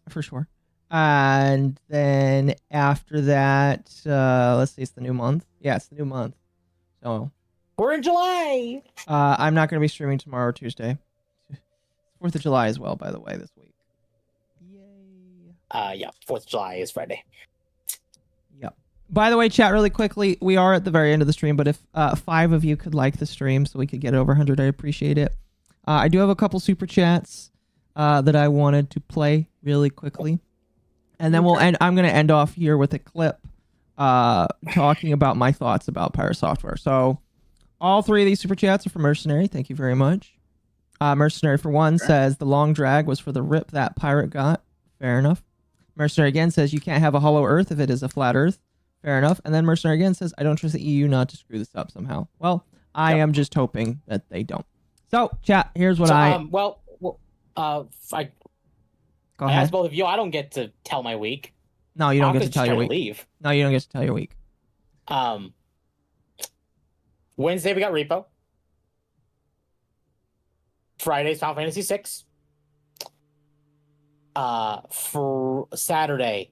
For sure. And then after that, let's see, it's the new month. Yeah, it's the new month. So we're in July. I'm not going to be streaming tomorrow or Tuesday. 4th of July as well, by the way, this week. Yeah, 4th of July is Friday. Yep. By the way, chat, really quickly, we are at the very end of the stream, but if 5 of you could like the stream so we could get it over 100, I appreciate it. I do have a couple super chats that I wanted to play really quickly. And then I'm going to end off here with a clip talking about my thoughts about Pirate Software. So all 3 of these super chats are for Mercenary. Thank you very much. Mercenary, for one, says the long drag was for the rip that pirate got. Fair enough. Mercenary again says you can't have a hollow earth if it is a flat earth. Fair enough. And then Mercenary again says, I don't trust the EU not to screw this up somehow. Well, I am just hoping that they don't. So, chat, here's what I Go ahead. asked both of you. I don't get to tell my week. No, you don't get to tell your week. Leave. No, you don't get to tell your week. Wednesday we got Repo. Friday's Final Fantasy 6. For Saturday,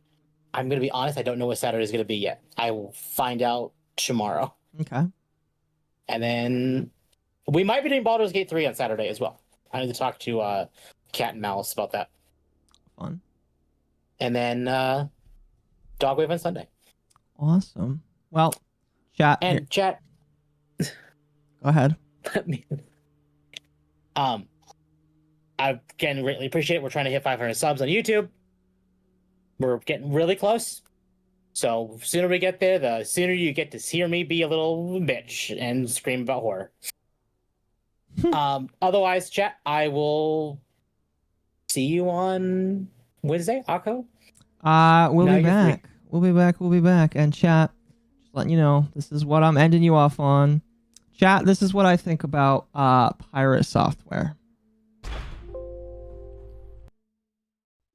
I'm gonna be honest, I don't know what Saturday is gonna be yet. I will find out tomorrow. Okay. And then we might be doing Baldur's Gate 3 on Saturday as well. I need to talk to Cat and Mouse about that. Fun. And then Dogwave on Sunday. Awesome. Well, chat. And chat. Go ahead. I again greatly appreciate it. We're trying to hit 500 subs on YouTube. We're getting really close. So sooner we get there, the sooner you get to hear me be a little bitch and scream about horror. Otherwise, chat, I will see you on Wednesday, Akko. We'll Now be you're free. back. We'll be back. And chat, just letting you know, this is what I'm ending you off on. Chat, this is what I think about pirate software.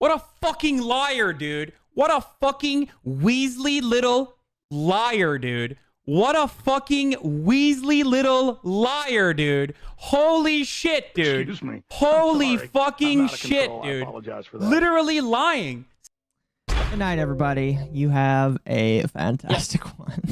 What a fucking liar, dude. What a fucking Weasley little liar, dude. What a fucking Weasley little liar, dude. Holy shit, dude. Excuse me. Holy sorry. fucking I'm out of shit, control. I dude. apologize for that. Literally lying. Good night, everybody. You have a fantastic one.